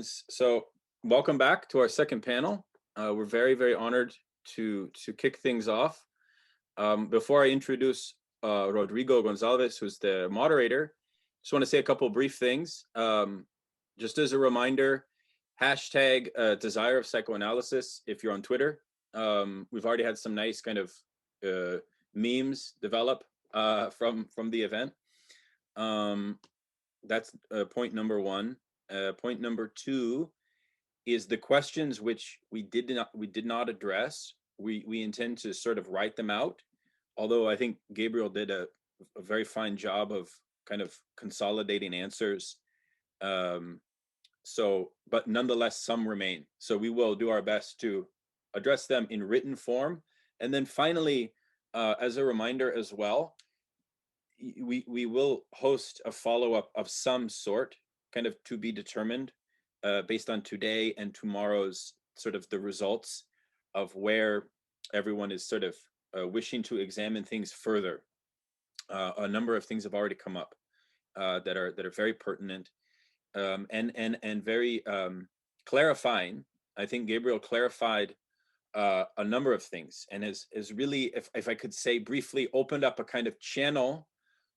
So welcome back to our second panel. We're very honored to kick things off. Before I introduce Rodrigo Gonzalez, who's the moderator, just want to say a couple brief things. Just as a reminder, hashtag Desire of Psychoanalysis if you're on Twitter. We've already had some nice kind of memes develop from the event. That's point number one. Point number two is the questions which we did not address. We intend to sort of write them out, although I think Gabriel did a very fine job of kind of consolidating answers. But nonetheless, some remain. So we will do our best to address them in written form. And then finally, as a reminder as well, we will host a follow-up of some sort, kind of to be determined based on today and tomorrow's sort of the results of where everyone is sort of wishing to examine things further. A number of things have already come up that are very pertinent and very clarifying. I think Gabriel clarified a number of things and is really, if I could say briefly, opened up a kind of channel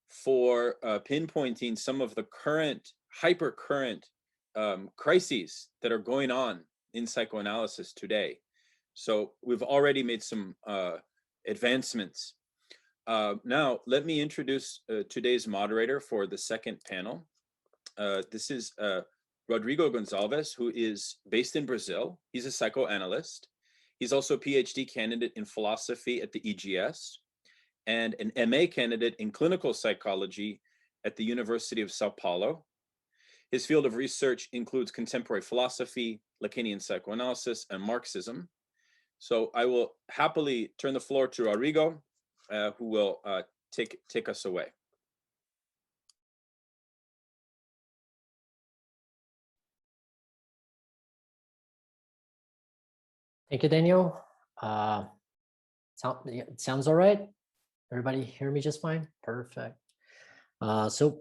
for pinpointing some of the current hypercurrent crises that are going on in psychoanalysis today. So we've already made some advancements. Now, let me introduce today's moderator for the second panel. This is Rodrigo Gonzalez, who is based in Brazil. He's a psychoanalyst. He's also a PhD candidate in philosophy at the EGS and an MA candidate in clinical psychology at the University of Sao Paulo. His field of research includes contemporary philosophy, Lacanian psychoanalysis, and Marxism. So I will happily turn the floor to Rodrigo, who will take us away. Thank you, Daniel. It sounds all right. Everybody hear me just fine? Perfect. So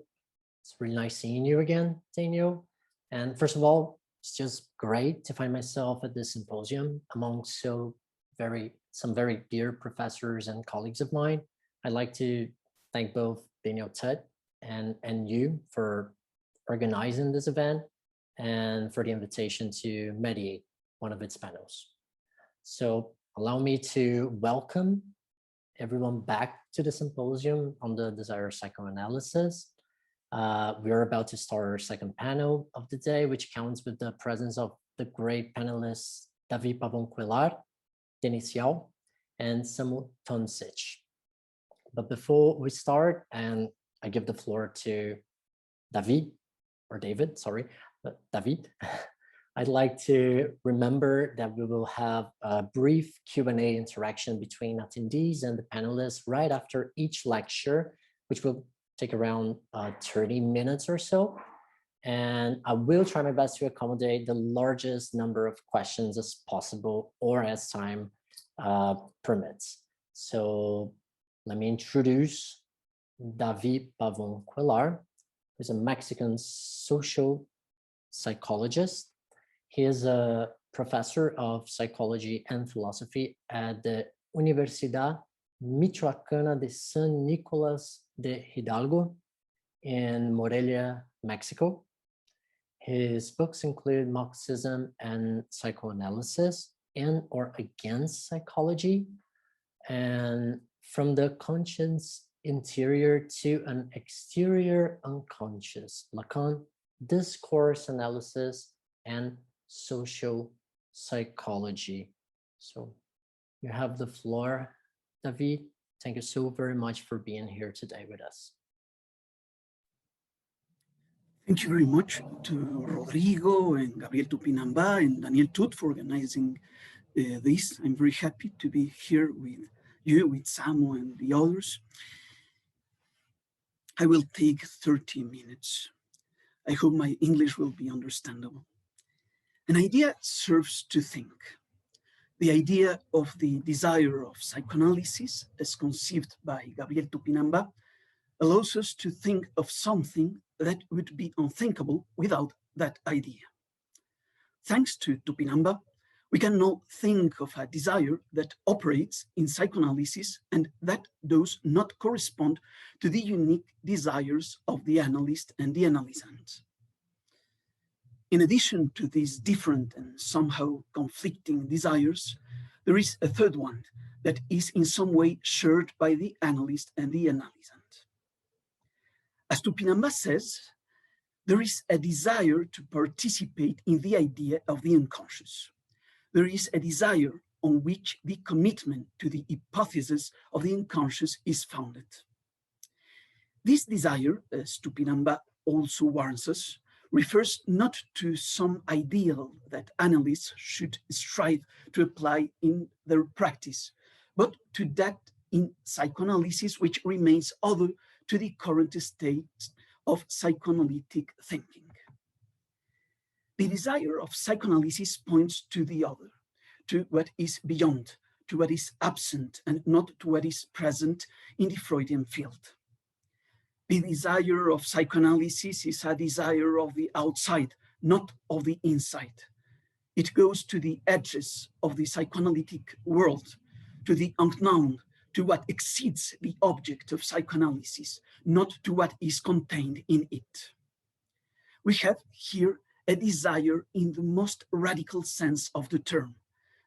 it's really nice seeing you again, Daniel. And first of all, it's just great to find myself at this symposium among some very dear professors and colleagues of mine. I'd like to thank both Daniel Tut and you for organizing this event and for the invitation to mediate one of its panels. So allow me to welcome everyone back to the symposium on the Desire of Psychoanalysis. We're about to start our second panel of the day, which counts with the presence of the great panelists David Pavón-Cuellar, Denis Yao, and Samo Tomšič. But before we start, and I give the floor to David, I'd like to remember that we will have a brief Q&A interaction between attendees and the panelists right after each lecture, which will take around 30 minutes or so. And I will try my best to accommodate the largest number of questions as possible or as time permits. So let me introduce David Pavón-Cuellar, who's a Mexican social psychologist. He is a professor of psychology and philosophy at the Universidad Michoacana de San Nicolás de Hidalgo in Morelia, Mexico. His books include Marxism and Psychoanalysis in or Against Psychology, and From the Conscious Interior to an Exterior Unconscious, Lacan, Discourse Analysis, and Social Psychology. So you have the floor, David. Thank you so very much for being here today with us. Thank you very much to Rodrigo and Gabriel Tupinambá and Daniel Tut for organizing this. I'm very happy to be here with you, with Samo and the others. I will take 30 minutes. I hope my English will be understandable. An idea serves to think. The idea of the desire of psychoanalysis, as conceived by Gabriel Tupinambá, allows us to think of something that would be unthinkable without that idea. thanks to Tupinambá, we can now think of a desire that operates in psychoanalysis and that does not correspond to the unique desires of the analyst and the analysand. In addition to these different and somehow conflicting desires, there is a third one that is in some way shared by the analyst and the analysand. As Tupinambá says, there is a desire to participate in the idea of the unconscious. There is a desire on which the commitment to the hypothesis of the unconscious is founded. This desire, as Tupinambá also warns us, refers not to some ideal that analysts should strive to apply in their practice, but to that in psychoanalysis which remains other to the current state of psychoanalytic thinking. The desire of psychoanalysis points to the other, to what is beyond, to what is absent, and not to what is present in the Freudian field. The desire of psychoanalysis is a desire of the outside, not of the inside. It goes to the edges of the psychoanalytic world, to the unknown, to what exceeds the object of psychoanalysis, not to what is contained in it. We have here a desire in the most radical sense of the term,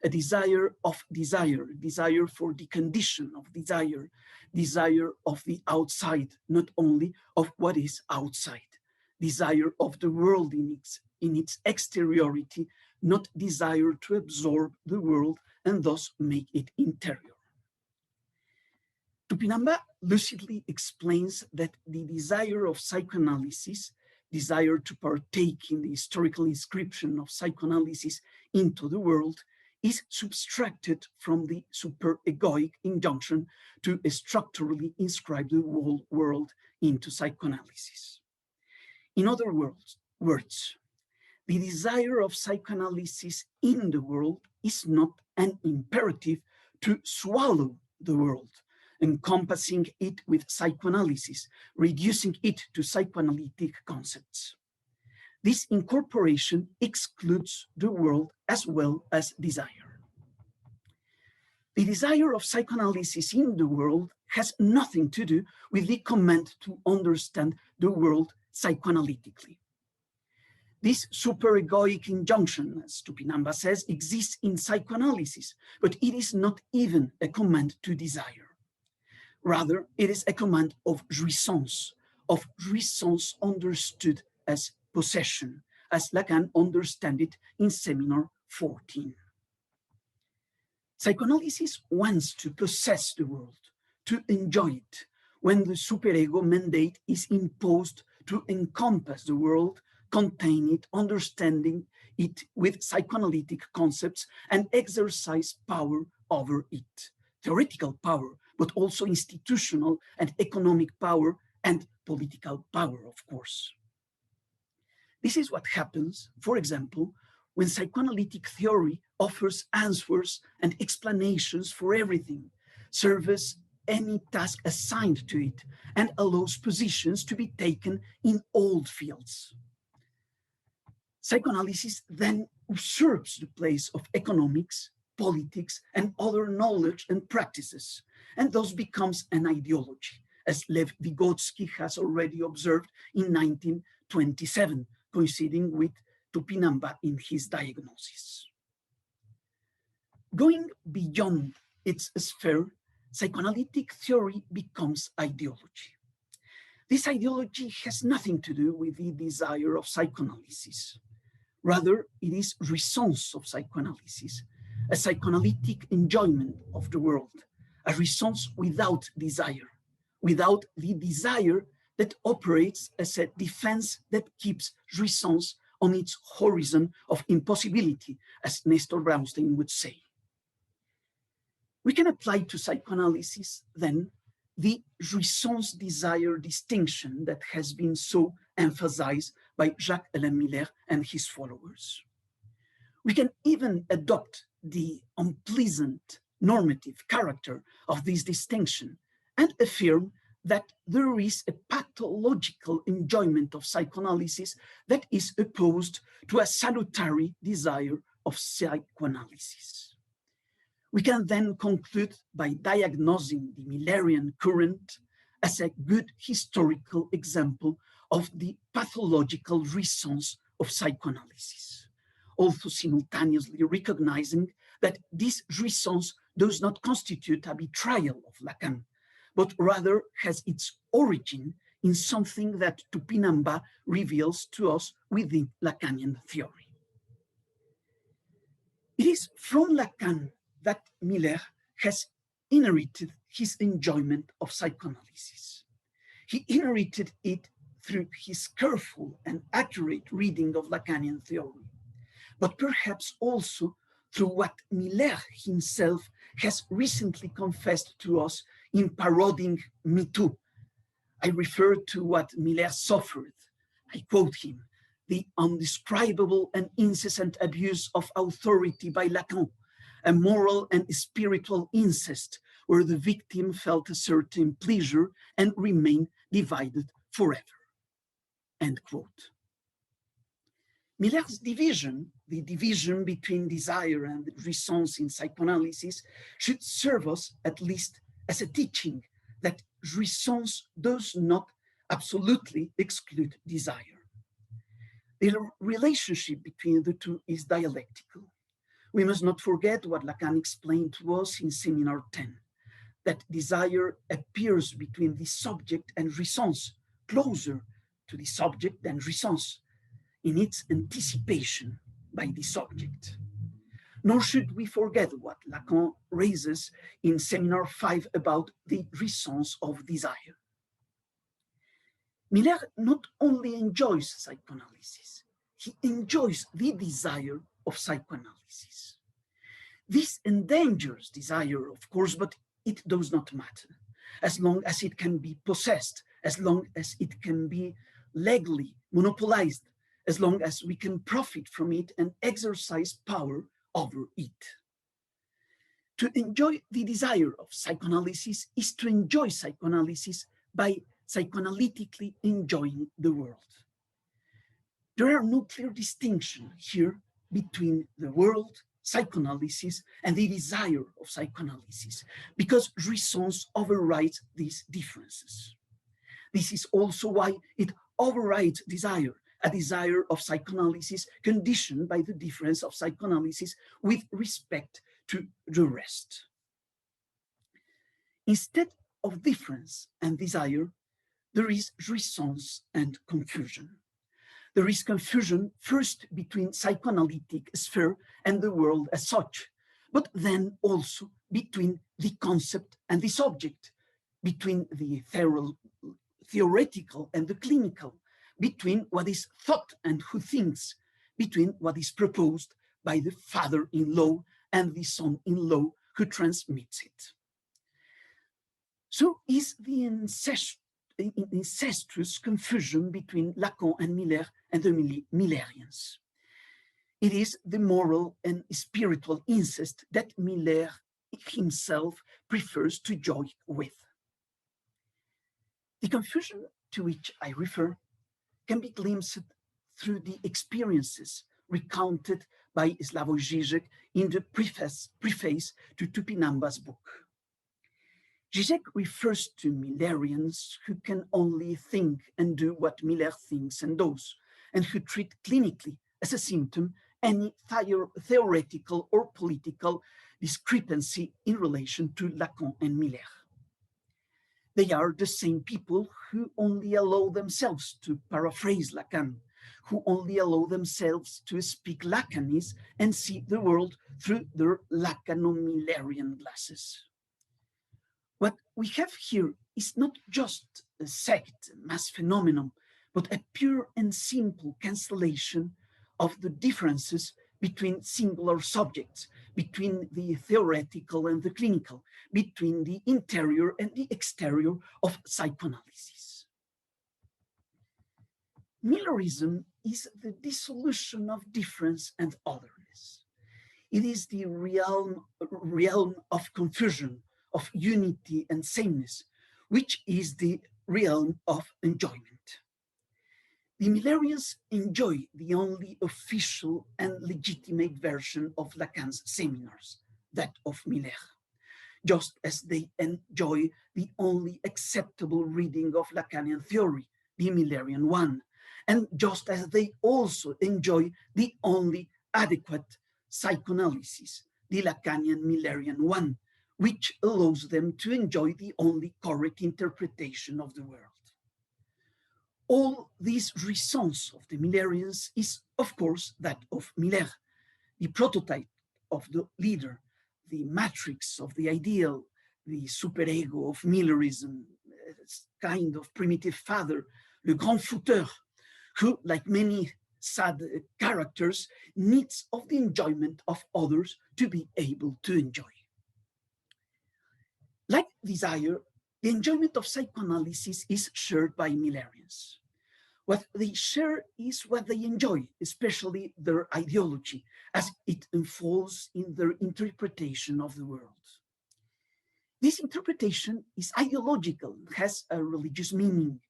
a desire of desire, desire for the condition of desire, desire of the outside, not only of what is outside, desire of the world in its exteriority, not desire to absorb the world and thus make it interior. Tupinambá lucidly explains that the desire of psychoanalysis, desire to partake in the historical inscription of psychoanalysis into the world, is subtracted from the super-egoic injunction to structurally inscribe the whole world into psychoanalysis. In other words, the desire of psychoanalysis in the world is not an imperative to swallow the world, encompassing it with psychoanalysis, reducing it to psychoanalytic concepts. This incorporation excludes the world as well as desire. The desire of psychoanalysis in the world has nothing to do with the command to understand the world psychoanalytically. This super-egoic injunction, as Tupinambá says, exists in psychoanalysis, but it is not even a command to desire. Rather, it is a command of jouissance understood as possession, as Lacan understood it in Seminar 14. Psychoanalysis wants to possess the world, to enjoy it, when the superego mandate is imposed to encompass the world, contain it, understanding it with psychoanalytic concepts, and exercise power over it, theoretical power, but also institutional and economic power and political power, of course. This is what happens, for example, when psychoanalytic theory offers answers and explanations for everything, serves any task assigned to it, and allows positions to be taken in all fields. Psychoanalysis then usurps the place of economics, politics, and other knowledge and practices, and thus becomes an ideology, as Lev Vygotsky has already observed in 1927, coinciding with Tupinambá in his diagnosis. Going beyond its sphere, psychoanalytic theory becomes ideology. This ideology has nothing to do with the desire of psychoanalysis. Rather, it is jouissance of psychoanalysis, a psychoanalytic enjoyment of the world, a jouissance without desire, without the desire that operates as a defense that keeps jouissance on its horizon of impossibility, as Nestor Brownstein would say. We can apply to psychoanalysis, then, the jouissance desire distinction that has been so emphasized by Jacques-Alain Miller and his followers. We can even adopt the unpleasant normative character of this distinction and affirm that there is a pathological enjoyment of psychoanalysis that is opposed to a salutary desire of psychoanalysis. We can then conclude by diagnosing the Millerian current as a good historical example of the pathological response of psychoanalysis, also simultaneously recognizing that this response does not constitute a betrayal of Lacan, but rather has its origin in something that Tupinambá reveals to us within Lacanian theory. It is from Lacan that Miller has inherited his enjoyment of psychoanalysis. He inherited it through his careful and accurate reading of Lacanian theory, but perhaps also through what Miller himself has recently confessed to us in parodying Me Too. I refer to what Miller suffered. I quote him: "The undescribable and incessant abuse of authority by Lacan, a moral and spiritual incest where the victim felt a certain pleasure and remained divided forever." End quote. Miller's division, the division between desire and response in psychoanalysis, should serve us at least as a teaching that response does not absolutely exclude desire. The relationship between the two is dialectical. We must not forget what Lacan explained to us in Seminar 10, that desire appears between the subject and response, closer to the subject than response, in its anticipation by the subject. Nor should we forget what Lacan raises in Seminar 5 about the response of desire. Miller not only enjoys psychoanalysis, he enjoys the desire of psychoanalysis. This endangers desire, of course, but it does not matter, as long as it can be possessed, as long as it can be legally monopolized, as long as we can profit from it and exercise power over it. To enjoy the desire of psychoanalysis is to enjoy psychoanalysis by psychoanalytically enjoying the world. There are no clear distinctions here between the world, psychoanalysis, and the desire of psychoanalysis, because response overrides these differences. This is also why it overrides desire, a desire of psychoanalysis conditioned by the difference of psychoanalysis with respect to the rest. Instead of difference and desire, there is response and confusion. There is confusion first between psychoanalytic sphere and the world as such, but then also between the concept and the subject, between the theoretical and the clinical, between what is thought and who thinks, between what is proposed by the father-in-law and the son-in-law who transmits it. So is the incestuous confusion between Lacan and Miller and the Millerians. It is the moral and spiritual incest that Miller himself prefers to joy with. The confusion to which I refer can be glimpsed through the experiences recounted by Slavoj Žižek in the preface to Tupinambá's book. Žižek refers to Millerians who can only think and do what Miller thinks and does, and who treat clinically as a symptom any theoretical or political discrepancy in relation to Lacan and Miller. They are the same people who only allow themselves to paraphrase Lacan, who only allow themselves to speak Lacanese and see the world through their Lacano-Millerian glasses. What we have here is not just a sect, mass phenomenon, but a pure and simple cancellation of the differences between singular subjects, between the theoretical and the clinical, between the interior and the exterior of psychoanalysis. Millerism is the dissolution of difference and otherness. It is the realm of confusion, of unity and sameness, which is the realm of enjoyment. The Millerians enjoy the only official and legitimate version of Lacan's seminars, that of Miller, just as they enjoy the only acceptable reading of Lacanian theory, the Millerian one, and just as they also enjoy the only adequate psychoanalysis, the Lacanian Millerian one, which allows them to enjoy the only correct interpretation of the world. All these reasons of the Millerians is, of course, that of Miller, the prototype of the leader, the matrix of the ideal, the superego of Millerism, kind of primitive father, le grand fouteur, who, like many sad characters, needs of the enjoyment of others to be able to enjoy. Like desire, the enjoyment of psychoanalysis is shared by Millerians. What they share is what they enjoy, especially their ideology, as it unfolds in their interpretation of the world. This interpretation is ideological, has a religious meaning,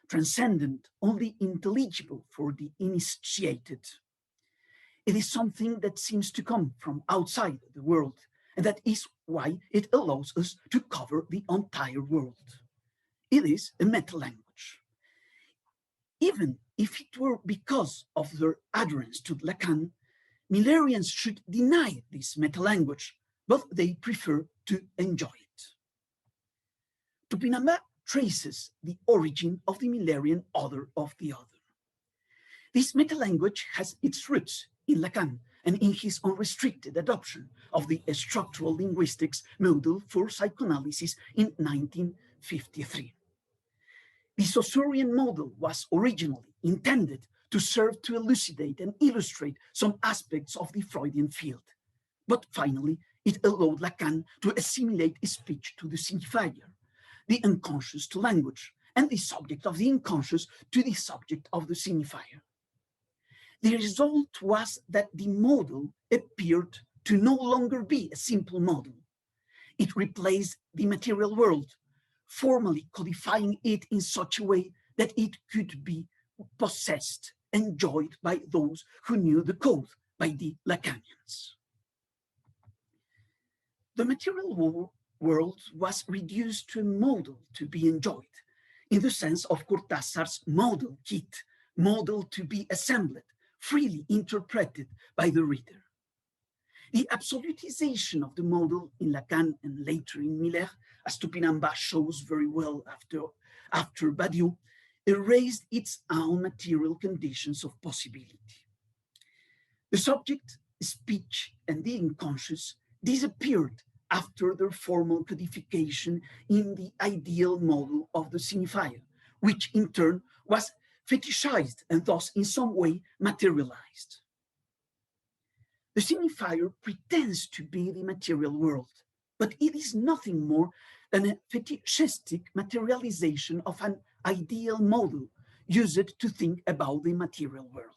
transcendent, only intelligible for the initiated. It is something that seems to come from outside the world, and that is why it allows us to cover the entire world. It is a meta-language. Even if it were because of their adherence to Lacan, Millerians should deny this meta-language, but they prefer to enjoy it. Tupinambá traces the origin of the Millerian other of the other. This meta-language has its roots in Lacan and in his unrestricted adoption of the structural linguistics model for psychoanalysis in 1953. The Saussurean model was originally intended to serve to elucidate and illustrate some aspects of the Freudian field, but finally it allowed Lacan to assimilate speech to the signifier, the unconscious to language, and the subject of the unconscious to the subject of the signifier. The result was that the model appeared to no longer be a simple model. It replaced the material world, formally codifying it in such a way that it could be possessed, enjoyed by those who knew the code, by the Lacanians. The material world was reduced to a model to be enjoyed, in the sense of Cortázar's model kit, model to be assembled, freely interpreted by the reader. The absolutization of the model in Lacan and later in Miller, as Tupinambá shows very well after Badiou, erased its own material conditions of possibility. The subject, speech, and the unconscious disappeared after their formal codification in the ideal model of the signifier, which in turn was fetishized and thus in some way materialized. The signifier pretends to be the material world, but it is nothing more than a fetishistic materialization of an ideal model used to think about the material world.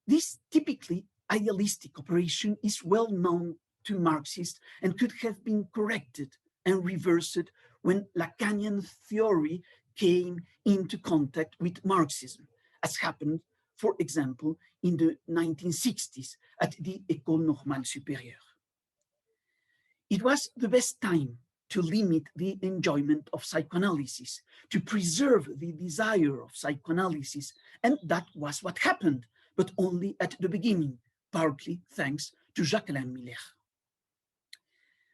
This typically idealistic operation is well known to Marxists and could have been corrected and reversed when Lacanian theory came into contact with Marxism, as happened, for example, in the 1960s at the École Normale Supérieure. It was the best time to limit the enjoyment of psychoanalysis, to preserve the desire of psychoanalysis, and that was what happened, but only at the beginning, partly thanks to Jacques-Alain Miller.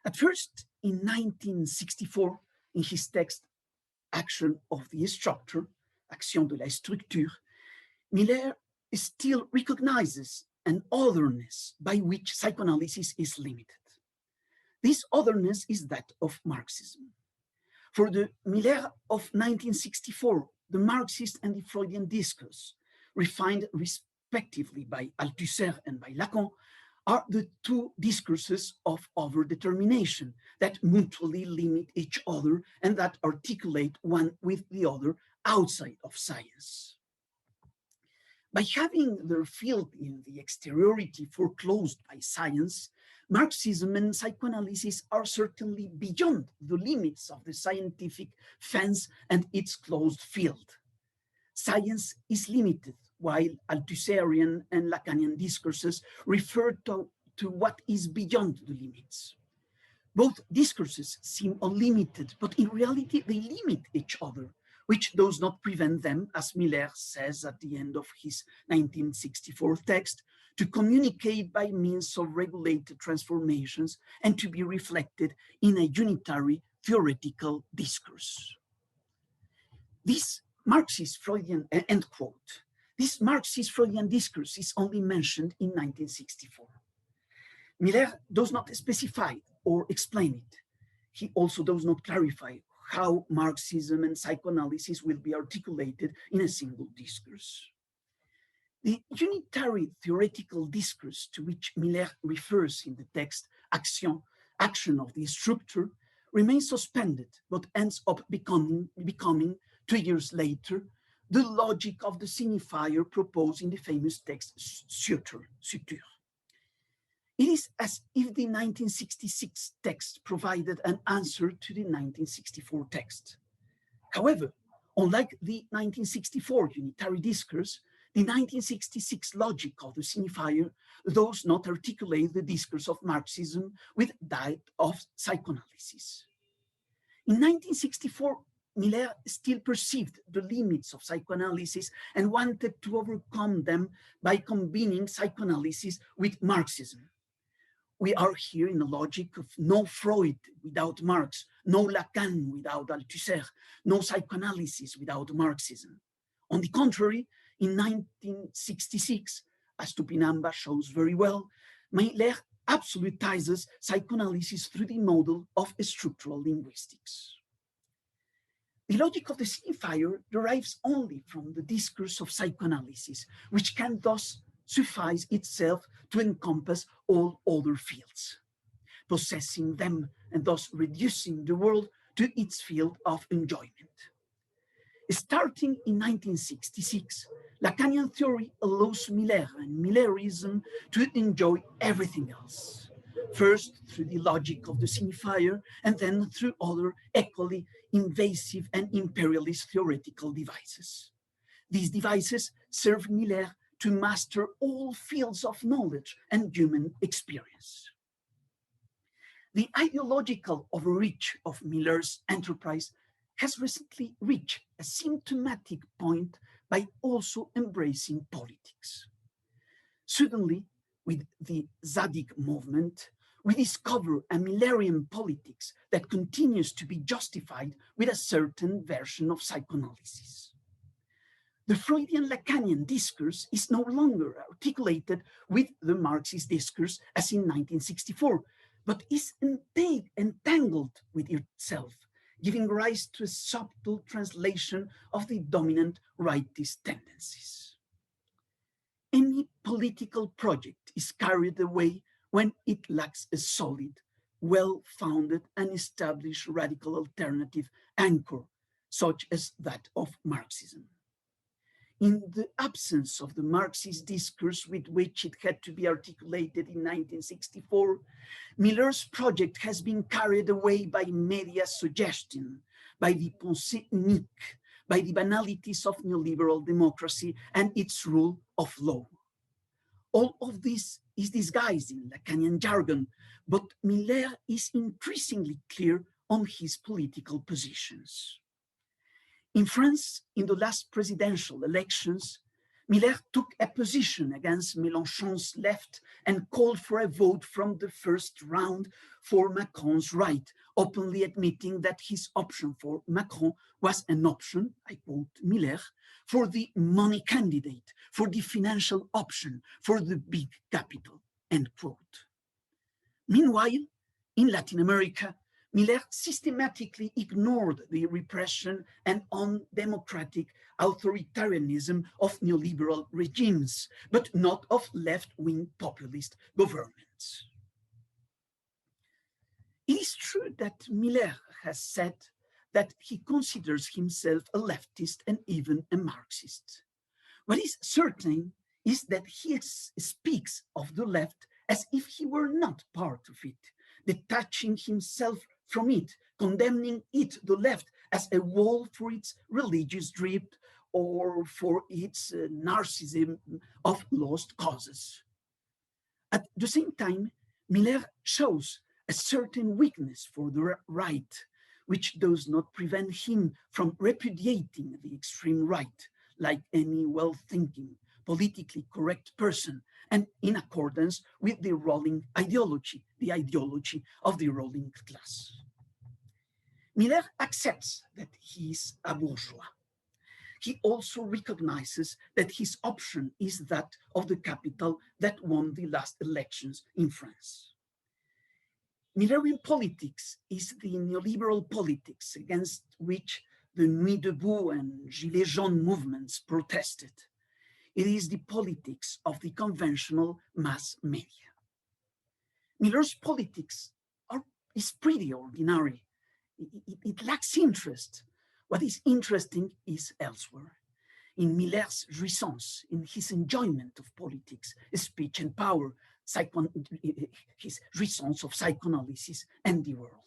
At first, in 1964, in his text Action of the Structure, Action de la Structure, Miller still recognizes an otherness by which psychoanalysis is limited. This otherness is that of Marxism. For the Miller of 1964, the Marxist and the Freudian discourse, refined respectively by Althusser and by Lacan, are the two discourses of overdetermination that mutually limit each other and that articulate one with the other outside of science. By having their field in the exteriority foreclosed by science, Marxism and psychoanalysis are certainly beyond the limits of the scientific fence and its closed field. Science is limited, while Althusserian and Lacanian discourses refer to what is beyond the limits. Both discourses seem unlimited, but in reality they limit each other, which does not prevent them, as Miller says at the end of his 1964 text, to communicate by means of regulated transformations and to be reflected in a unitary theoretical discourse. This Marxist Freudian, end quote, this Marxist Freudian discourse is only mentioned in 1964. Miller does not specify or explain it. He also does not clarify how Marxism and psychoanalysis will be articulated in a single discourse. The unitary theoretical discourse to which Miller refers in the text, action of the structure, remains suspended, but ends up becoming 2 years later, the logic of the signifier proposed in the famous text Suture. It is as if the 1966 text provided an answer to the 1964 text. However, unlike the 1964 unitary discourse, the 1966 logic of the signifier does not articulate the discourse of Marxism with that of psychoanalysis. In 1964, Miller still perceived the limits of psychoanalysis and wanted to overcome them by combining psychoanalysis with Marxism. We are here in a logic of no Freud without Marx, no Lacan without Althusser, no psychoanalysis without Marxism. On the contrary, in 1966, as Tupinambá shows very well, Miller absolutizes psychoanalysis through the model of structural linguistics. The logic of the signifier derives only from the discourse of psychoanalysis, which can thus suffice itself to encompass all other fields, possessing them and thus reducing the world to its field of enjoyment. Starting in 1966, Lacanian theory allows Miller and Millerism to enjoy everything else, first through the logic of the signifier and then through other equally invasive and imperialist theoretical devices. These devices serve Miller to master all fields of knowledge and human experience. The ideological overreach of Miller's enterprise has recently reached a symptomatic point by also embracing politics. Suddenly, with the Zadig movement, we discover a Millerian politics that continues to be justified with a certain version of psychoanalysis. The Freudian Lacanian discourse is no longer articulated with the Marxist discourse as in 1964, but is entangled with itself, giving rise to a subtle translation of the dominant rightist tendencies. Any political project is carried away when it lacks a solid, well-founded and established radical alternative anchor, such as that of Marxism. In the absence of the Marxist discourse with which it had to be articulated in 1964, Miller's project has been carried away by media suggestion, by the pensée unique, by the banalities of neoliberal democracy and its rule of law. All of this is disguised in Lacanian jargon, but Miller is increasingly clear on his political positions. In France, in the last presidential elections, Miller took a position against Mélenchon's left and called for a vote from the first round for Macron's right, openly admitting that his option for Macron was an option, I quote Miller, for the money candidate, for the financial option, for the big capital, end quote. Meanwhile, in Latin America, Miller systematically ignored the repression and undemocratic authoritarianism of neoliberal regimes, but not of left-wing populist governments. It is true that Miller has said that he considers himself a leftist and even a Marxist. What is certain is that he speaks of the left as if he were not part of it, detaching himself from it, condemning it, the left, as a wall for its religious drift or for its narcissism of lost causes. At the same time, Miller shows a certain weakness for the right, which does not prevent him from repudiating the extreme right, like any well-thinking, politically correct person, and in accordance with the ruling ideology, the ideology of the ruling class. Miller accepts that he is a bourgeois. He also recognizes that his option is that of the capital that won the last elections in France. Millerian politics is the neoliberal politics against which the Nuit debout and Gilets jaunes movements protested. It is the politics of the conventional mass media. Miller's politics is pretty ordinary. It lacks interest. What is interesting is elsewhere. In Miller's jouissance, in his enjoyment of politics, speech and power, his jouissance of psychoanalysis and the world.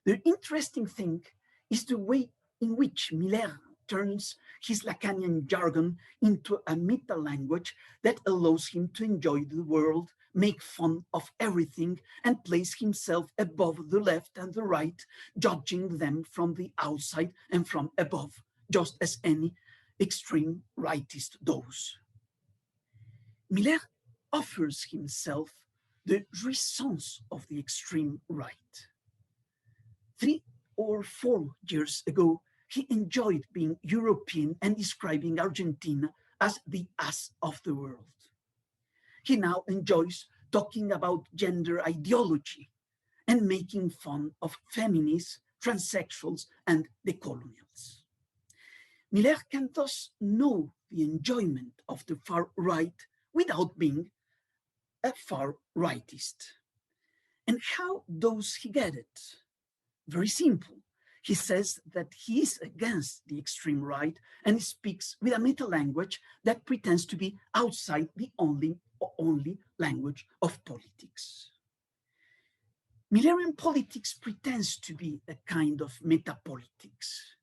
The interesting thing is the way in which Miller turns his Lacanian jargon into a meta-language that allows him to enjoy the world, make fun of everything, and place himself above the left and the right, judging them from the outside and from above, just as any extreme rightist does. Miller offers himself the jouissance of the extreme right. 3 or 4 years ago, he enjoyed being European and describing Argentina as the ass of the world. He now enjoys talking about gender ideology and making fun of feminists, transsexuals, and decolonials. Miller can thus know the enjoyment of the far right without being a far rightist. And how does he get it? Very simple. He says that he is against the extreme right and speaks with a meta-language that pretends to be outside the only language of politics. Millerian politics pretends to be a kind of meta-politics.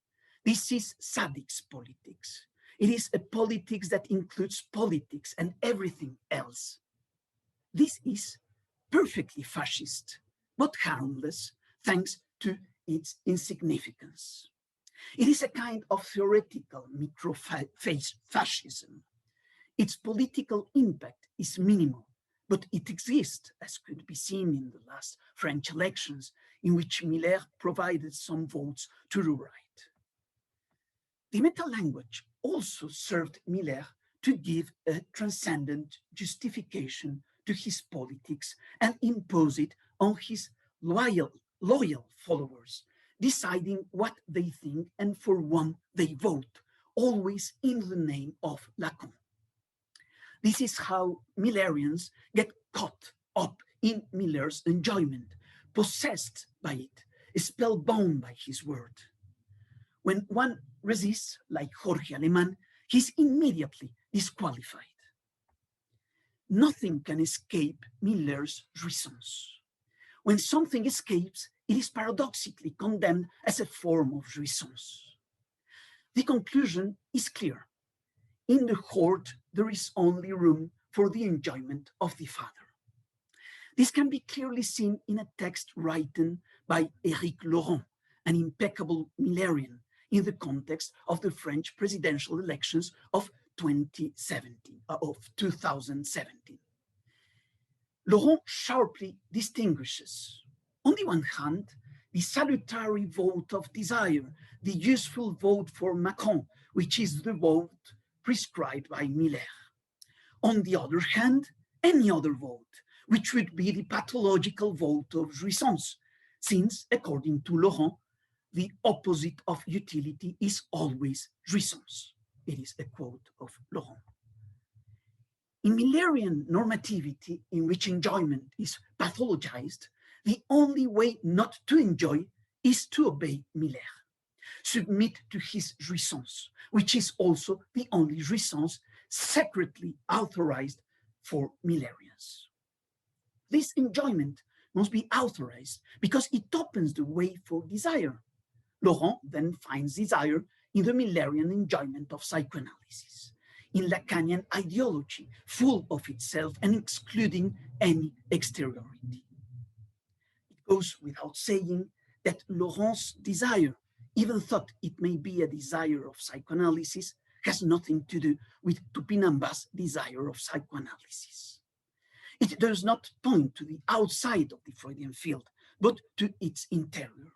This is Sadik's politics. It is a politics that includes politics and everything else. This is perfectly fascist, but harmless, thanks to its insignificance. It is a kind of theoretical micro-fascism. Its political impact is minimal, but it exists, as could be seen in the last French elections, in which Miller provided some votes to the right. The meta-language also served Miller to give a transcendent justification to his politics and impose it on his loyal followers, deciding what they think and for whom they vote, always in the name of Lacan. This is how Millerians get caught up in Miller's enjoyment, possessed by it, spellbound by his word. When one resists, like Jorge Alemán, he's immediately disqualified. Nothing can escape Miller's jouissance. When something escapes, it is paradoxically condemned as a form of jouissance. The conclusion is clear. In the horde, there is only room for the enjoyment of the father. This can be clearly seen in a text written by Éric Laurent, an impeccable Millerian, in the context of the French presidential elections of 2017. Laurent sharply distinguishes, on the one hand, the salutary vote of desire, the useful vote for Macron, which is the vote prescribed by Miller. On the other hand, any other vote, which would be the pathological vote of jouissance, since, according to Laurent, the opposite of utility is always jouissance. It is a quote of Laurent. In Millerian normativity, in which enjoyment is pathologized, the only way not to enjoy is to obey Miller, submit to his jouissance, which is also the only jouissance secretly authorized for Millerians. this enjoyment must be authorized because it opens the way for desire. Laurent then finds desire in the Millerian enjoyment of psychoanalysis, in Lacanian ideology, full of itself and excluding any exteriority. It goes without saying that Laurent's desire, even thought it may be a desire of psychoanalysis, has nothing to do with Tupinambá's desire of psychoanalysis. It does not point to the outside of the Freudian field, but to its interior.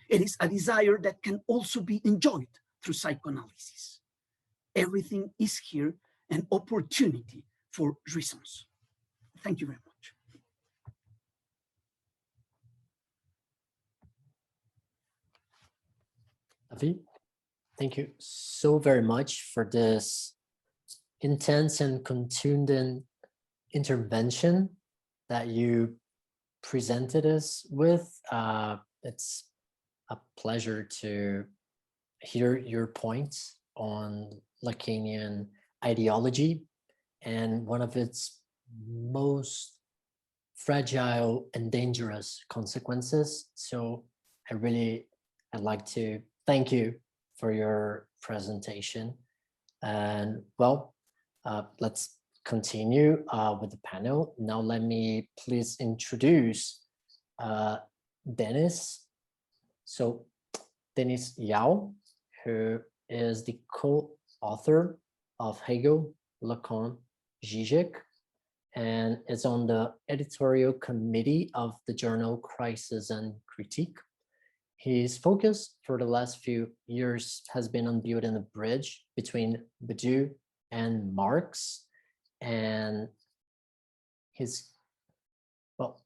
It is a desire that can also be enjoyed through psychoanalysis. Everything is here an opportunity for jouissance. Thank you very much. David, thank you so very much for this intense and contundent intervention that you presented us with. It's a pleasure to hear your points on Lacanian ideology and one of its most fragile and dangerous consequences. So I'd like to thank you for your presentation. And well, let's continue with the panel. Now let me please introduce Dennis. So Dennis Yao, who is the co-author of Hegel, Lacan, Zizek, and is on the editorial committee of the journal Crisis and Critique. His focus for the last few years has been on building a bridge between Badiou and Marx, and well,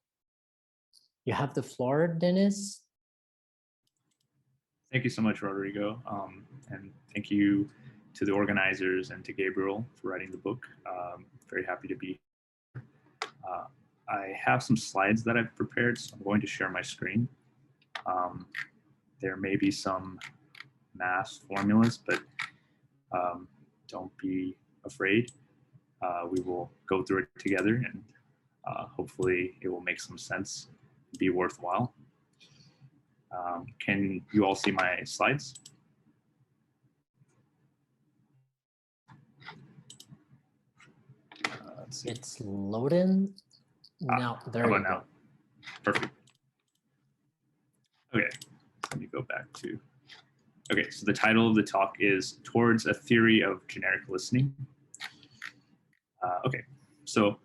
you have the floor, Dennis. Thank you so much, Rodrigo, and thank you to the organizers and to Gabriel for writing the book. Very happy to be here. I have some slides that I've prepared, so I'm going to share my screen. There may be some math formulas, but don't be afraid. We will go through it together, and hopefully it will make some sense, be worthwhile. Can you all see my slides? Let's see. It's loading. Now, there you go. Now? Perfect. Okay, let me go back to, okay, so the title of the talk is Towards a Theory of Generic Listening. Okay, so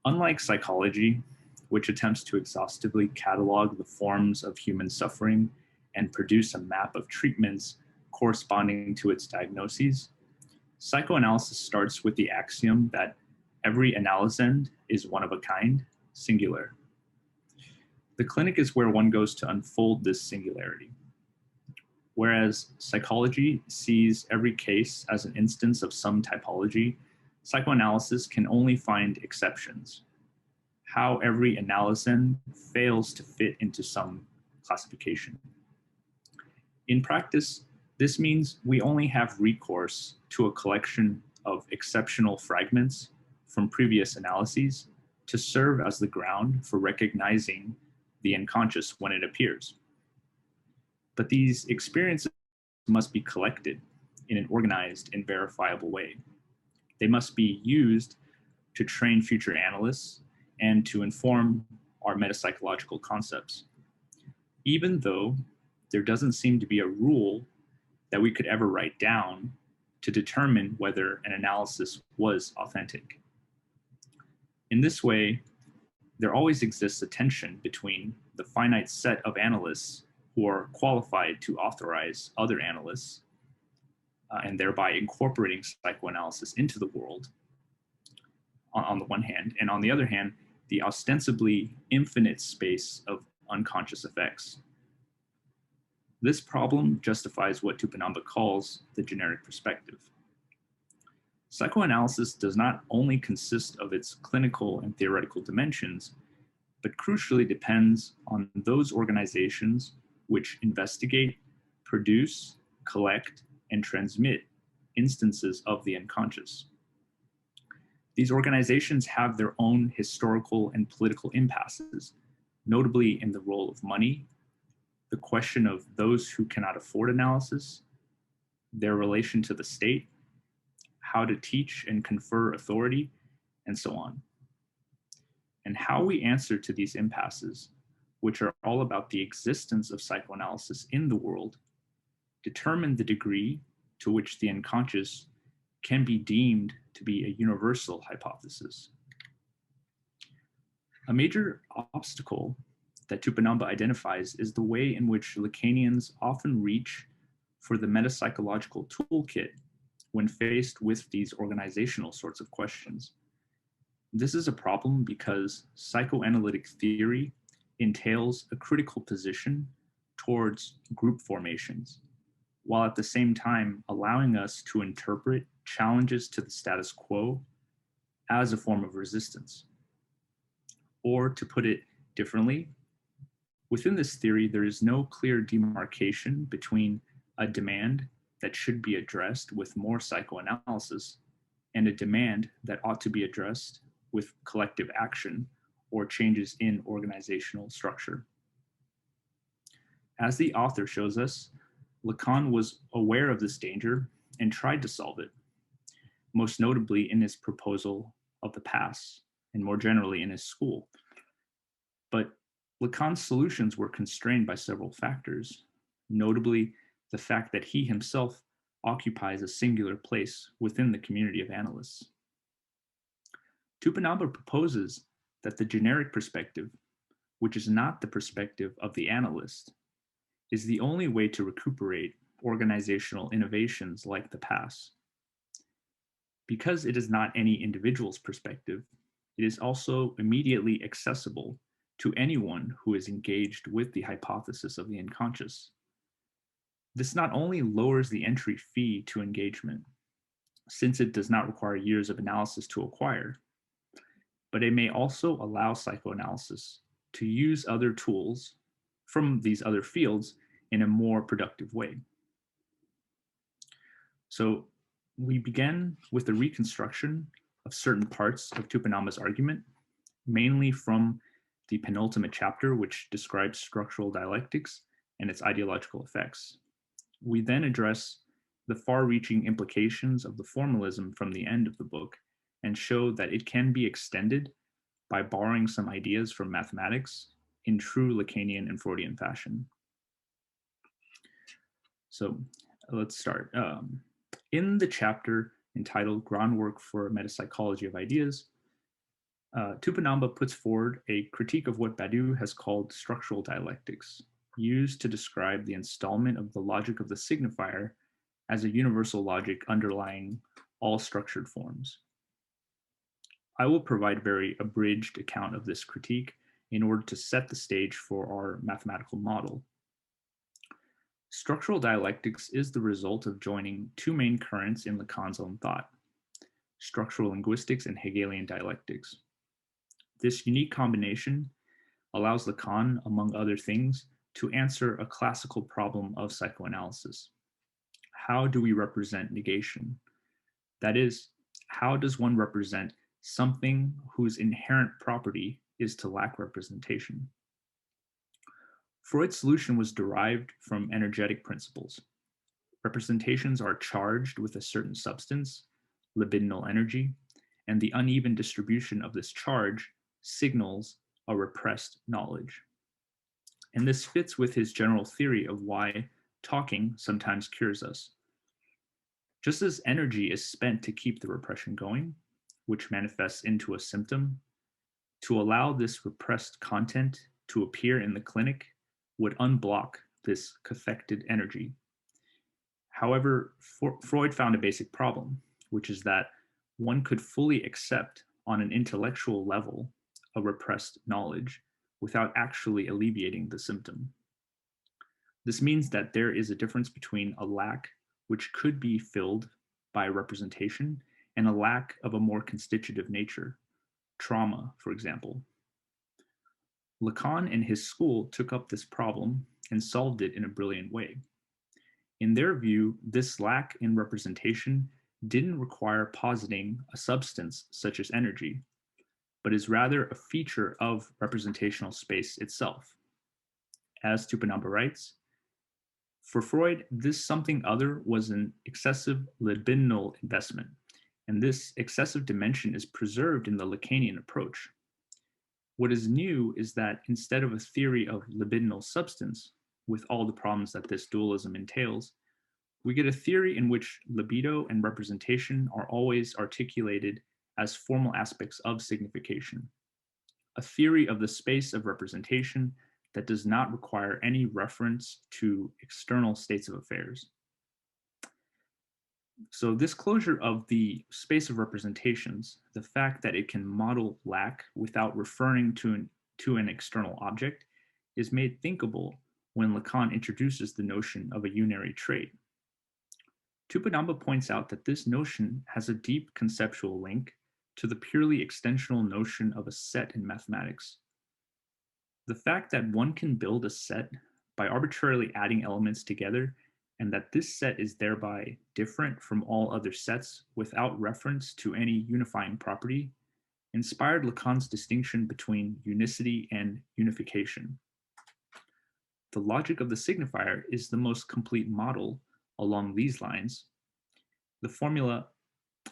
unlike psychology, which attempts to exhaustively catalog the forms of human suffering and produce a map of treatments corresponding to its diagnoses, psychoanalysis starts with the axiom that every analysand is one of a kind, singular. The clinic is where one goes to unfold this singularity. Whereas psychology sees every case as an instance of some typology, psychoanalysis can only find exceptions. How every analysand fails to fit into some classification. In practice, this means we only have recourse to a collection of exceptional fragments from previous analyses to serve as the ground for recognizing the unconscious when it appears. But these experiences must be collected in an organized and verifiable way. They must be used to train future analysts and to inform our metapsychological concepts. Even though there doesn't seem to be a rule that we could ever write down to determine whether an analysis was authentic. In this way, there always exists a tension between the finite set of analysts who are qualified to authorize other analysts, and thereby incorporating psychoanalysis into the world, on the one hand, and on the other hand, the ostensibly infinite space of unconscious effects. This problem justifies what Tupinambá calls the generic perspective. Psychoanalysis does not only consist of its clinical and theoretical dimensions, but crucially depends on those organizations which investigate, produce, collect, and transmit instances of the unconscious. These organizations have their own historical and political impasses, notably in the role of money, the question of those who cannot afford analysis, their relation to the state, how to teach and confer authority, and so on. And how we answer to these impasses, which are all about the existence of psychoanalysis in the world, determine the degree to which the unconscious can be deemed to be a universal hypothesis. A major obstacle that Tupinambá identifies is the way in which Lacanians often reach for the metapsychological toolkit when faced with these organizational sorts of questions. This is a problem because psychoanalytic theory entails a critical position towards group formations, while at the same time allowing us to interpret challenges to the status quo as a form of resistance. Or to put it differently, within this theory, there is no clear demarcation between a demand that should be addressed with more psychoanalysis and a demand that ought to be addressed with collective action or changes in organizational structure. As the author shows us, Lacan was aware of this danger and tried to solve it, most notably in his proposal of the pass, and more generally in his school. But Lacan's solutions were constrained by several factors, notably the fact that he himself occupies a singular place within the community of analysts. Tupinambá proposes that the generic perspective, which is not the perspective of the analyst, is the only way to recuperate organizational innovations like the pass. Because it is not any individual's perspective, it is also immediately accessible to anyone who is engaged with the hypothesis of the unconscious. This not only lowers the entry fee to engagement, since it does not require years of analysis to acquire, but it may also allow psychoanalysis to use other tools from these other fields in a more productive way. So we begin with the reconstruction of certain parts of Tupinambá's argument, mainly from the penultimate chapter, which describes structural dialectics and its ideological effects. We then address the far-reaching implications of the formalism from the end of the book and show that it can be extended by borrowing some ideas from mathematics in true Lacanian and Freudian fashion. So let's start. In the chapter entitled Groundwork for Metapsychology of Ideas, Tupinambá puts forward a critique of what Badiou has called structural dialectics, used to describe the installment of the logic of the signifier as a universal logic underlying all structured forms. I will provide a very abridged account of this critique in order to set the stage for our mathematical model. Structural dialectics is the result of joining two main currents in Lacan's own thought, structural linguistics and Hegelian dialectics. This unique combination allows Lacan, among other things, to answer a classical problem of psychoanalysis. How do we represent negation? That is, how does one represent something whose inherent property is to lack representation? Freud's solution was derived from energetic principles. Representations are charged with a certain substance, libidinal energy, and the uneven distribution of this charge signals a repressed knowledge. And this fits with his general theory of why talking sometimes cures us. Just as energy is spent to keep the repression going, which manifests into a symptom, to allow this repressed content to appear in the clinic would unblock this cathected energy. However, Freud found a basic problem, which is that one could fully accept on an intellectual level a repressed knowledge without actually alleviating the symptom. This means that there is a difference between a lack which could be filled by representation and a lack of a more constitutive nature, trauma, for example. Lacan and his school took up this problem and solved it in a brilliant way. In their view, this lack in representation didn't require positing a substance such as energy, but is rather a feature of representational space itself. As Tupinambá writes, for Freud, this something other was an excessive libidinal investment, and this excessive dimension is preserved in the Lacanian approach. What is new is that instead of a theory of libidinal substance, with all the problems that this dualism entails, we get a theory in which libido and representation are always articulated as formal aspects of signification, a theory of the space of representation that does not require any reference to external states of affairs. So this closure of the space of representations, the fact that it can model lack without referring to an external object, is made thinkable when Lacan introduces the notion of a unary trait. Tupinambá points out that this notion has a deep conceptual link to the purely extensional notion of a set in mathematics. The fact that one can build a set by arbitrarily adding elements together, and that this set is thereby different from all other sets without reference to any unifying property, inspired Lacan's distinction between unicity and unification. The logic of the signifier is the most complete model along these lines. The formula,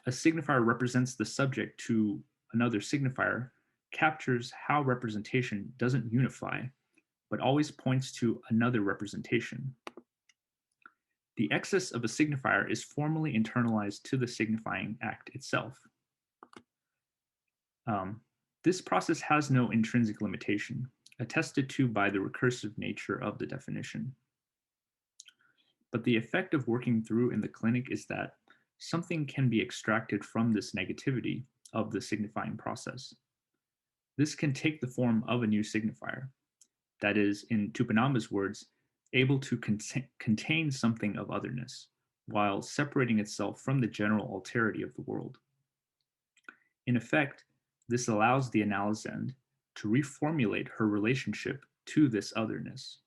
a signifier represents the subject to another signifier, captures how representation doesn't unify, but always points to another representation. The excess of a signifier is formally internalized to the signifying act itself. This process has no intrinsic limitation, attested to by the recursive nature of the definition. But the effect of working through in the clinic is that something can be extracted from this negativity of the signifying process. This can take the form of a new signifier, that is, in Tupinambá's words, able to contain something of otherness, while separating itself from the general alterity of the world. In effect, this allows the analysand to reformulate her relationship to this otherness.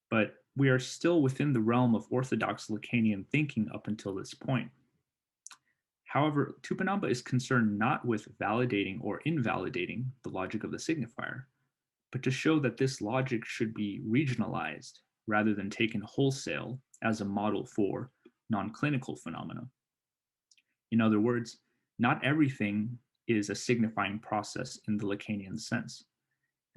But we are still within the realm of orthodox Lacanian thinking up until this point. However, Tupinambá is concerned not with validating or invalidating the logic of the signifier, but to show that this logic should be regionalized rather than taken wholesale as a model for non-clinical phenomena. In other words, not everything is a signifying process in the Lacanian sense.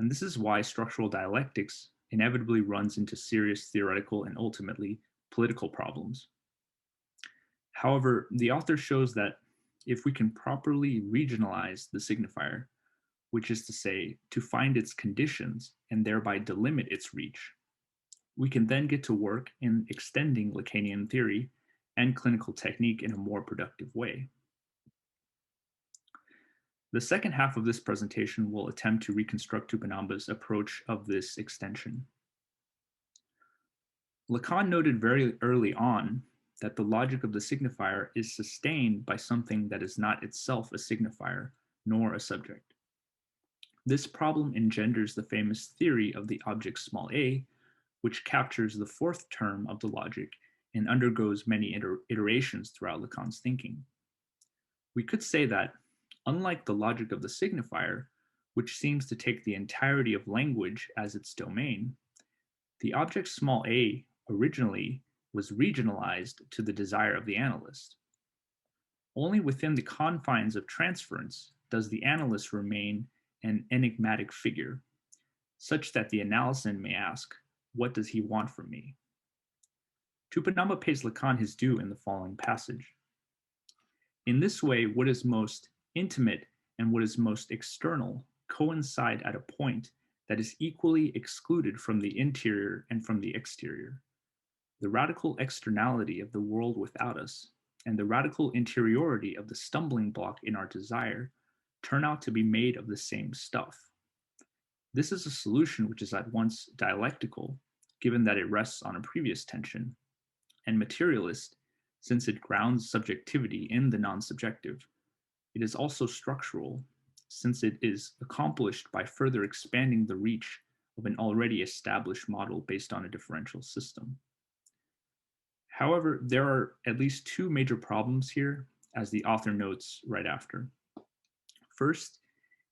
And this is why structural dialectics inevitably runs into serious theoretical and ultimately political problems. However, the author shows that if we can properly regionalize the signifier, which is to say, to find its conditions and thereby delimit its reach, we can then get to work in extending Lacanian theory and clinical technique in a more productive way. The second half of this presentation will attempt to reconstruct Tupinambá's approach of this extension. Lacan noted very early on that the logic of the signifier is sustained by something that is not itself a signifier, nor a subject. This problem engenders the famous theory of the object small a, which captures the fourth term of the logic and undergoes many iterations throughout Lacan's thinking. We could say that, unlike the logic of the signifier, which seems to take the entirety of language as its domain, the object small a originally was regionalized to the desire of the analyst. Only within the confines of transference does the analyst remain an enigmatic figure, such that the analysand may ask, what does he want from me? Tupinambá pays Lacan his due in the following passage. In this way, what is most intimate and what is most external coincide at a point that is equally excluded from the interior and from the exterior. The radical externality of the world without us and the radical interiority of the stumbling block in our desire turn out to be made of the same stuff. This is a solution which is at once dialectical, given that it rests on a previous tension, and materialist, since it grounds subjectivity in the non-subjective. It is also structural, since it is accomplished by further expanding the reach of an already established model based on a differential system. However, there are at least two major problems here, as the author notes right after. First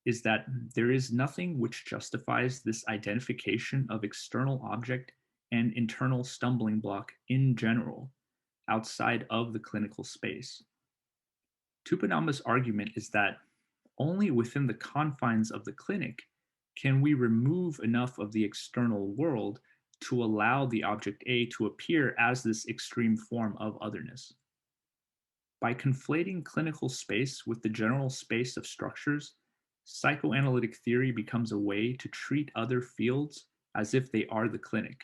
is that there is nothing which justifies this identification of external object and internal stumbling block in general, outside of the clinical space. Tupinamba's argument is that only within the confines of the clinic can we remove enough of the external world to allow the object A to appear as this extreme form of otherness. By conflating clinical space with the general space of structures, psychoanalytic theory becomes a way to treat other fields as if they are the clinic.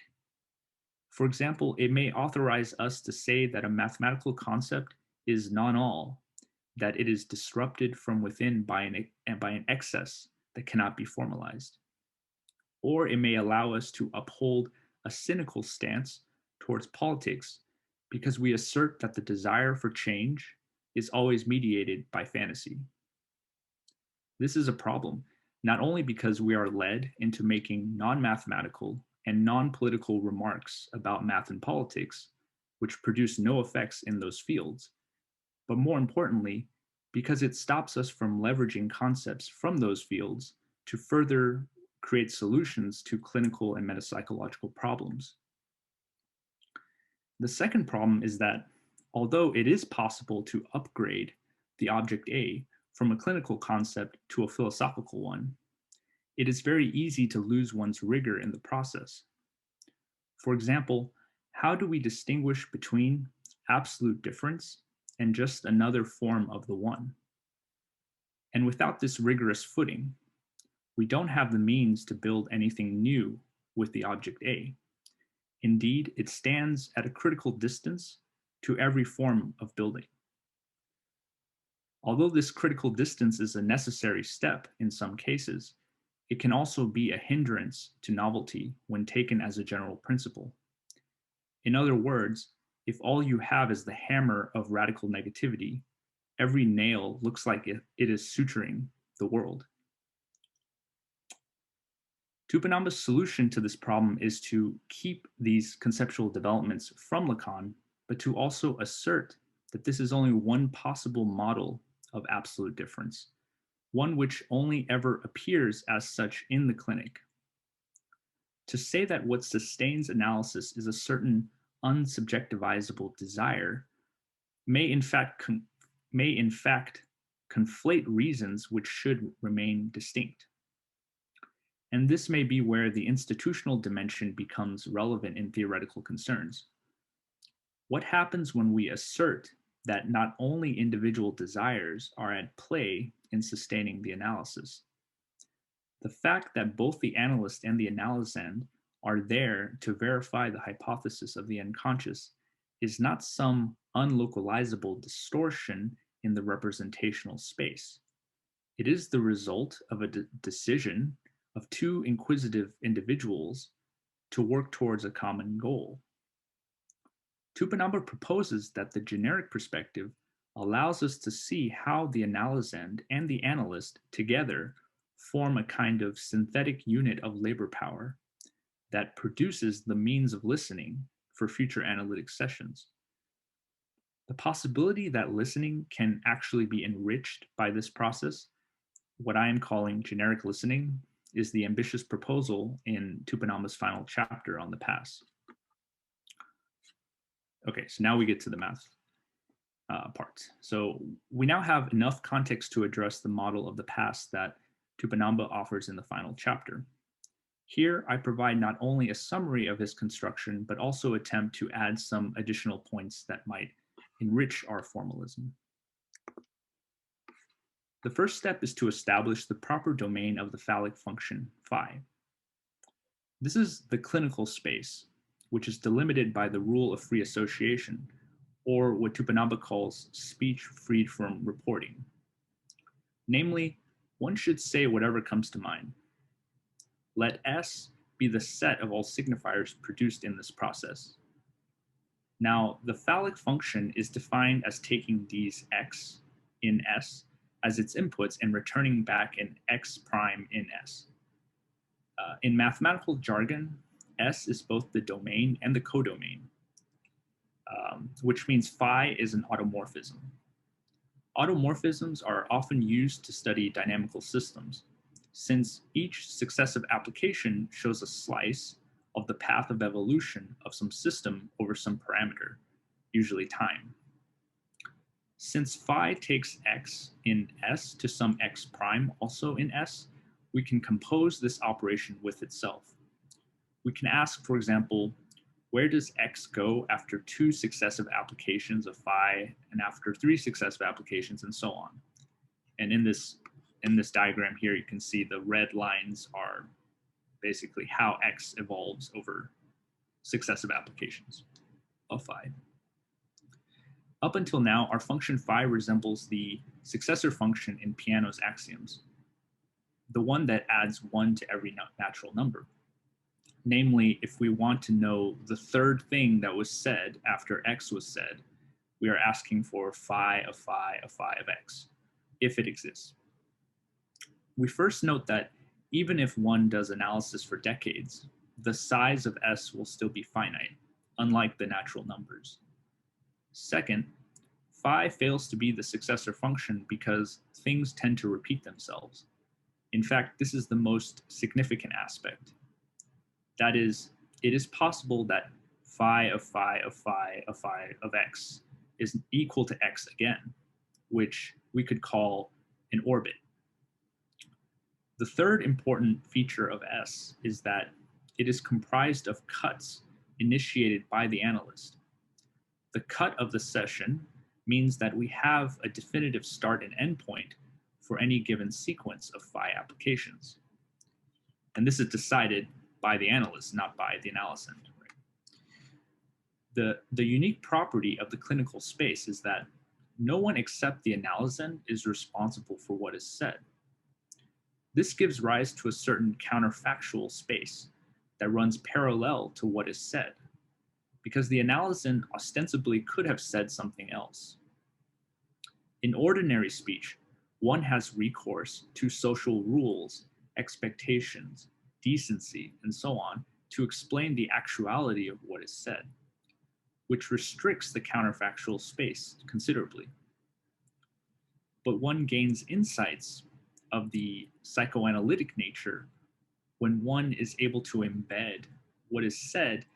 For example, it may authorize us to say that a mathematical concept is non-all, that it is disrupted from within by an excess that cannot be formalized. Or it may allow us to uphold a cynical stance towards politics because we assert that the desire for change is always mediated by fantasy. This is a problem, not only because we are led into making non-mathematical and non-political remarks about math and politics, which produce no effects in those fields, but more importantly, because it stops us from leveraging concepts from those fields to further create solutions to clinical and metapsychological problems. The second problem is that although it is possible to upgrade the object A from a clinical concept to a philosophical one, it is very easy to lose one's rigor in the process. For example, how do we distinguish between absolute difference and just another form of the one? And without this rigorous footing, we don't have the means to build anything new with the object A. Indeed, it stands at a critical distance to every form of building. Although this critical distance is a necessary step in some cases, it can also be a hindrance to novelty when taken as a general principle. In other words, if all you have is the hammer of radical negativity, every nail looks like it is suturing the world. Tupinamba's solution to this problem is to keep these conceptual developments from Lacan, but to also assert that this is only one possible model of absolute difference, one which only ever appears as such in the clinic. To say that what sustains analysis is a certain unsubjectivizable desire may in fact conflate reasons which should remain distinct. And this may be where the institutional dimension becomes relevant in theoretical concerns. What happens when we assert that not only individual desires are at play in sustaining the analysis? The fact that both the analyst and the analysand are there to verify the hypothesis of the unconscious is not some unlocalizable distortion in the representational space. It is the result of a decision of two inquisitive individuals to work towards a common goal. Tupinambá proposes that the generic perspective allows us to see how the analysand and the analyst together form a kind of synthetic unit of labor power that produces the means of listening for future analytic sessions. The possibility that listening can actually be enriched by this process, what I am calling generic listening, is the ambitious proposal in Tupinamba's final chapter on the past. Okay, so now we get to the math parts. So we now have enough context to address the model of the past that Tupinambá offers in the final chapter. Here, I provide not only a summary of his construction, but also attempt to add some additional points that might enrich our formalism. The first step is to establish the proper domain of the phallic function phi. This is the clinical space, which is delimited by the rule of free association, or what Tupinambá calls speech freed from reporting. Namely, one should say whatever comes to mind. Let S be the set of all signifiers produced in this process. Now, the phallic function is defined as taking these x in S as its inputs and returning back an x prime in S. In mathematical jargon, S is both the domain and the codomain. which means phi is an automorphism. Automorphisms are often used to study dynamical systems, since each successive application shows a slice of the path of evolution of some system over some parameter, usually time. Since phi takes x in S to some x prime also in S, we can compose this operation with itself. We can ask, for example, where does x go after 2 successive applications of phi and after 3 successive applications and so on? And in this diagram here, you can see the red lines are basically how x evolves over successive applications of phi. Up until now, our function phi resembles the successor function in Peano's axioms, the one that adds 1 to every natural number. Namely, if we want to know the third thing that was said after x was said, we are asking for phi of phi of phi of x, if it exists. We first note that even if one does analysis for decades, the size of S will still be finite, unlike the natural numbers. Second, phi fails to be the successor function because things tend to repeat themselves. In fact, this is the most significant aspect. That is, it is possible that phi of phi of phi of phi of x is equal to x again, which we could call an orbit. The third important feature of S is that it is comprised of cuts initiated by the analyst. The cut of the session means that we have a definitive start and end point for any given sequence of phi applications. And this is decided by the analyst, not by the analysand. Right? The unique property of the clinical space is that no one except the analysand is responsible for what is said. This gives rise to a certain counterfactual space that runs parallel to what is said, because the analysand ostensibly could have said something else. In ordinary speech, one has recourse to social rules, expectations, decency, and so on to explain the actuality of what is said, which restricts the counterfactual space considerably. But one gains insights of the psychoanalytic nature when one is able to embed what is said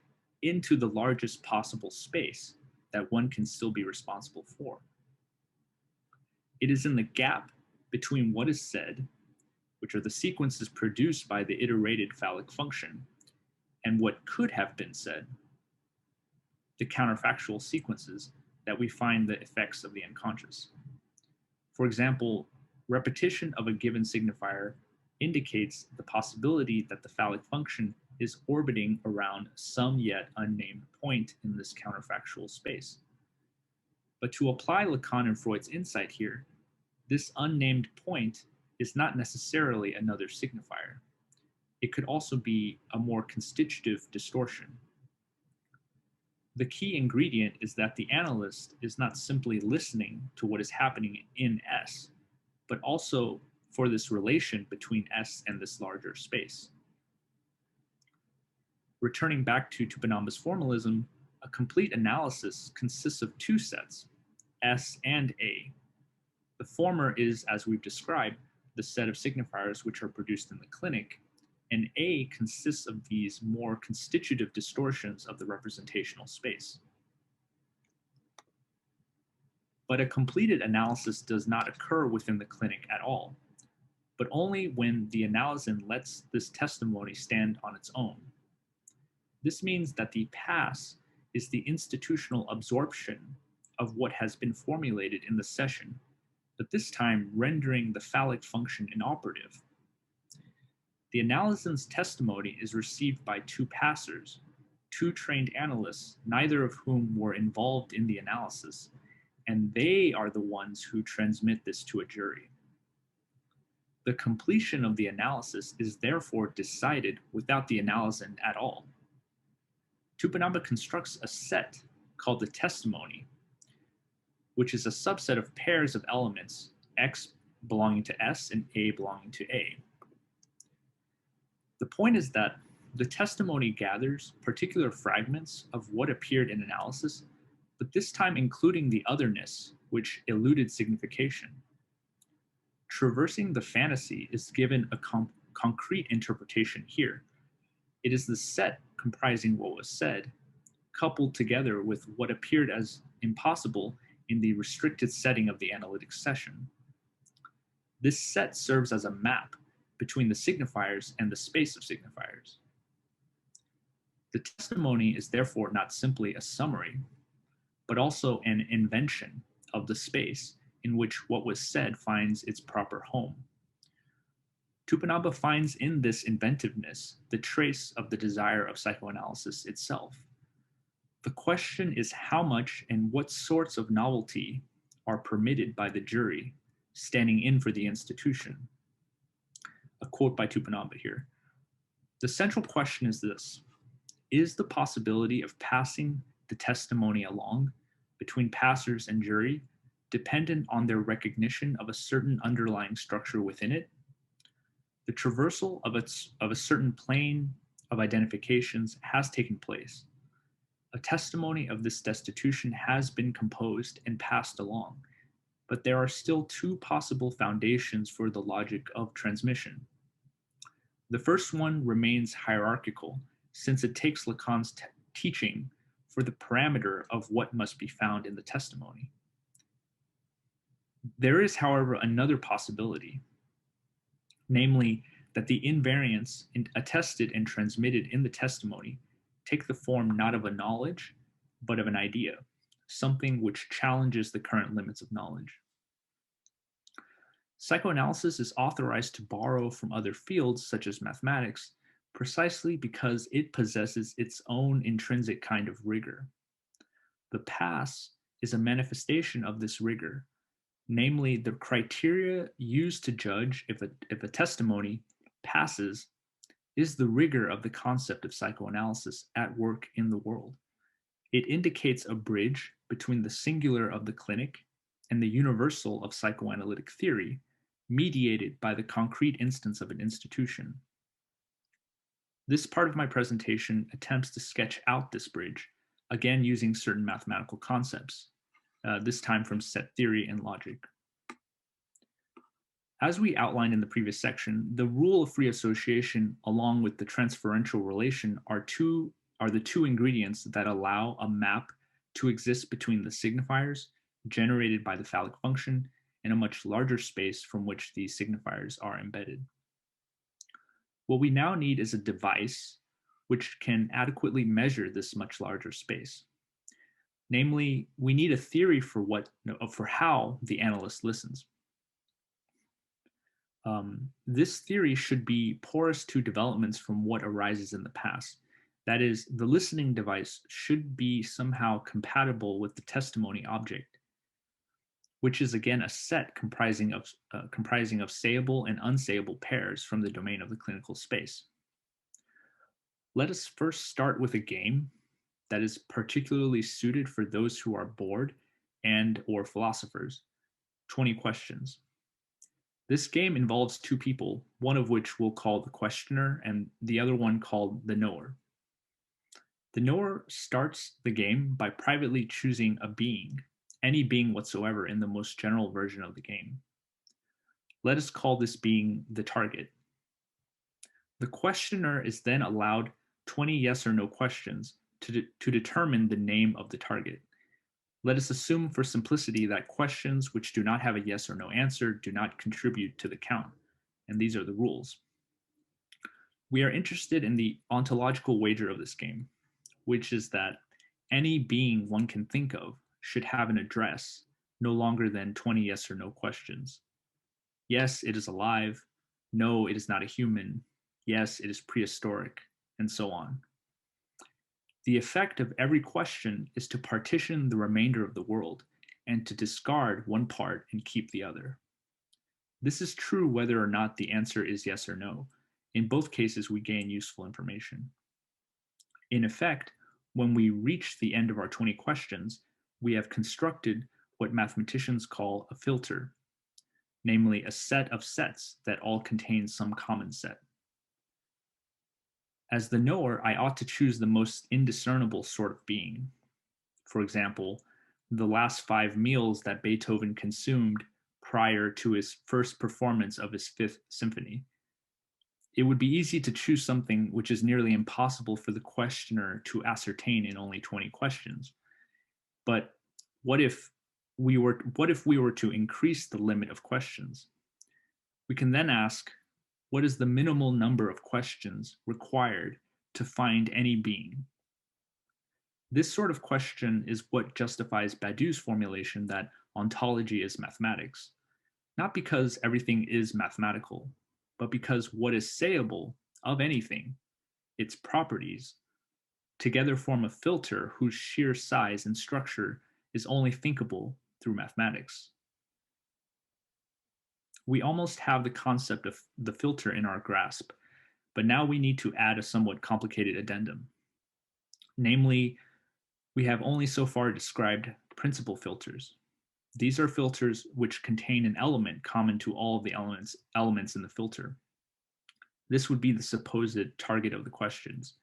into the largest possible space that one can still be responsible for. It is in the gap between what is said, which are the sequences produced by the iterated phallic function, and what could have been said, the counterfactual sequences, that we find the effects of the unconscious. For example, repetition of a given signifier indicates the possibility that the phallic function is orbiting around some yet unnamed point in this counterfactual space. But to apply Lacan and Freud's insight here, this unnamed point is not necessarily another signifier. It could also be a more constitutive distortion. The key ingredient is that the analyst is not simply listening to what is happening in S, but also for this relation between S and this larger space. Returning back to Tupinamba's formalism, a complete analysis consists of two sets, S and A. The former is, as we've described, the set of signifiers which are produced in the clinic, and A consists of these more constitutive distortions of the representational space. But a completed analysis does not occur within the clinic at all, but only when the analysand lets this testimony stand on its own. This means that the pass is the institutional absorption of what has been formulated in the session, but this time rendering the phallic function inoperative. The analysand's testimony is received by two passers, two trained analysts, neither of whom were involved in the analysis, and they are the ones who transmit this to a jury. The completion of the analysis is therefore decided without the analysand at all. Tupinambá constructs a set called the testimony, which is a subset of pairs of elements, X belonging to S and A belonging to A. The point is that the testimony gathers particular fragments of what appeared in analysis, but this time including the otherness, which eluded signification. Traversing the fantasy is given a concrete interpretation here. It is the set comprising what was said, coupled together with what appeared as impossible in the restricted setting of the analytic session. This set serves as a map between the signifiers and the space of signifiers. The testimony is therefore not simply a summary, but also an invention of the space in which what was said finds its proper home. Tupinambá finds in this inventiveness the trace of the desire of psychoanalysis itself. The question is how much and what sorts of novelty are permitted by the jury standing in for the institution. A quote by Tupinambá here. The central question is this: is the possibility of passing the testimony along between passers and jury dependent on their recognition of a certain underlying structure within it? The traversal of a certain plane of identifications has taken place. A testimony of this destitution has been composed and passed along, but there are still two possible foundations for the logic of transmission. The first one remains hierarchical, since it takes Lacan's teaching for the parameter of what must be found in the testimony. There is, however, another possibility, namely that the invariants attested and transmitted in the testimony take the form not of a knowledge, but of an idea, something which challenges the current limits of knowledge. Psychoanalysis is authorized to borrow from other fields, such as mathematics, precisely because it possesses its own intrinsic kind of rigor. The pass is a manifestation of this rigor, namely the criteria used to judge if a testimony passes is the rigor of the concept of psychoanalysis at work in the world. It indicates a bridge between the singular of the clinic and the universal of psychoanalytic theory, mediated by the concrete instance of an institution. This part of my presentation attempts to sketch out this bridge, again using certain mathematical concepts, this time from set theory and logic. As we outlined in the previous section, the rule of free association along with the transferential relation are the two ingredients that allow a map to exist between the signifiers generated by the Phallic function and a much larger space from which these signifiers are embedded. What we now need is a device which can adequately measure this much larger space. Namely, we need a theory for how the analyst listens. This theory should be porous to developments from what arises in the past. That is, the listening device should be somehow compatible with the testimony object, which is again a set comprising of sayable and unsayable pairs from the domain of the clinical space. Let us first start with a game that is particularly suited for those who are bored and/or philosophers. 20 questions. This game involves two people, one of which we'll call the questioner and the other one called the knower. The knower starts the game by privately choosing a being, any being whatsoever in the most general version of the game. Let us call this being the target. The questioner is then allowed 20 yes or no questions to determine the name of the target. Let us assume for simplicity that questions which do not have a yes or no answer do not contribute to the count, and these are the rules. We are interested in the ontological wager of this game, which is that any being one can think of should have an address no longer than 20 yes or no questions. Yes, it is alive. No, it is not a human. Yes, it is prehistoric, and so on. The effect of every question is to partition the remainder of the world and to discard one part and keep the other. This is true whether or not the answer is yes or no. In both cases, we gain useful information. In effect, when we reach the end of our 20 questions, we have constructed what mathematicians call a filter, namely a set of sets that all contain some common set. As the knower, I ought to choose the most indiscernible sort of being. For example, the last 5 meals that Beethoven consumed prior to his first performance of his 5th symphony. It would be easy to choose something which is nearly impossible for the questioner to ascertain in only 20 questions. But what if we were to increase the limit of questions? We can then ask, what is the minimal number of questions required to find any being? This sort of question is what justifies Badiou's formulation that ontology is mathematics, not because everything is mathematical, but because what is sayable of anything, its properties, together form a filter whose sheer size and structure is only thinkable through mathematics. We almost have the concept of the filter in our grasp, but now we need to add a somewhat complicated addendum. Namely, we have only so far described principal filters. These are filters which contain an element common to all of the elements in the filter. This would be the supposed target of the questions.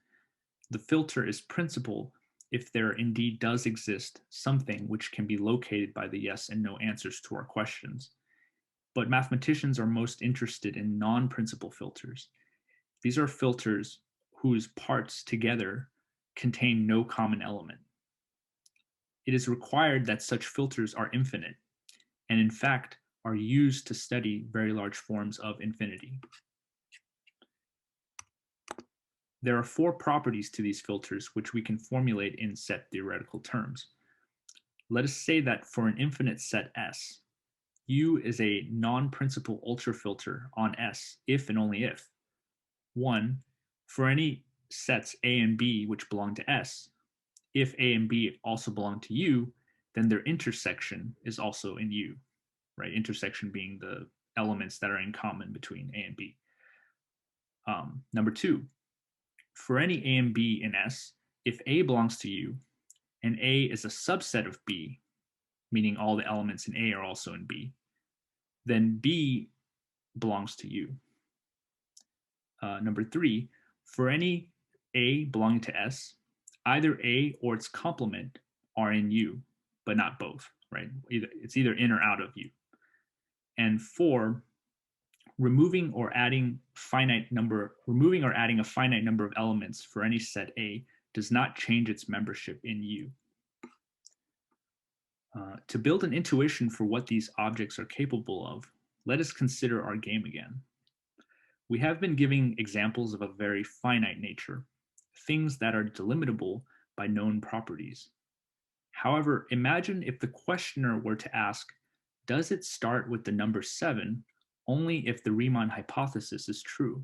The filter is principal if there indeed does exist something which can be located by the yes and no answers to our questions. But mathematicians are most interested in non-principal filters. These are filters whose parts together contain no common element. It is required that such filters are infinite, and in fact are used to study very large forms of infinity. There are 4 properties to these filters which we can formulate in set theoretical terms. Let us say that for an infinite set S, U is a non-principal ultrafilter on S if and only if 1. For any sets A and B which belong to S, if A and B also belong to U, then their intersection is also in U, right? Intersection being the elements that are in common between A and B. Number 2, for any A and B in S, if A belongs to U and A is a subset of B, meaning all the elements in A are also in B, then B belongs to U. Number 3, for any A belonging to S, either A or its complement are in U, but not both, right? It's either in or out of U. And 4, removing or adding a finite number of elements for any set A does not change its membership in U. To build an intuition for what these objects are capable of, let us consider our game again. We have been giving examples of a very finite nature, things that are delimitable by known properties. However, imagine if the questioner were to ask, does it start with the number 7 only if the Riemann hypothesis is true?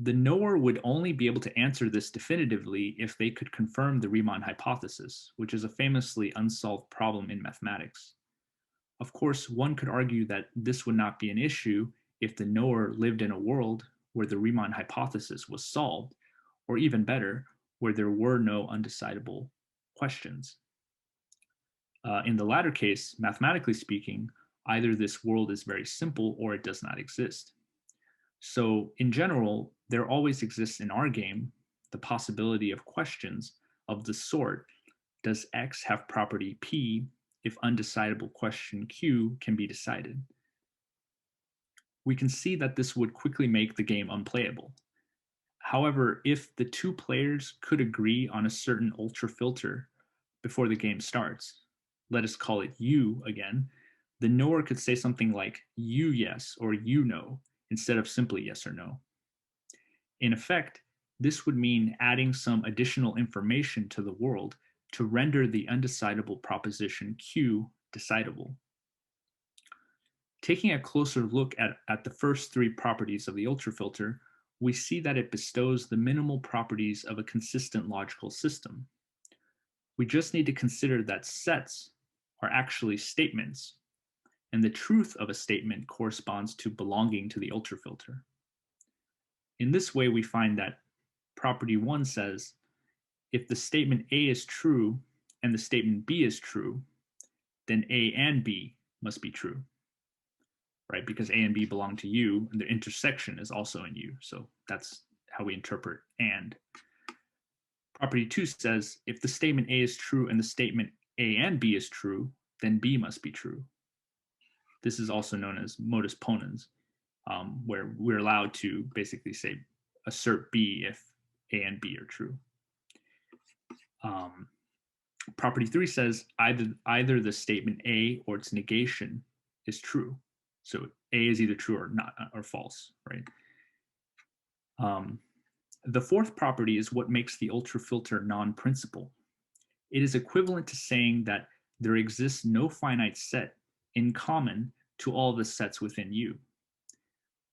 The knower would only be able to answer this definitively if they could confirm the Riemann hypothesis, which is a famously unsolved problem in mathematics. Of course, one could argue that this would not be an issue if the knower lived in a world where the Riemann hypothesis was solved, or even better, where there were no undecidable questions. In the latter case, mathematically speaking, either this world is very simple or it does not exist. So in general, there always exists in our game the possibility of questions of the sort, does X have property P if undecidable question Q can be decided? We can see that this would quickly make the game unplayable. However, if the 2 players could agree on a certain ultrafilter before the game starts, let us call it U again, the knower could say something like U yes or U no instead of simply yes or no. In effect, this would mean adding some additional information to the world to render the undecidable proposition Q decidable. Taking a closer look at the first 3 properties of the ultrafilter, we see that it bestows the minimal properties of a consistent logical system. We just need to consider that sets are actually statements, and the truth of a statement corresponds to belonging to the ultrafilter. In this way, we find that property 1 says, if the statement A is true and the statement B is true, then A and B must be true, right? Because A and B belong to U, and the intersection is also in U. So that's how we interpret and. Property 2 says, if the statement A is true and the statement A and B is true, then B must be true. This is also known as modus ponens, where we're allowed to basically say, assert B if A and B are true. Property 3 says either the statement A or its negation is true. So A is either true or not, or false, right? The fourth property is what makes the ultrafilter non-principal. It is equivalent to saying that there exists no finite set in common to all the sets within U.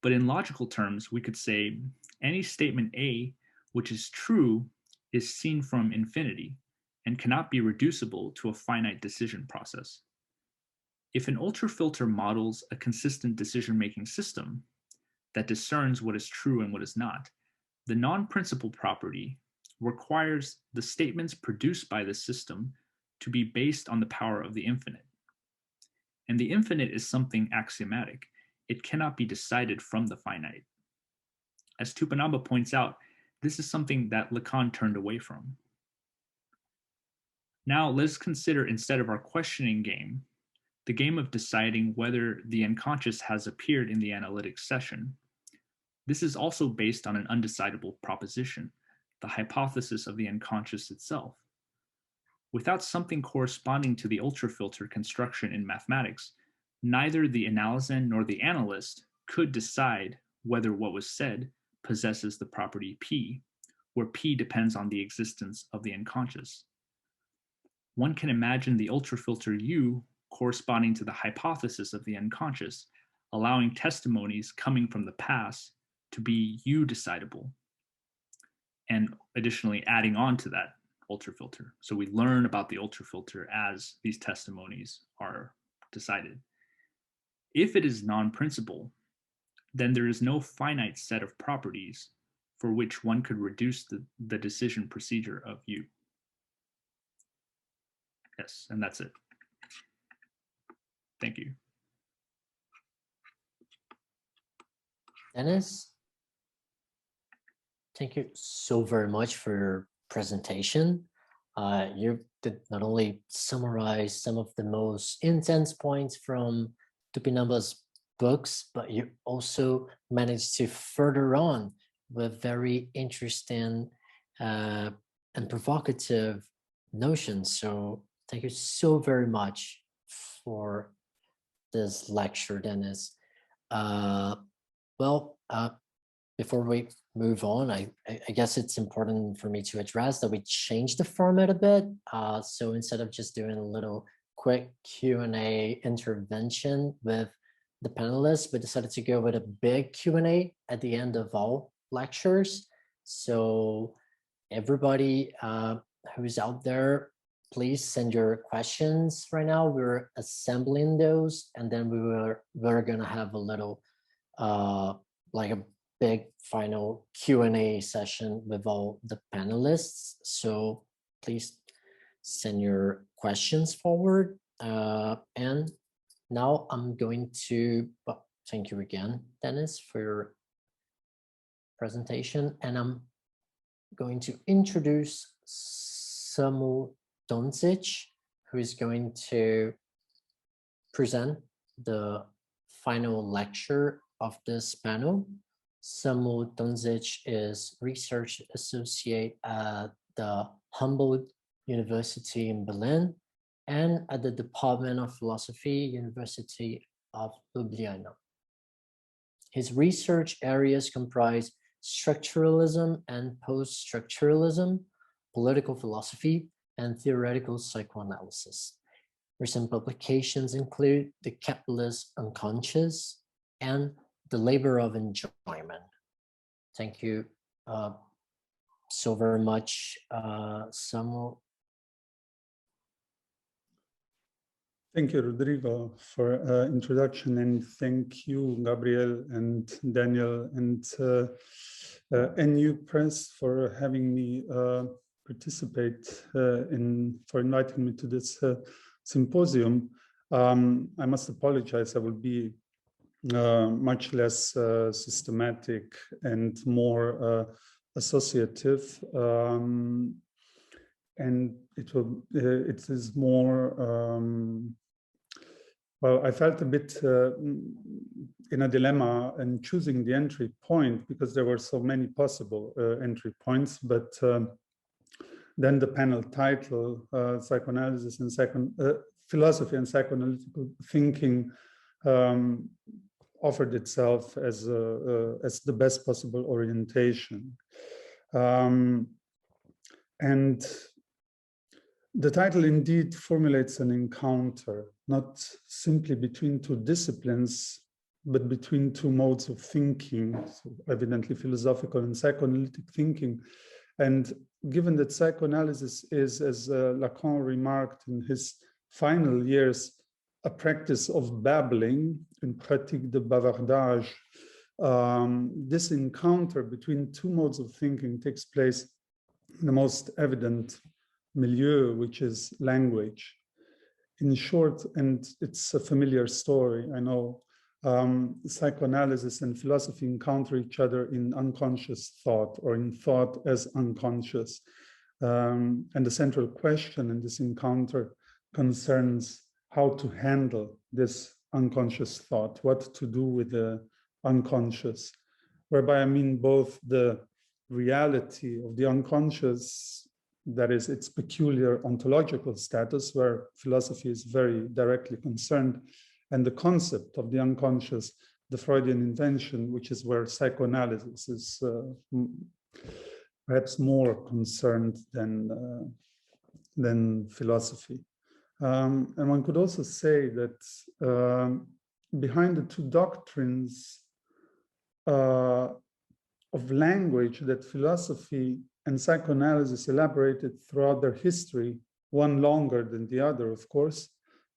But in logical terms, we could say any statement A which is true is seen from infinity and cannot be reducible to a finite decision process. If an ultrafilter models a consistent decision-making system that discerns what is true and what is not, the non-principal property requires the statements produced by the system to be based on the power of the infinite. And the infinite is something axiomatic. It cannot be decided from the finite. As Tupinambá points out, this is something that Lacan turned away from. Now let's consider, instead of our questioning game, the game of deciding whether the unconscious has appeared in the analytic session. This is also based on an undecidable proposition, the hypothesis of the unconscious itself. Without something corresponding to the ultrafilter construction in mathematics, neither the analysand nor the analyst could decide whether what was said possesses the property P, where P depends on the existence of the unconscious. One can imagine the ultrafilter U corresponding to the hypothesis of the unconscious, allowing testimonies coming from the past to be U decidable, and additionally adding on to that ultrafilter. So we learn about the ultrafilter as these testimonies are decided. If it is non-principal, then there is no finite set of properties for which one could reduce the decision procedure of U. Yes, and that's it. Thank you. Dennis, thank you so very much for your presentation. You did not only summarize some of the most intense points from Tupinambá's books, but you also managed to further on with very interesting and provocative notions. So thank you so very much for this lecture, Dennis. Before we move on, I guess it's important for me to address that we changed the format a bit. So instead of just doing a little quick Q&A intervention with the panelists, we decided to go with a big Q&A at the end of all lectures. So everybody who's out there, please send your questions right now. We're assembling those, and then we're gonna have a little like a big final Q&A session with all the panelists. So please send your questions forward. And now I'm going to, thank you again, Dennis, for your presentation. And I'm going to introduce Samo Tomšič, who is going to present the final lecture of this panel. Samo Tomšič is research associate at the Humboldt University in Berlin and at the Department of Philosophy, University of Ljubljana. His research areas comprise structuralism and post-structuralism, political philosophy, and theoretical psychoanalysis. Recent publications include The Capitalist Unconscious and The Labor of Enjoyment. Thank you so very much, Samo. Thank you, Rodrigo, for introduction, and thank you, Gabriel and Daniel and NU Press for having me participate for inviting me to this symposium. I must apologize. I will be much less systematic and more associative. and it is more, well, I felt a bit in a dilemma in choosing the entry point because there were so many possible entry points, but then the panel title, Psychoanalysis and Philosophy and Psychoanalytical Thinking, offered itself as the best possible orientation. And the title indeed formulates an encounter, not simply between two disciplines, but between two modes of thinking, so evidently philosophical and psychoanalytic thinking. And given that psychoanalysis is, as Lacan remarked in his final years, a practice of babbling, une pratique de bavardage, this encounter between two modes of thinking takes place in the most evident milieu, which is language. In short, and it's a familiar story, I know, psychoanalysis and philosophy encounter each other in unconscious thought or in thought as unconscious. And the central question in this encounter concerns how to handle this unconscious thought, what to do with the unconscious, whereby I mean both the reality of the unconscious, that is its peculiar ontological status, where philosophy is very directly concerned, and the concept of the unconscious, the Freudian invention, which is where psychoanalysis is perhaps more concerned than philosophy. And one could also say that behind the two doctrines of language that philosophy and psychoanalysis elaborated throughout their history, one longer than the other, of course,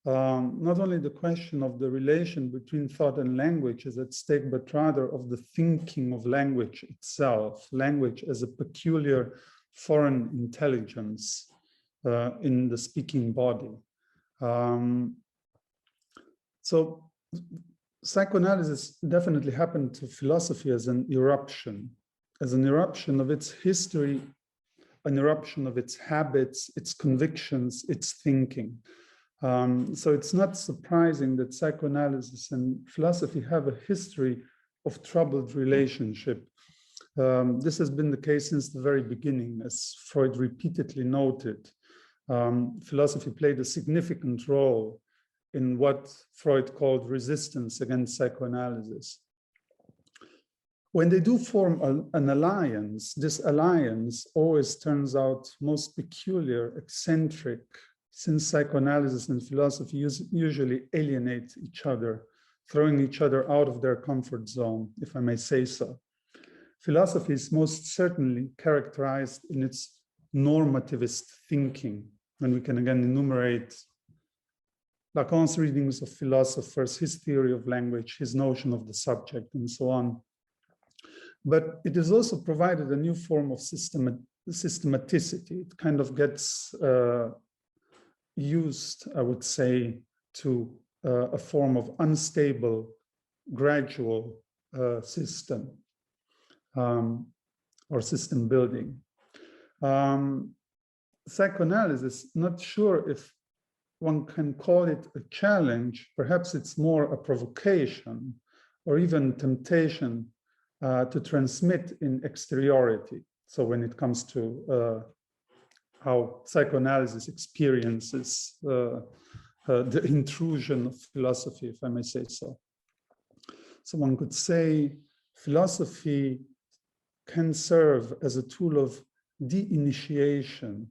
not only the question of the relation between thought and language is at stake, but rather of the thinking of language itself, language as a peculiar foreign intelligence in the speaking body. So psychoanalysis definitely happened to philosophy as an eruption of its history, an eruption of its habits, its convictions, its thinking. So it's not surprising that psychoanalysis and philosophy have a history of troubled relationship. This has been the case since the very beginning, as Freud repeatedly noted. Philosophy played a significant role in what Freud called resistance against psychoanalysis. When they do form an alliance, this alliance always turns out most peculiar, eccentric, since psychoanalysis and philosophy usually alienate each other, throwing each other out of their comfort zone, if I may say so. Philosophy is most certainly characterized in its normativist thinking, and we can again enumerate Lacan's readings of philosophers, his theory of language, his notion of the subject, and so on. But it has also provided a new form of systematicity. It kind of gets used, I would say, to a form of unstable, gradual system or system building. Psychoanalysis, not sure if one can call it a challenge, perhaps it's more a provocation or even temptation to transmit in exteriority. So when it comes to how psychoanalysis experiences the intrusion of philosophy, if I may say so. So one could say philosophy can serve as a tool of de-initiation,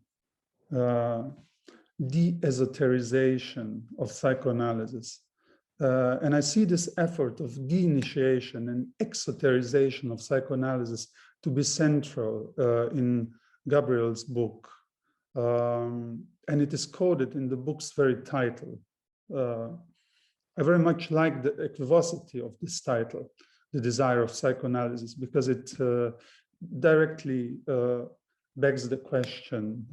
de-esoterization of psychoanalysis. And I see this effort of de-initiation and exoterization of psychoanalysis to be central in Gabriel's book. And it is coded in the book's very title. I very much like the equivocity of this title, The Desire of Psychoanalysis, because it directly begs the question,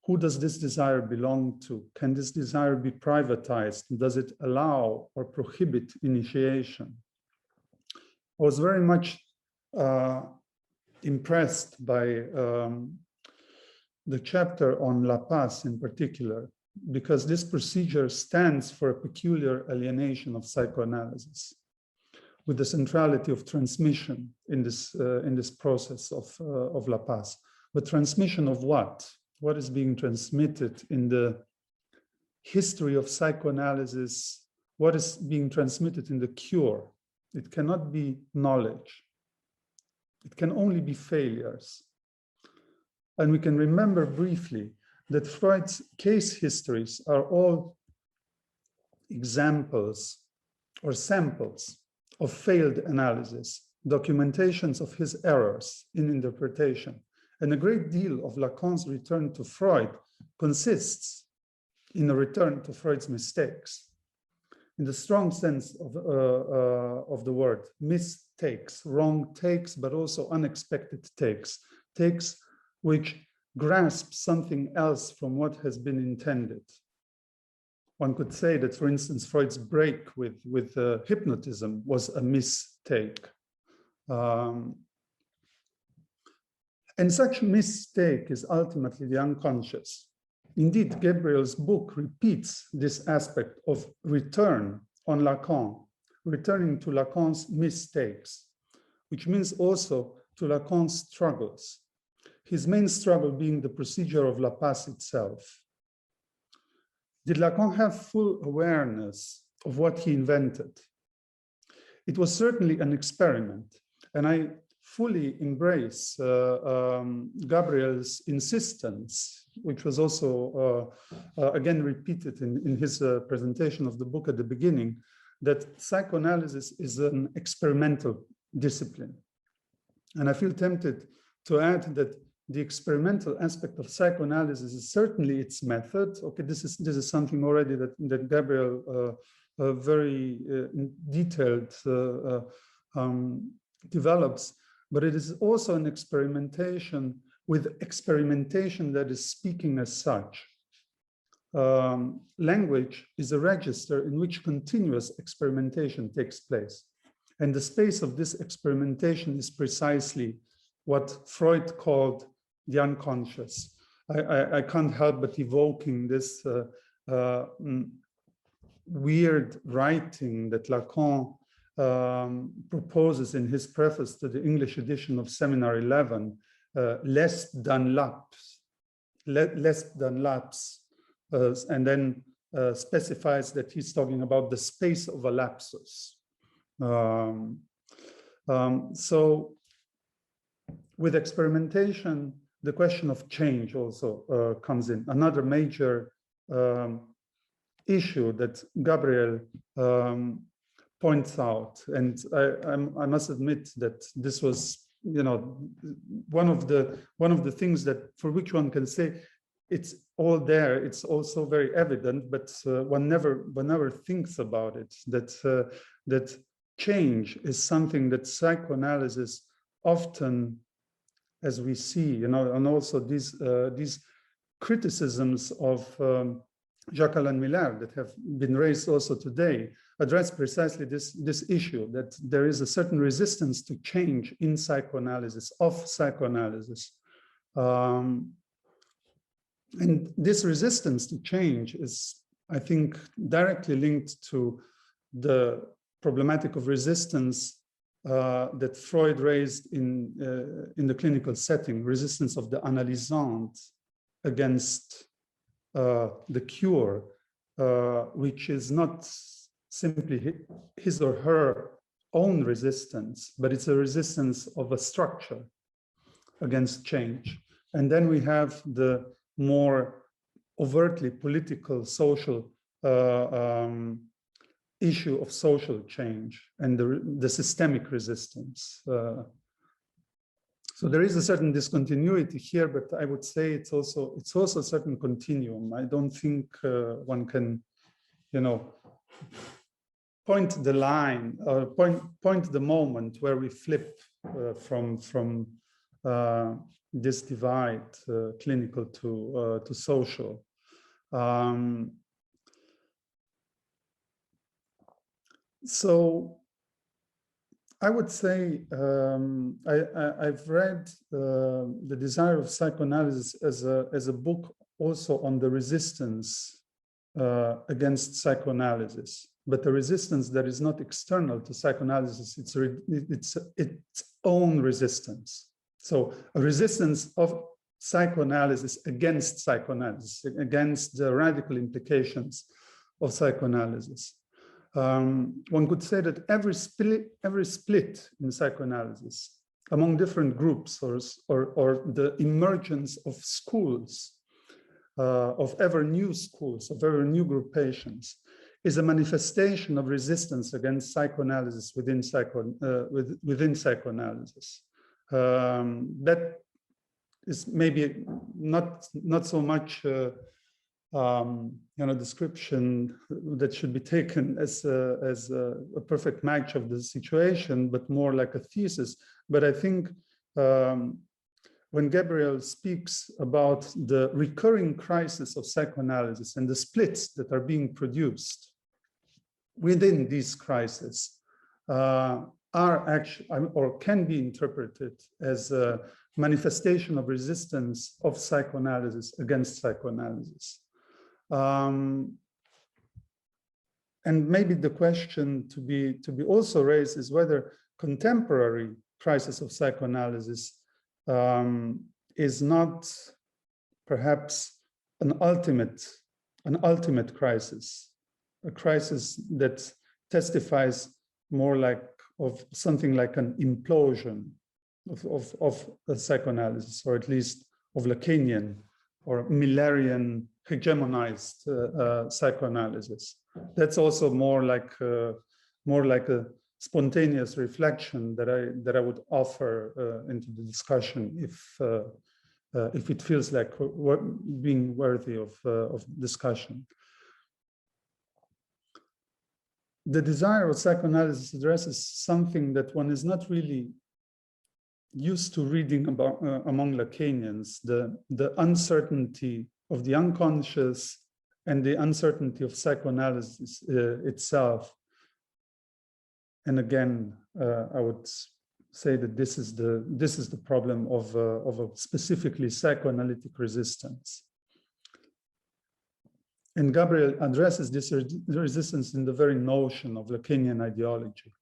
who does this desire belong to? Can this desire be privatized? Does it allow or prohibit initiation? I was very much impressed by the chapter on La Paz in particular, because this procedure stands for a peculiar alienation of psychoanalysis, with the centrality of transmission in this process of La Paz. But transmission of what? What is being transmitted in the history of psychoanalysis? What is being transmitted in the cure? It cannot be knowledge. It can only be failures. And we can remember briefly that Freud's case histories are all examples or samples of failed analysis, documentations of his errors in interpretation. And a great deal of Lacan's return to Freud consists in a return to Freud's mistakes, in the strong sense of the word, mistakes, wrong takes, but also unexpected takes, takes which grasp something else from what has been intended. One could say that, for instance, Freud's break with hypnotism was a mistake. And such mistake is ultimately the unconscious. Indeed, Gabriel's book repeats this aspect of return on Lacan, returning to Lacan's mistakes, which means also to Lacan's struggles, his main struggle being the procedure of La Paz itself. Did Lacan have full awareness of what he invented? It was certainly an experiment, and I fully embrace Gabriel's insistence, which was also again repeated in his presentation of the book at the beginning, that psychoanalysis is an experimental discipline. And I feel tempted to add that the experimental aspect of psychoanalysis is certainly its method. Okay, this is something already that Gabriel very detailed develops, but it is also an experimentation with experimentation that is speaking as such. Language is a register in which continuous experimentation takes place. And the space of this experimentation is precisely what Freud called the unconscious. I can't help but evoking this weird writing that Lacan proposes in his preface to the English edition of Seminar 11, less than lapse, and then specifies that he's talking about the space of a lapsus. So with experimentation, the question of change also comes in. Another major issue that Gabriel points out, and I must admit that this was, one of the things that for which one can say it's all there. It's also very evident, but one never thinks about it. That change is something that psychoanalysis often, as we see, and also these criticisms of Jacques-Alain Miller that have been raised also today, address precisely this issue, that there is a certain resistance to change in psychoanalysis, of psychoanalysis. And this resistance to change is, I think, directly linked to the problematic of resistance that Freud raised in the clinical setting, resistance of the analysant against the cure, which is not simply his or her own resistance, but it's a resistance of a structure against change. And then we have the more overtly political, social issue of social change and the systemic resistance. So there is a certain discontinuity here, but I would say it's also a certain continuum. I don't think one can, point the line or point the moment where we flip from this divide, clinical to social. So I would say I've read The Desire of Psychoanalysis as a book also on the resistance against psychoanalysis, but a resistance that is not external to psychoanalysis. It's its own resistance. So a resistance of psychoanalysis against psychoanalysis, against the radical implications of psychoanalysis. One could say that every split in psychoanalysis among different groups or the emergence of schools, of ever new schools, of ever new groupations, is a manifestation of resistance against psychoanalysis within psychoanalysis. That is maybe not so much description that should be taken as a perfect match of the situation, but more like a thesis. But I think when Gabriel speaks about the recurring crisis of psychoanalysis and the splits that are being produced within these crises, are actually, or can be interpreted as a manifestation of resistance of psychoanalysis against psychoanalysis. And maybe the question to be also raised is whether contemporary crisis of psychoanalysis is not perhaps an ultimate crisis, a crisis that testifies more like of something like an implosion of psychoanalysis, or at least of Lacanian or Millerian hegemonized psychoanalysis. That's also more like a spontaneous reflection that I would offer into the discussion if it feels like being worthy of discussion. The Desire of Psychoanalysis addresses something that one is not really used to reading about among Lacanians, the uncertainty of the unconscious and the uncertainty of psychoanalysis itself. And again, I would say that this is the problem of a specifically psychoanalytic resistance. And Gabriel addresses this resistance in the very notion of Lacanian ideology.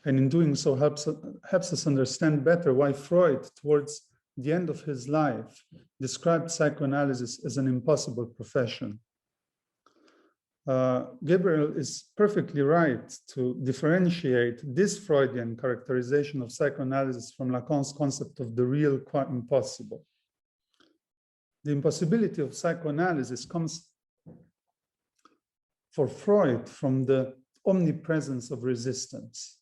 And in doing so helps us understand better why Freud, towards the end of his life, described psychoanalysis as an impossible profession. Gabriel is perfectly right to differentiate this Freudian characterization of psychoanalysis from Lacan's concept of the real qua impossible. The impossibility of psychoanalysis comes for Freud from the omnipresence of resistance,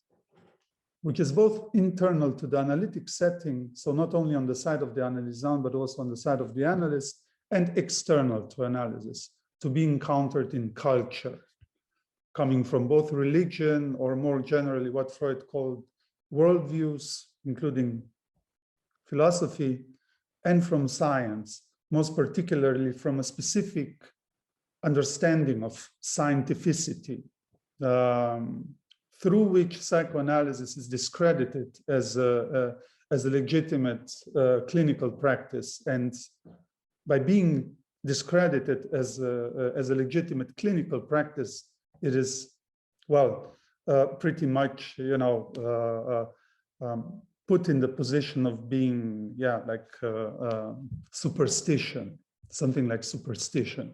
which is both internal to the analytic setting, so not only on the side of the analysand, but also on the side of the analyst, and external to analysis, to be encountered in culture, coming from both religion or more generally what Freud called worldviews, including philosophy, and from science, most particularly from a specific understanding of scientificity, through which psychoanalysis is discredited as a legitimate clinical practice. And by being discredited as a legitimate clinical practice, it is, well, pretty much, put in the position of being, superstition, something like superstition.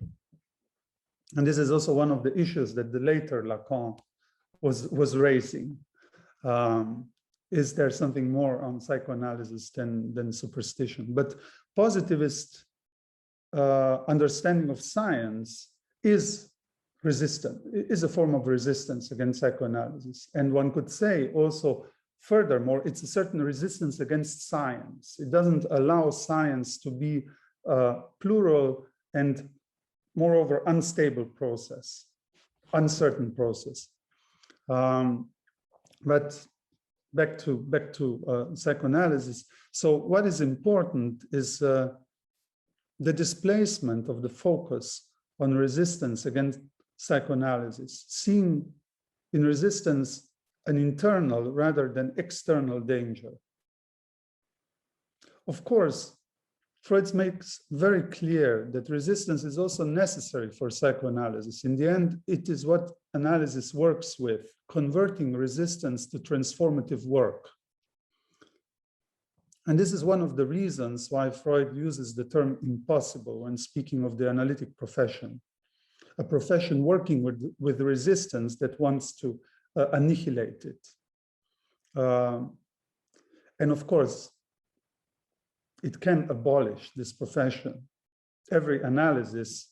And this is also one of the issues that the later Lacan was raising. Is there something more on psychoanalysis than superstition? But positivist understanding of science is resistant, is a form of resistance against psychoanalysis. And one could say also, furthermore, it's a certain resistance against science. It doesn't allow science to be a plural and moreover unstable process, uncertain process. But back to psychoanalysis. So what is important is the displacement of the focus on resistance against psychoanalysis, seeing in resistance an internal rather than external danger. Of course, Freud makes very clear that resistance is also necessary for psychoanalysis. In the end, it is what analysis works with, converting resistance to transformative work. And this is one of the reasons why Freud uses the term impossible when speaking of the analytic profession, a profession working with resistance that wants to annihilate it. And of course, it can abolish this profession. Every analysis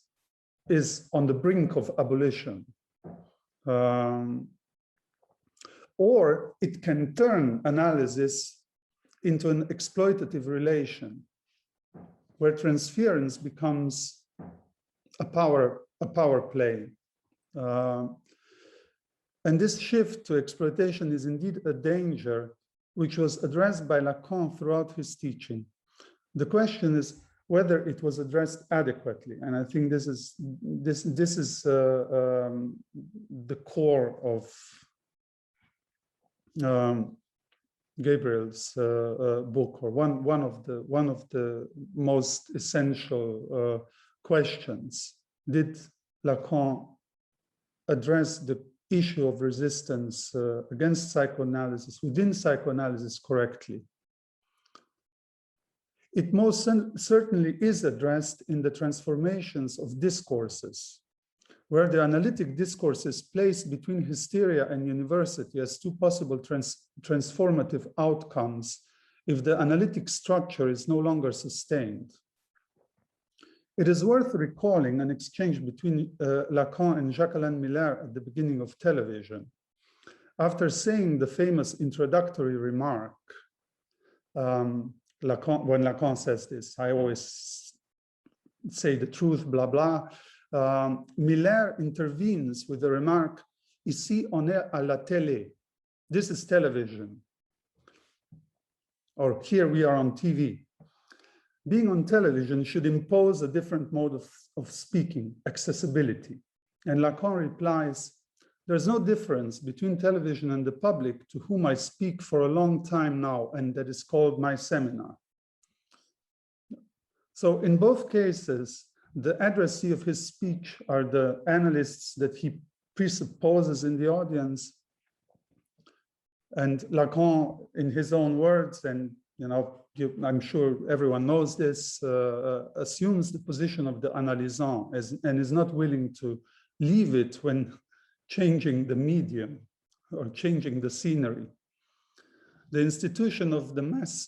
is on the brink of abolition. Or it can turn analysis into an exploitative relation, where transference becomes a power play. And this shift to exploitation is indeed a danger which was addressed by Lacan throughout his teaching. The question is whether it was addressed adequately, and I think this is the core of Gabriel's book, or one of the most essential questions. Did Lacan address the issue of resistance against psychoanalysis, within psychoanalysis, correctly? It most certainly is addressed in the transformations of discourses, where the analytic discourse is placed between hysteria and university as two possible transformative outcomes if the analytic structure is no longer sustained. It is worth recalling an exchange between Lacan and Jacques-Alain Miller at the beginning of television. After saying the famous introductory remark, when Lacan says this, I always say the truth, blah, blah. Miller intervenes with the remark, ici on est à la télé. This is television. Or here we are on TV. Being on television should impose a different mode of speaking, accessibility. And Lacan replies, there's no difference between television and the public to whom I speak for a long time now, and that is called my seminar. So in both cases, the addressee of his speech are the analysts that he presupposes in the audience. And Lacan, in his own words, and I'm sure everyone knows this, assumes the position of the analysant and is not willing to leave it when changing the medium or changing the scenery. The institution of the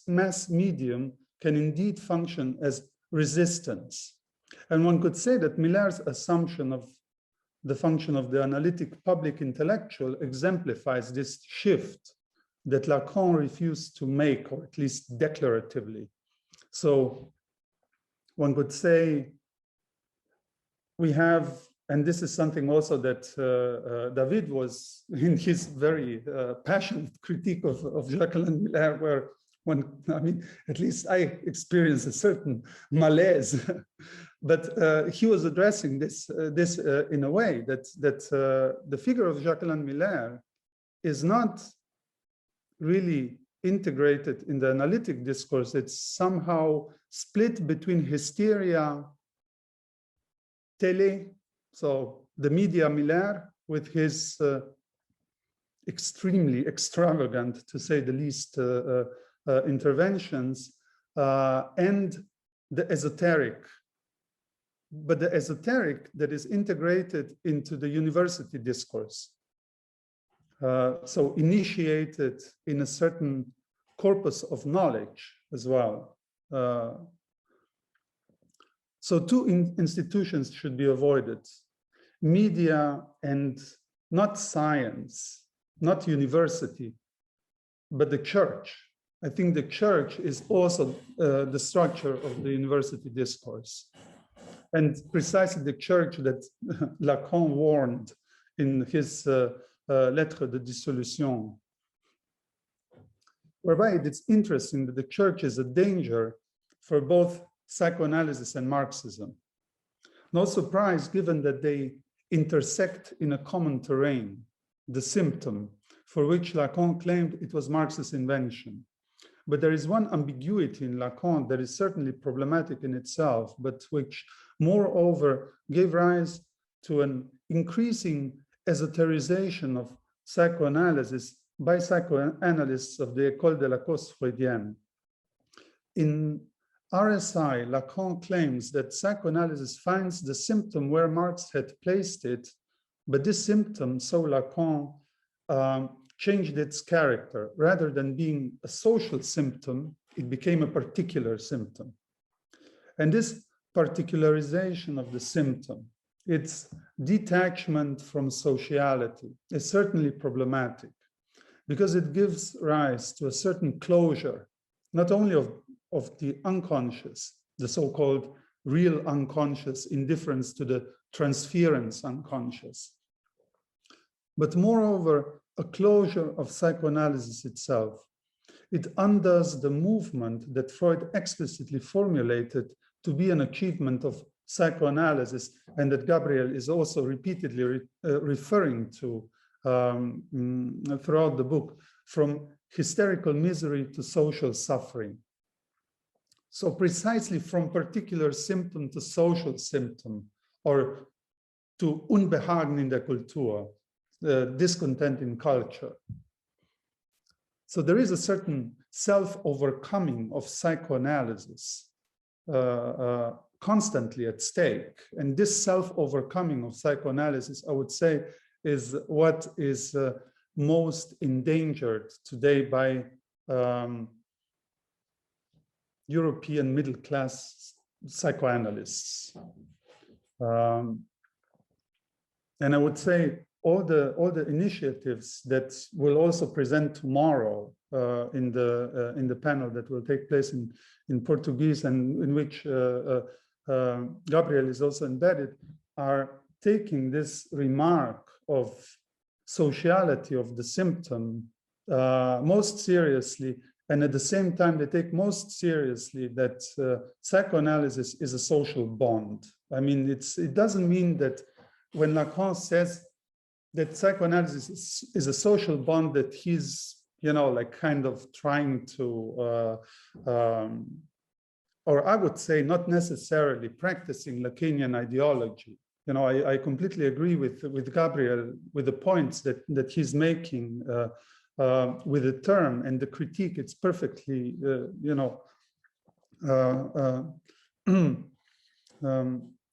mass medium can indeed function as resistance. And one could say that Miller's assumption of the function of the analytic public intellectual exemplifies this shift that Lacan refused to make, or at least declaratively. So one could say we have, and this is something also that David was in his very passionate critique of Jacques-Alain Miller, where at least I experienced a certain malaise, but he was addressing this in a way that the figure of Jacques-Alain Miller is not really integrated in the analytic discourse. It's somehow split between hysteria, télé, so the media Miller with his extremely extravagant, to say the least, interventions, and the esoteric, but the esoteric that is integrated into the university discourse. So initiated in a certain corpus of knowledge as well. So two institutions should be avoided: media and not science, not university, but the church. I think the church is also the structure of the university discourse. And precisely the church that Lacan warned in his Lettre de Dissolution, whereby it's interesting that the church is a danger for both psychoanalysis and Marxism. No surprise, given that they intersect in a common terrain, the symptom, for which Lacan claimed it was Marx's invention. But there is one ambiguity in Lacan that is certainly problematic in itself, but which moreover gave rise to an increasing esoterization of psychoanalysis by psychoanalysts of the École de la cause freudienne. In RSI, Lacan claims that psychoanalysis finds the symptom where Marx had placed it, but this symptom, so Lacan, changed its character. Rather than being a social symptom, it became a particular symptom. And this particularization of the symptom, its detachment from sociality, is certainly problematic because it gives rise to a certain closure, not only of the unconscious, the so-called real unconscious indifference to the transference unconscious, but moreover, a closure of psychoanalysis itself. It undoes the movement that Freud explicitly formulated to be an achievement of psychoanalysis, and that Gabriel is also repeatedly referring to throughout the book, from hysterical misery to social suffering. So precisely from particular symptom to social symptom, or to Unbehagen in der Kultur, discontent in culture. So there is a certain self-overcoming of psychoanalysis constantly at stake. And this self-overcoming of psychoanalysis, I would say, is what is most endangered today by European middle-class psychoanalysts. And I would say all the initiatives that will also present tomorrow in the panel that will take place in Portuguese, and in which Gabriel is also embedded, are taking this remark of sociality of the symptom most seriously, and at the same time they take most seriously that psychoanalysis is a social bond. I mean, it doesn't mean that when Lacan says that psychoanalysis is a social bond, that he's, you know, like kind of trying to, or I would say not necessarily practicing Lacanian ideology. You know, I completely agree with Gabriel, with the points that he's making with the term and the critique. It's perfectly, you know,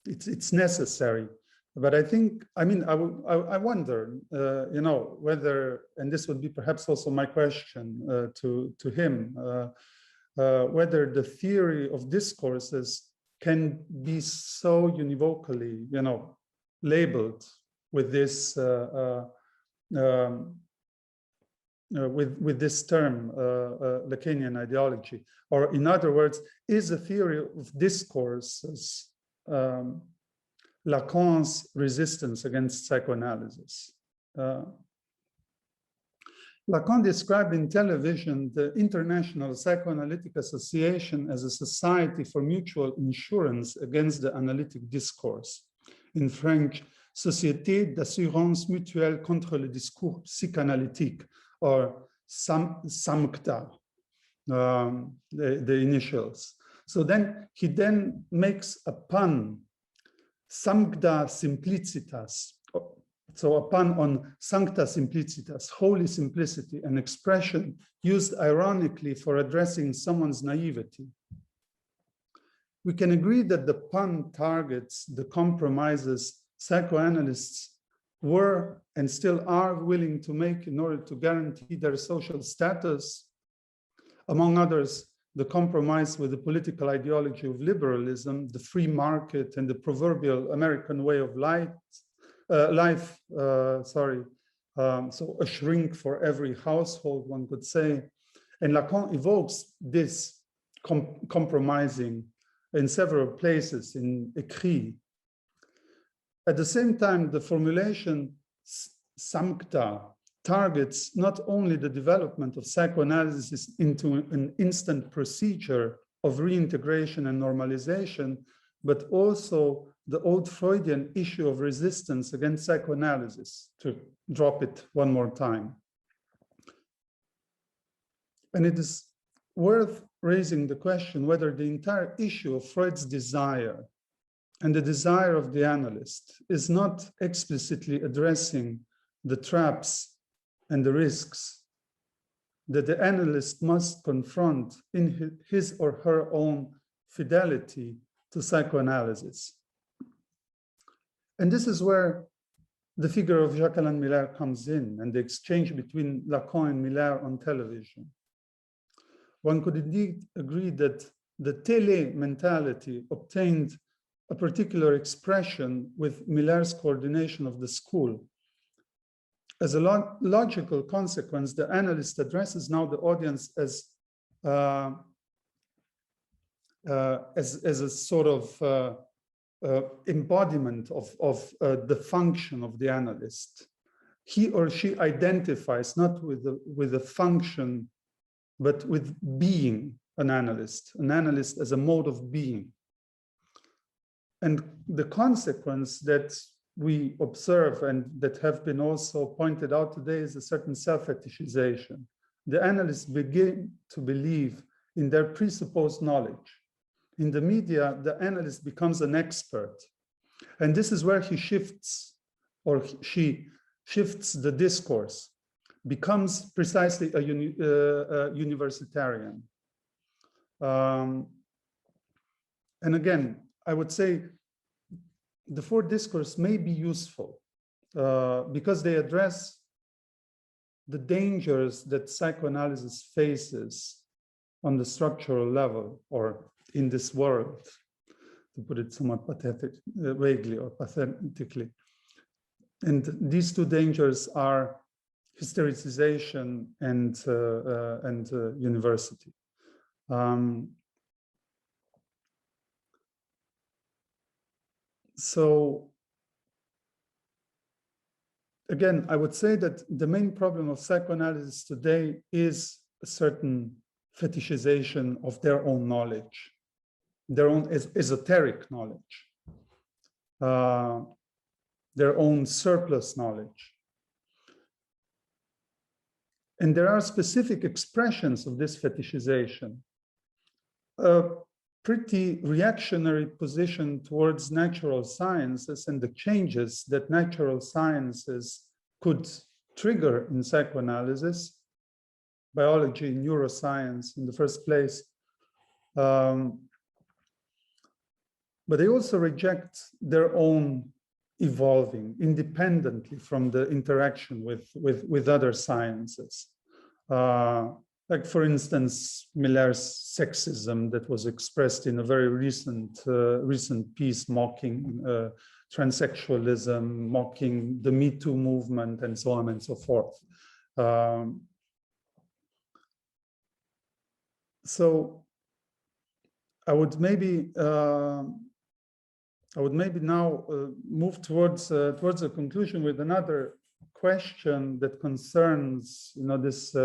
it's necessary. But I think, I mean, I wonder, you know, whether, and this would be perhaps also my question to him, whether the theory of discourses can be so univocally, you know, labeled with this with this term, Lacanian ideology, or in other words, is a theory of discourses Lacan's resistance against psychoanalysis. Lacan described in television the International Psychoanalytic Association as a society for mutual insurance against the analytic discourse. In French, Société d'assurance mutuelle contre le discours psychanalytique, or SAMCTA, the initials. So then he makes a pun, Sancta Simplicitas, so a pun on Sancta Simplicitas, holy simplicity, an expression used ironically for addressing someone's naivety. We can agree that the pun targets the compromises psychoanalysts were and still are willing to make in order to guarantee their social status, among others, the compromise with the political ideology of liberalism, the free market, and the proverbial American way of life, so a shrink for every household, one could say. And Lacan evokes this compromising in several places in Écrit. At the same time, the formulation Sancta targets not only the development of psychoanalysis into an instant procedure of reintegration and normalization, but also the old Freudian issue of resistance against psychoanalysis, to drop it one more time. And it is worth raising the question whether the entire issue of Freud's desire and the desire of the analyst is not explicitly addressing the traps and the risks that the analyst must confront in his or her own fidelity to psychoanalysis. And this is where the figure of Jacques-Alain Miller comes in, and the exchange between Lacan and Miller on television. One could indeed agree that the tele mentality obtained a particular expression with Miller's coordination of the school. As a logical consequence, the analyst addresses now the audience as a sort of embodiment of the function of the analyst. He or she identifies not with the function, but with being an analyst as a mode of being. And the consequence that we observe and that have been also pointed out today is a certain self-fetishization. The analysts begin to believe in their presupposed knowledge. In the media, the analyst becomes an expert. And this is where he shifts, or she shifts the discourse, becomes precisely a universitarian. And again, I would say the four discourses may be useful because they address the dangers that psychoanalysis faces on the structural level or in this world, to put it somewhat vaguely or pathetically. And these two dangers are hystericization and university. So again, I would say that the main problem of psychoanalysis today is a certain fetishization of their own knowledge, their own esoteric knowledge, their own surplus knowledge. And there are specific expressions of this fetishization. Pretty reactionary position towards natural sciences and the changes that natural sciences could trigger in psychoanalysis, biology, neuroscience in the first place. But they also reject their own evolving independently from the interaction with other sciences. Like, for instance, Miller's sexism that was expressed in a very recent piece mocking transsexualism, mocking the Me Too movement, and so on and so forth. So I would maybe now move towards a conclusion with another question that concerns, this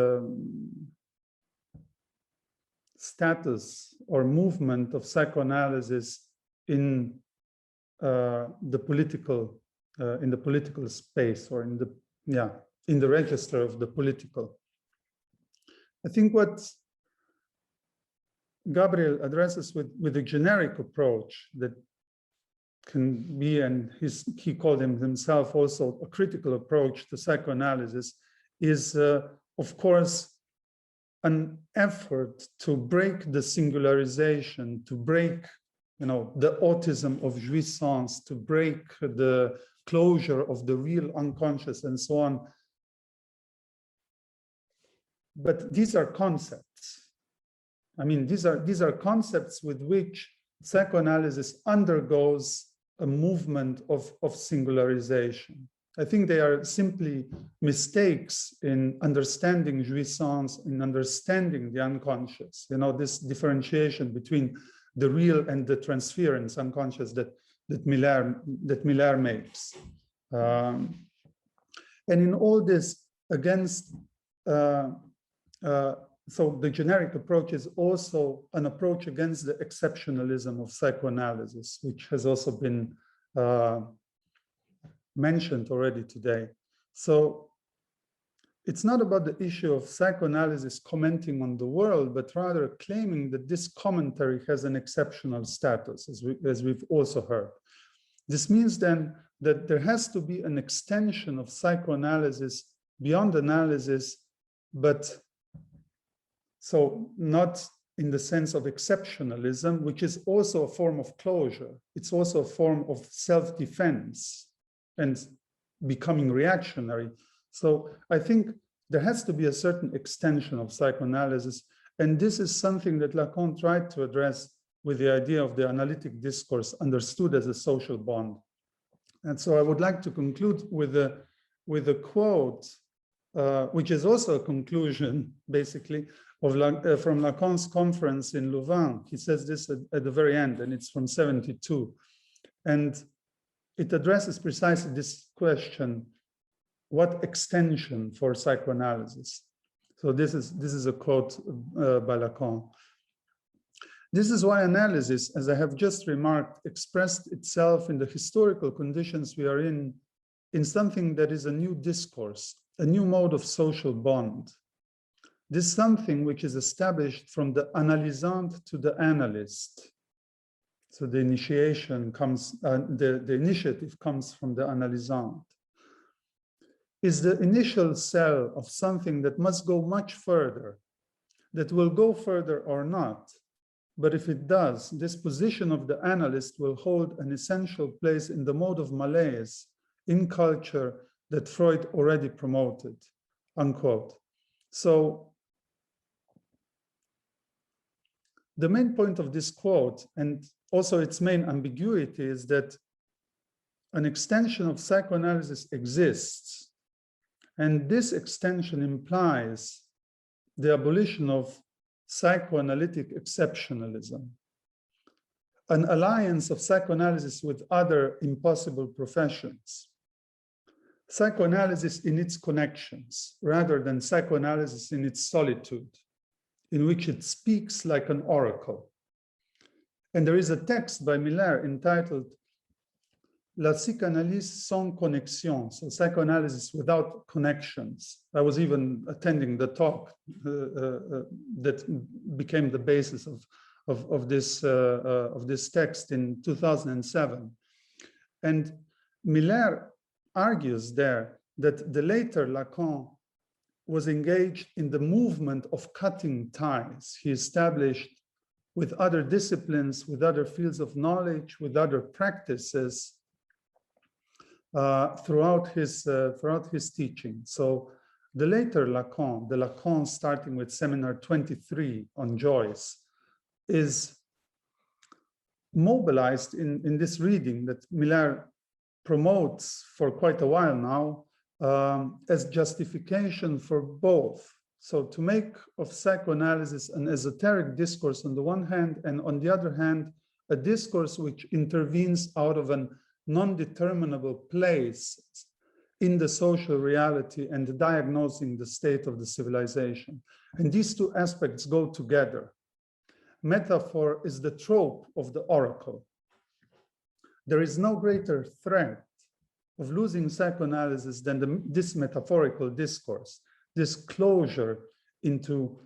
status or movement of psychoanalysis in the political space, or in the register of the political. I think what Gabriel addresses with a generic approach that can be, and he called himself also a critical approach to psychoanalysis, is of course an effort to break the singularization, to break the autism of jouissance, to break the closure of the real unconscious and so on. But these are concepts. I mean, these are concepts with which psychoanalysis undergoes a movement of singularization. I think they are simply mistakes in understanding jouissance, in understanding the unconscious. This differentiation between the real and the transference unconscious that Miller makes. And in all this, against so the generic approach is also an approach against the exceptionalism of psychoanalysis, which has also been mentioned already today. So it's not about the issue of psychoanalysis commenting on the world, but rather claiming that this commentary has an exceptional status, as we've also heard. This means then that there has to be an extension of psychoanalysis beyond analysis, but so not in the sense of exceptionalism, which is also a form of closure. It's also a form of self-defense and becoming reactionary. So I think there has to be a certain extension of psychoanalysis. And this is something that Lacan tried to address with the idea of the analytic discourse understood as a social bond. And so I would like to conclude with a quote, which is also a conclusion, basically, from Lacan's conference in Louvain. He says this at the very end, and it's from 1972. And it addresses precisely this question: what extension for psychoanalysis? So this is a quote by Lacan. This is why analysis, as I have just remarked, expressed itself in the historical conditions we are in something that is a new discourse, a new mode of social bond. This something which is established from the analysant to the analyst. So the initiation comes, the initiative comes from the analysant. Is the initial cell of something that must go much further, that will go further or not. But if it does, this position of the analyst will hold an essential place in the mode of malaise in culture that Freud already promoted, unquote. So the main point of this quote, and also its main ambiguity, is that an extension of psychoanalysis exists. And this extension implies the abolition of psychoanalytic exceptionalism, an alliance of psychoanalysis with other impossible professions, psychoanalysis in its connections, rather than psychoanalysis in its solitude, in which it speaks like an oracle. And there is a text by Miller entitled La psychanalyse sans connexion, so psychoanalysis without connections. I was even attending the talk that became the basis of this text in 2007. And Miller argues there that the later Lacan was engaged in the movement of cutting ties he established with other disciplines, with other fields of knowledge, with other practices, throughout his teaching. So the later Lacan, the Lacan starting with Seminar 23 on Joyce, is mobilized in this reading that Miller promotes for quite a while now as justification for both. So to make of psychoanalysis an esoteric discourse on the one hand, and on the other hand, a discourse which intervenes out of an non-determinable place in the social reality and diagnosing the state of the civilization. And these two aspects go together. Metaphor is the trope of the oracle. There is no greater threat of losing psychoanalysis than this metaphorical discourse, this closure into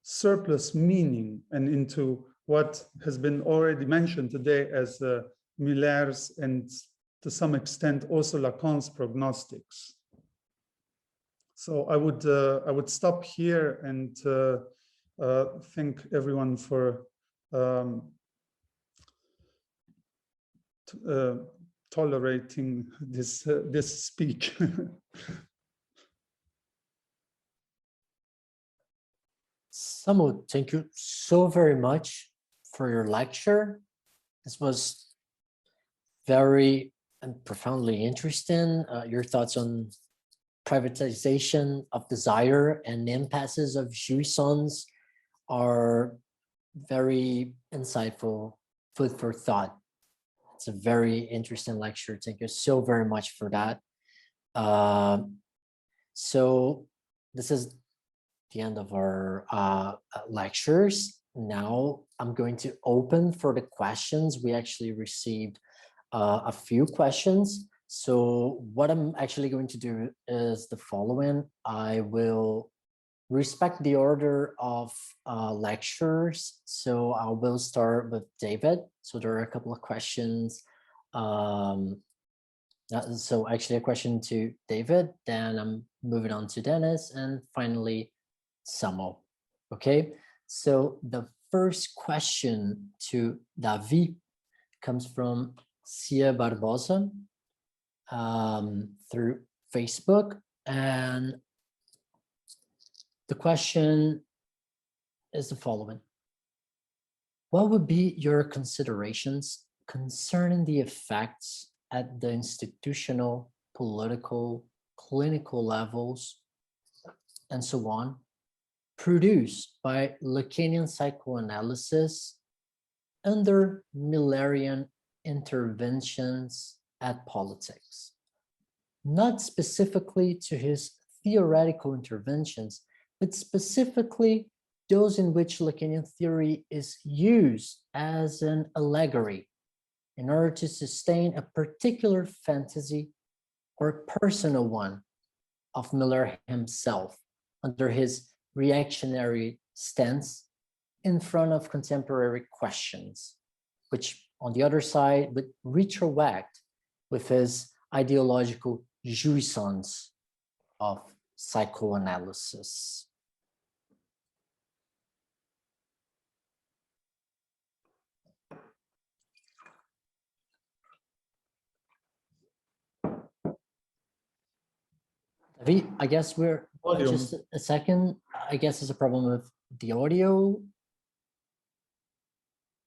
surplus meaning and into what has been already mentioned today as Miller's and to some extent also Lacan's prognostics. So I would stop here and thank everyone for tolerating this speech. Samo, thank you so very much for your lecture. This was very and profoundly interesting. Your thoughts on privatization of desire and impasses of jouissance are very insightful, food for thought. It's a very interesting lecture. Thank you so very much for that. So this is the end of our lectures. Now I'm going to open for the questions. We actually received a few questions. So what I'm actually going to do is the following. I will respect the order of lectures. So I will start with David. So there are a couple of questions. So actually a question to David, then I'm moving on to Dennis, and finally Samo. Okay, so the first question to David comes from Cia Barbosa through Facebook, and the question is the following. What would be your considerations concerning the effects at the institutional, political, clinical levels, and so on, produced by Lacanian psychoanalysis under Millerian interventions at politics? Not specifically to his theoretical interventions, but specifically those in which Lacanian theory is used as an allegory in order to sustain a particular fantasy or personal one of Miller himself under his reactionary stance in front of contemporary questions, which on the other side would retroact with his ideological jouissance of psychoanalysis. David, I guess we're just a second. I guess there's a problem with the audio.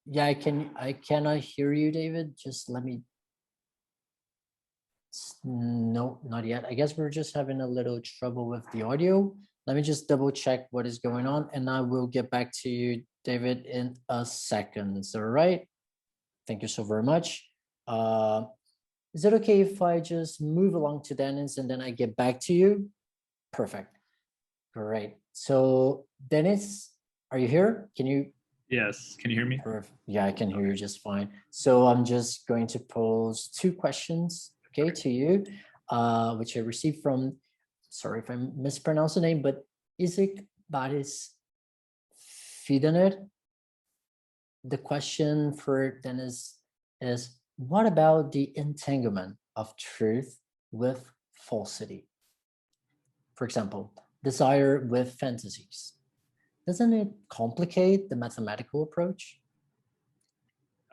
Yeah, I cannot hear you, David. Just let me. No, not yet. I guess we're just having a little trouble with the audio. Let me just double check what is going on, and I will get back to you, David, in a second. Is that all right? Thank you so very much. Is it okay if I just move along to Dennis and then I get back to you? Perfect. Great. So Dennis, are you here? Can you? Yes. Can you hear me? Perfect. Yeah, I can hear you just fine. So I'm just going to pose two questions, okay, to you, which I received from, sorry if I mispronounce the name, but Isaac Baris Fidener. The question for Dennis is, what about the entanglement of truth with falsity? For example, desire with fantasies. Doesn't it complicate the mathematical approach?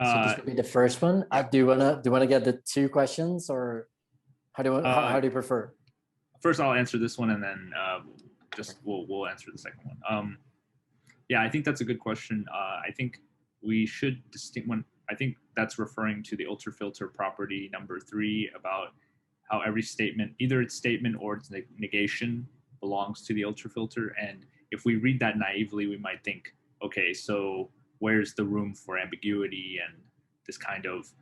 So this would be the first one. Do you wanna get the two questions, or how do you prefer? First, I'll answer this one, and then we'll answer the second one. Yeah, I think that's a good question. I think we should distinguish. I think that's referring to the ultrafilter property number 3 about how every statement, either its statement or its negation, belongs to the ultrafilter. And if we read that naively, we might think, okay, so where's the room for ambiguity and this kind of,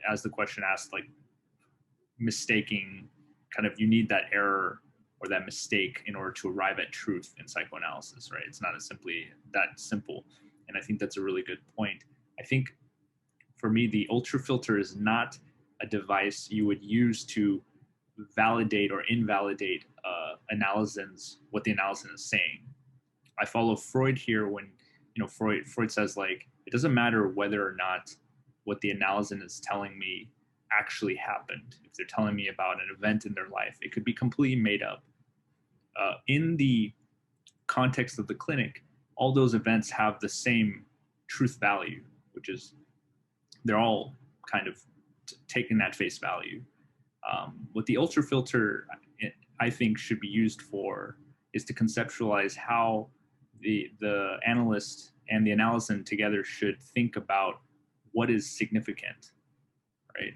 as the question asked, like mistaking, kind of, you need that error or that mistake in order to arrive at truth in psychoanalysis, right? It's not as simply that simple. And I think that's a really good point. I think for me, the ultrafilter is not a device you would use to validate or invalidate analysins, what the analysin is saying. I follow Freud here when, Freud says, like, it doesn't matter whether or not what the analysin is telling me actually happened. If they're telling me about an event in their life, it could be completely made up. In the context of the clinic, all those events have the same truth value, which is they're all kind of taking that face value. What the ultrafilter, I think, should be used for is to conceptualize how the analyst and the analysin together should think about what is significant, right?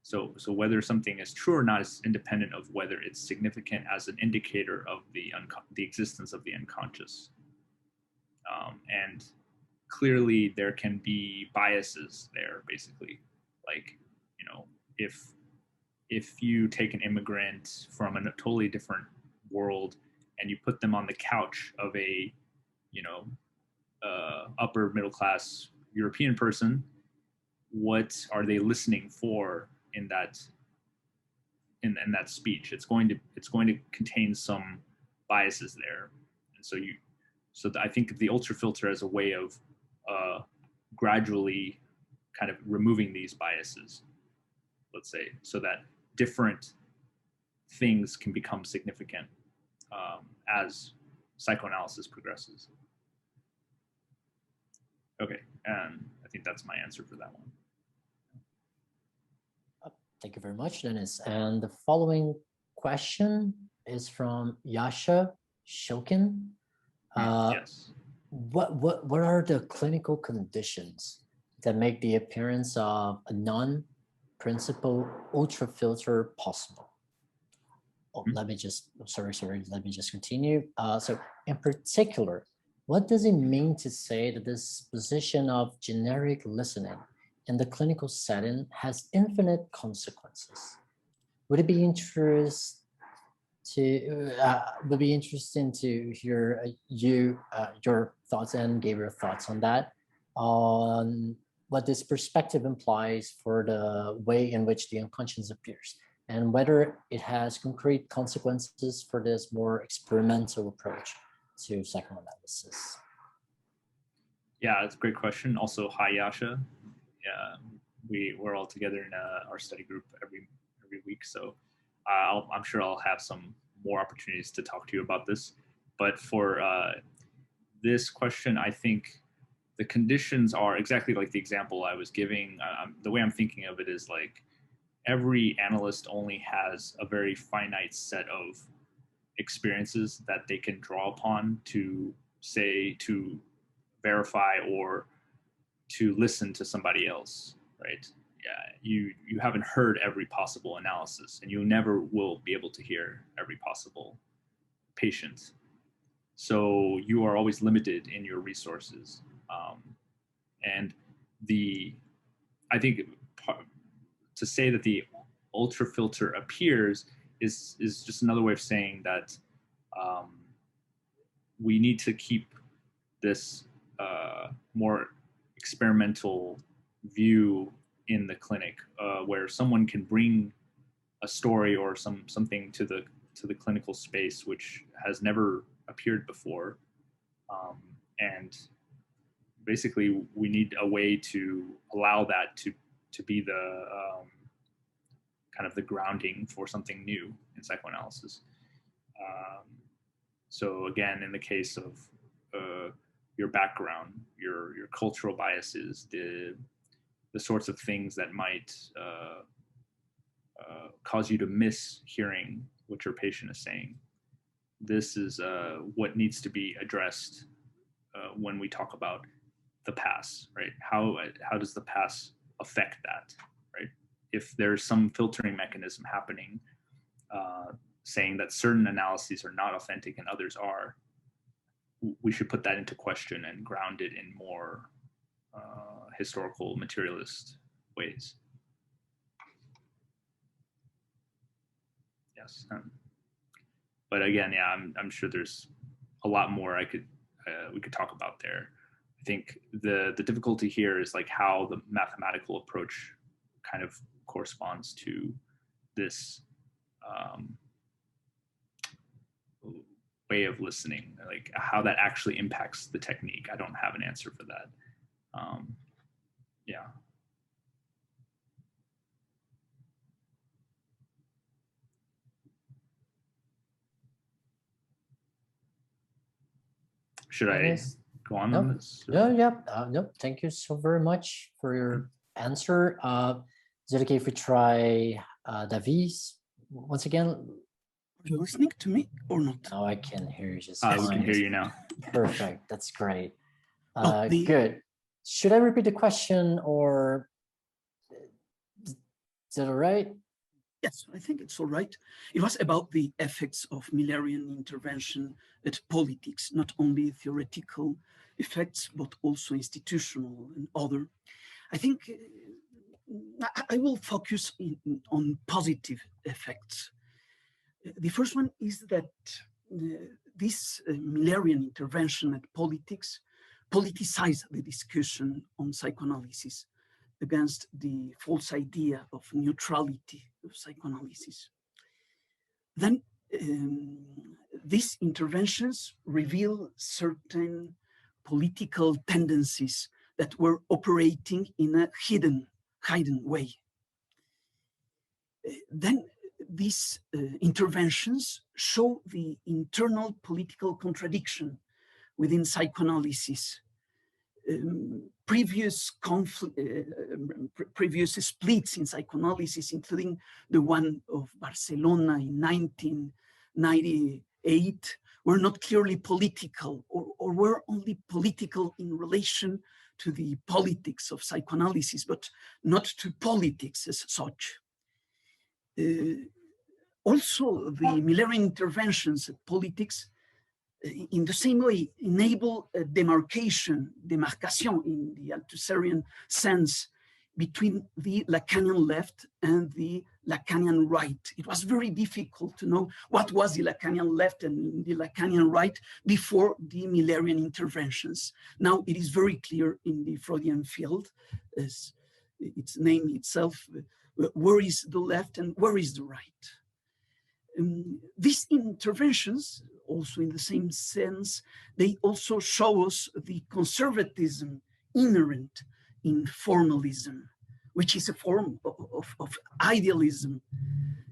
So whether something is true or not is independent of whether it's significant as an indicator of the existence of the unconscious. And clearly there can be biases there, basically. Like, if you take an immigrant from a totally different world and you put them on the couch of a, upper middle class European person, what are they listening for in that speech. It's going to contain some biases there, and so I think the ultrafilter as a way of gradually kind of removing these biases, let's say, so that different things can become significant as psychoanalysis progresses. Okay, and I think that's my answer for that one. Thank you very much, Dennis. And the following question is from Yasha Shokin. Yes. What are the clinical conditions that make the appearance of a non-principal ultrafilter possible? Oh, let me just, let me just continue. So in particular, what does it mean to say that this position of generic listening in the clinical setting has infinite consequences? Would it be interesting to hear your thoughts and Gabriel's thoughts on that, on what this perspective implies for the way in which the unconscious appears, and whether it has concrete consequences for this more experimental approach to psychoanalysis? Yeah, that's a great question. Also, hi Yasha. Yeah, we're all together in our study group every week, so I'm sure I'll have some more opportunities to talk to you about this. But for this question, I think the conditions are exactly like the example I was giving. The way I'm thinking of it is like every analyst only has a very finite set of experiences that they can draw upon to say, to verify, or to listen to somebody else, right? Yeah, you haven't heard every possible analysis, and you never will be able to hear every possible patient. So you are always limited in your resources. And I think to say that the ultrafilter appears is just another way of saying that we need to keep this more experimental view in the clinic, where someone can bring a story or something to the clinical space which has never appeared before, and basically we need a way to allow that to be the kind of the grounding for something new in psychoanalysis. So again, in the case of your background, your cultural biases, the sorts of things that might cause you to miss hearing what your patient is saying. This is what needs to be addressed when we talk about the pass, right? How does the pass affect that, right? If there's some filtering mechanism happening, saying that certain analyses are not authentic and others are, we should put that into question and ground it in more historical materialist ways. Yes, but again, yeah, I'm sure there's a lot more we could talk about there. I think the difficulty here is like how the mathematical approach kind of corresponds to this way of listening, like how that actually impacts the technique. I don't have an answer for that. Yeah. Should I go on this? No, thank you so very much for your answer. Is it okay if we try Davies once again? Are you listening to me or not? Oh, I can hear you just fine. We can hear you now. Perfect, that's great. Good. Should I repeat the question, or is that all right? Yes, I think it's all right. It was about the effects of Millerian intervention at politics, not only theoretical effects, but also institutional and other. I think I will focus on positive effects. The first one is that this Millerian intervention at politics politicized the discussion on psychoanalysis. against the false idea of neutrality of psychoanalysis. Then these interventions reveal certain political tendencies that were operating in a hidden way. Then these interventions show the internal political contradiction within psychoanalysis. Previous splits in psychoanalysis, including the one of Barcelona in 1998, were not clearly political, or were only political in relation to the politics of psychoanalysis, but not to politics as such. Also, the Millerian interventions at politics, in the same way, enable a demarcation in the Althusserrian sense, between the Lacanian left and the Lacanian right. It was very difficult to know what was the Lacanian left and the Lacanian right before the Millerian interventions. Now it is very clear in the Freudian field, as its name itself, where is the left and where is the right. These interventions, also in the same sense, they also show us the conservatism inherent in formalism, which is a form of idealism.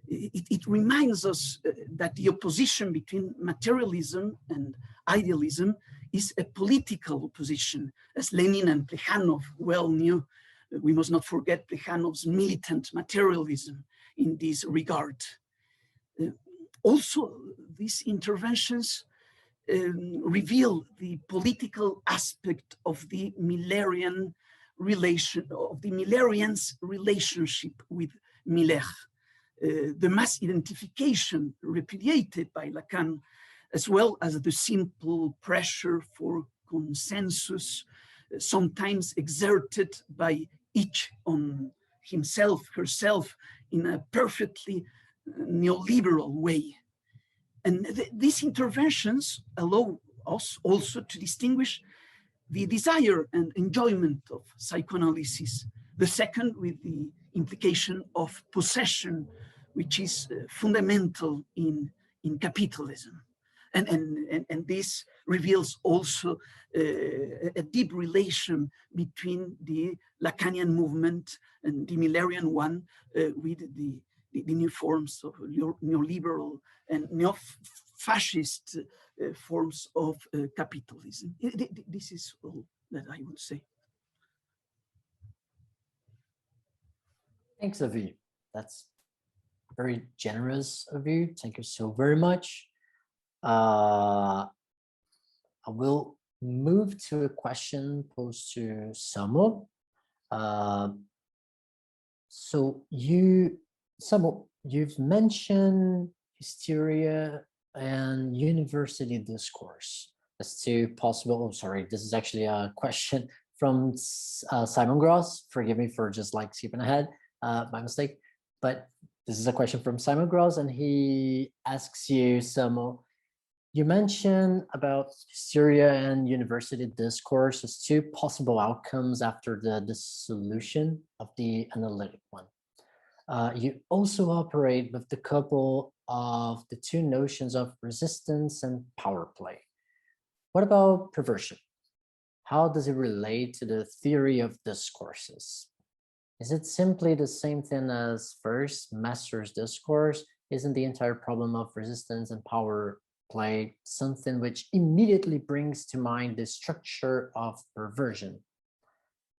It reminds us that the opposition between materialism and idealism is a political opposition, as Lenin and Plekhanov well knew. We must not forget Plekhanov's militant materialism in this regard. Also, these interventions reveal the political aspect of the Millerian Millerian's relationship with Miller, the mass identification repudiated by Lacan, as well as the simple pressure for consensus, sometimes exerted by each on himself, herself, in a perfectly neoliberal way. And these interventions allow us also to distinguish the desire and enjoyment of psychoanalysis, the second with the implication of possession, which is fundamental in capitalism. And this reveals also a deep relation between the Lacanian movement and the Millerian one with the new forms of neoliberal and neo-fascist forms of capitalism. This is all that I would say. Thanks, Avi. That's very generous of you. Thank you so very much. I will move to a question posed to Samo. So Samo, you've mentioned hysteria and university discourse as two possible, oh, sorry, this is actually a question from Simon Gross. Forgive me for just like skipping ahead, my mistake. But this is a question from Simon Gross, and he asks you, Samo, you mentioned about hysteria and university discourse as two possible outcomes after the dissolution of the analytic one. You also operate with the couple of the two notions of resistance and power play. What about perversion? How does it relate to the theory of discourses? Is it simply the same thing as first master's discourse? Isn't the entire problem of resistance and power play something which immediately brings to mind the structure of perversion?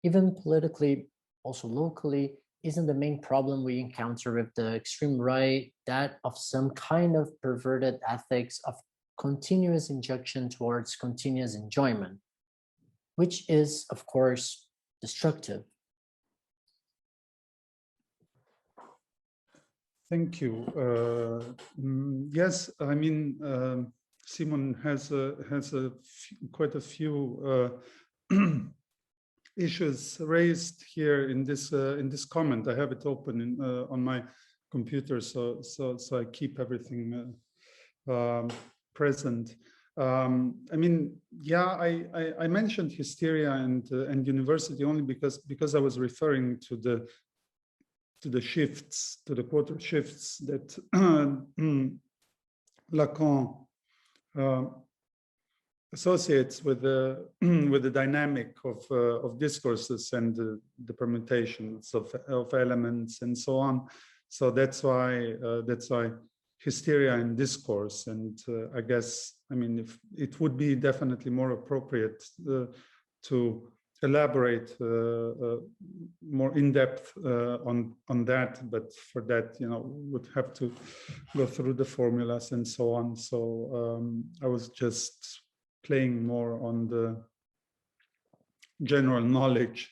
Even politically, also locally, isn't the main problem we encounter with the extreme right that of some kind of perverted ethics of continuous injunction towards continuous enjoyment, which is, of course, destructive? Thank you. Yes, I mean, Simon has quite a few issues raised here in this comment. I have it open on my computer, so I keep everything present. I mean, yeah, I mentioned hysteria and university only because I was referring to the shifts, to the quarter shifts that Lacan associates with the dynamic of discourses and the permutations of elements and so on. So that's why hysteria and discourse. And I guess, I mean, if it would be definitely more appropriate to elaborate more in depth on that, but for that, you know, would have to go through the formulas and so on. So I was just playing more on the general knowledge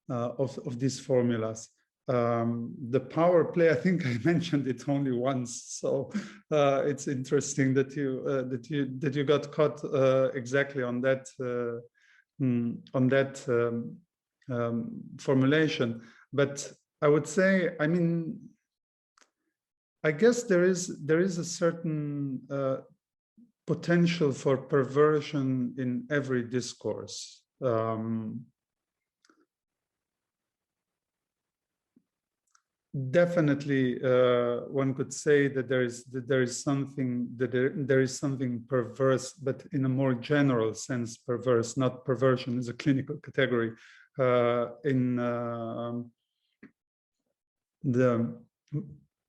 of these formulas. The power play, I think I mentioned it only once, so it's interesting that you got caught exactly on that formulation. But I would say, I mean, I guess there is a certain potential for perversion in every discourse. Definitely, one could say that there is something perverse, but in a more general sense, perverse. Not perversion is a clinical category in the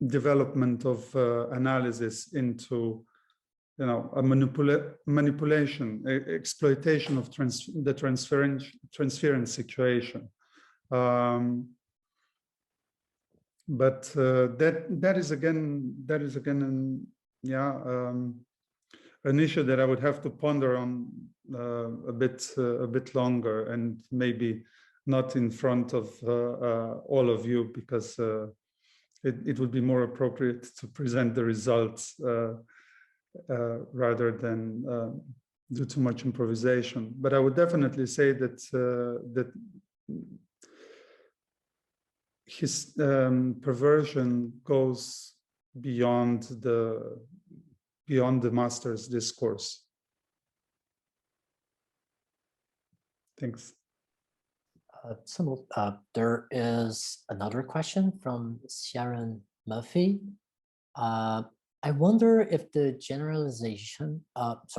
development of analysis into, you know, a manipulation, exploitation of the transference situation. But that is again an issue that I would have to ponder on a bit longer, and maybe not in front of all of you, because it would be more appropriate to present the results rather than do too much improvisation. But I would definitely say that his perversion goes beyond the master's discourse. Thanks. There is another question from Sharon Murphy. I wonder if the generalization about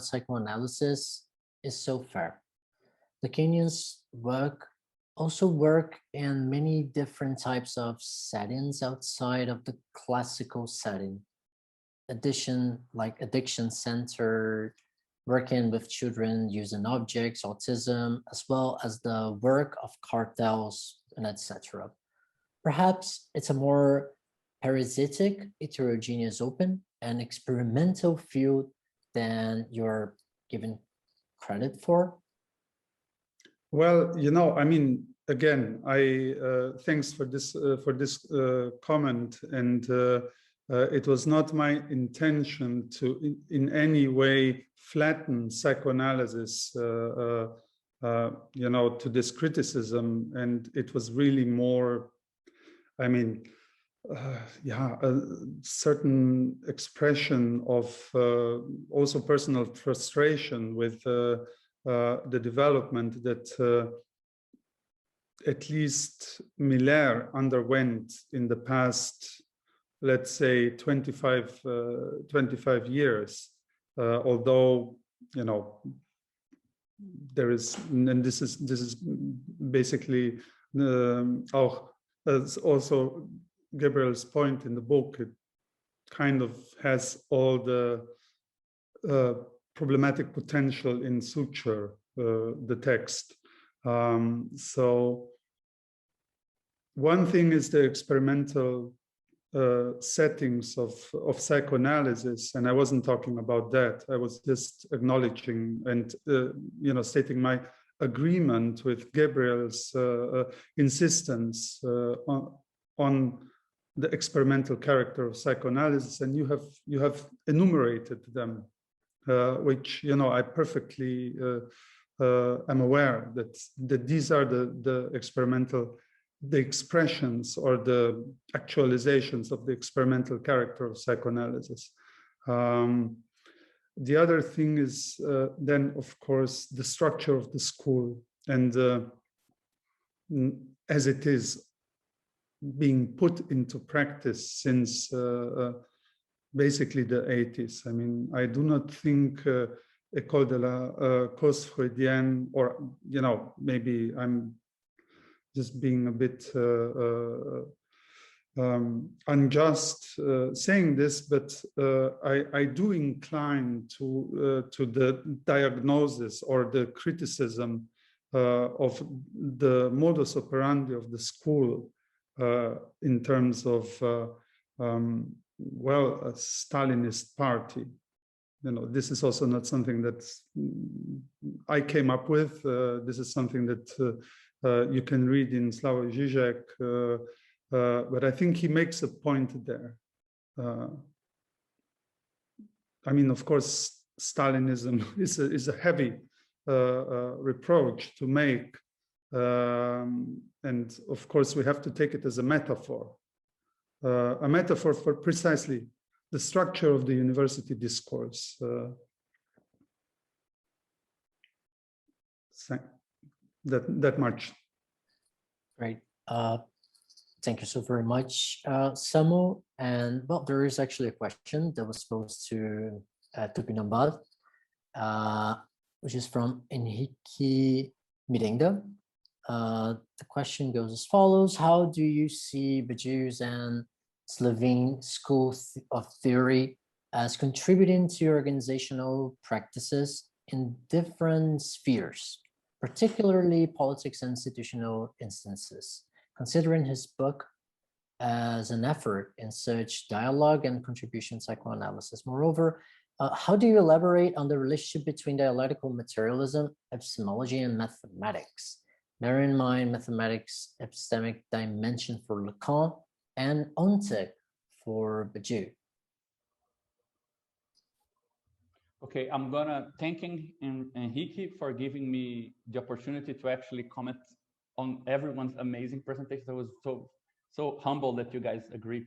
psychoanalysis is so fair. Lacanian's work also work in many different types of settings outside of the classical setting. Addiction-centered, working with children using objects, autism, as well as the work of cartels, and etc. Perhaps it's a more parasitic, heterogeneous, open, and experimental field than you're given credit for. Well, you know, I mean, again, thanks for this comment, and it was not my intention to in any way flatten psychoanalysis, you know, to this criticism, and it was really more, I mean, a certain expression of also personal frustration with the development that at least Miller underwent in the past, let's say 25 years, although, you know, there is, and this is basically also Gabriel's point in the book. It kind of has all the problematic potential in suture, the text. So one thing is the experimental settings of psychoanalysis, and I wasn't talking about that. I was just acknowledging and you know, stating my agreement with Gabriel's insistence on the experimental character of psychoanalysis, and you have enumerated them. Which, you know, I perfectly am aware that these are the experimental, the expressions or the actualizations of the experimental character of psychoanalysis. The other thing is then, of course, the structure of the school, and as it is being put into practice since basically the 80s. I mean, I do not think École de la cause freudienne, or, you know, maybe I'm just being a bit unjust saying this, but I do incline to the diagnosis or the criticism of the modus operandi of the school in terms of, well, a Stalinist party. You know, this is also not something that I came up with. This is something that you can read in Slavoj Žižek, but I think he makes a point there. I mean, of course, Stalinism is a heavy reproach to make, and of course we have to take it as a metaphor for precisely the structure of the university discourse. That much. Great. Thank you so very much, Samo. And well, there is actually a question that was posed to Tupinambá, which is from Enrique Miranda. The question goes as follows: how do you see Badiou's and Slovene school of theory as contributing to organizational practices in different spheres, particularly politics and institutional instances, considering his book as an effort in such dialogue and contribution psychoanalysis? Moreover, how do you elaborate on the relationship between dialectical materialism, epistemology, and mathematics? Bear in mind mathematics' epistemic dimension for Lacan and ontic for Badiou. Okay, I'm gonna thanking Enrique for giving me the opportunity to actually comment on everyone's amazing presentation. I was so humble that you guys agreed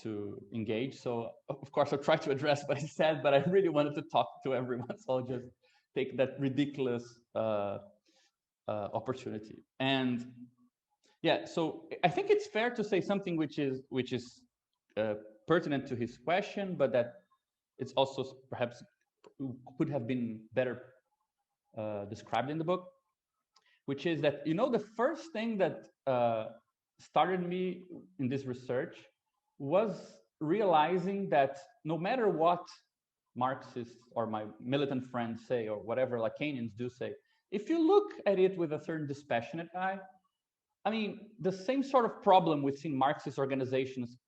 to engage. So of course I'll try to address what he said, but I really wanted to talk to everyone, so I'll just take that ridiculous opportunity. And yeah, so I think it's fair to say something which is pertinent to his question, but that it's also perhaps could have been better described in the book, which is that, you know, the first thing that started me in this research was realizing that no matter what Marxists or my militant friends say, or whatever Lacanians do say, if you look at it with a certain dispassionate eye, I mean, the same sort of problem we've seen Marxist organizations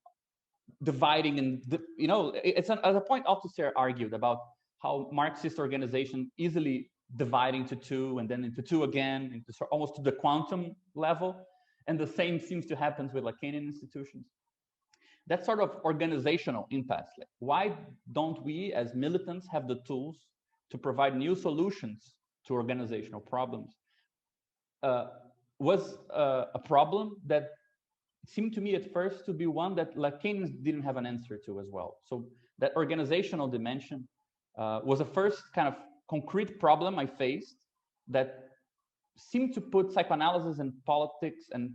dividing, and you know, it's as a point Althusser argued about how Marxist organization easily dividing into two and then into two again, into almost to the quantum level, and the same seems to happen with Lacanian institutions. That sort of organizational impasse. Like, why don't we as militants have the tools to provide new solutions to organizational problems? Was a problem that seemed to me at first to be one that Lacanians didn't have an answer to as well. So that organizational dimension was the first kind of concrete problem I faced that seemed to put psychoanalysis and politics and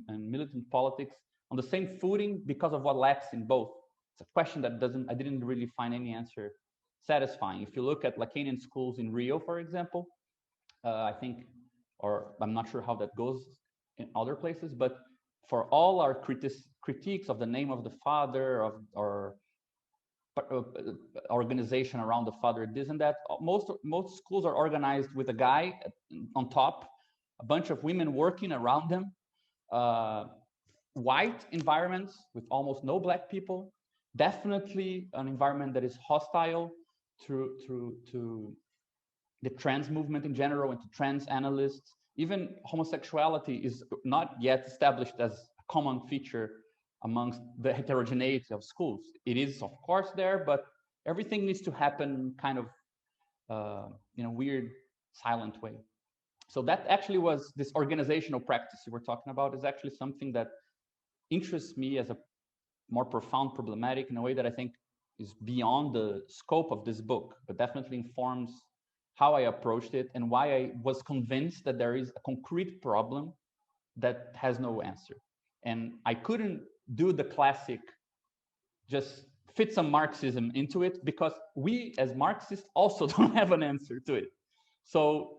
militant politics on the same footing because of what lacks in both. It's a question that I didn't really find any answer satisfying. If you look at Lacanian schools in Rio, for example, I think, or I'm not sure how that goes in other places, but for all our critiques of the name of the father, or organization around the father, this and that, most schools are organized with a guy on top, a bunch of women working around them, white environments with almost no black people, definitely an environment that is hostile to the trans movement in general and to trans analysts. Even homosexuality is not yet established as a common feature amongst the heterogeneity of schools. It is, of course, there, but everything needs to happen kind of in a weird, silent way. So that actually was this organizational practice you were talking about, is actually something that interests me as a more profound problematic, in a way that I think beyond the scope of this book, but definitely informs how I approached it and why I was convinced that there is a concrete problem that has no answer. And I couldn't do the classic, just fit some Marxism into it, because we as Marxists also don't have an answer to it. So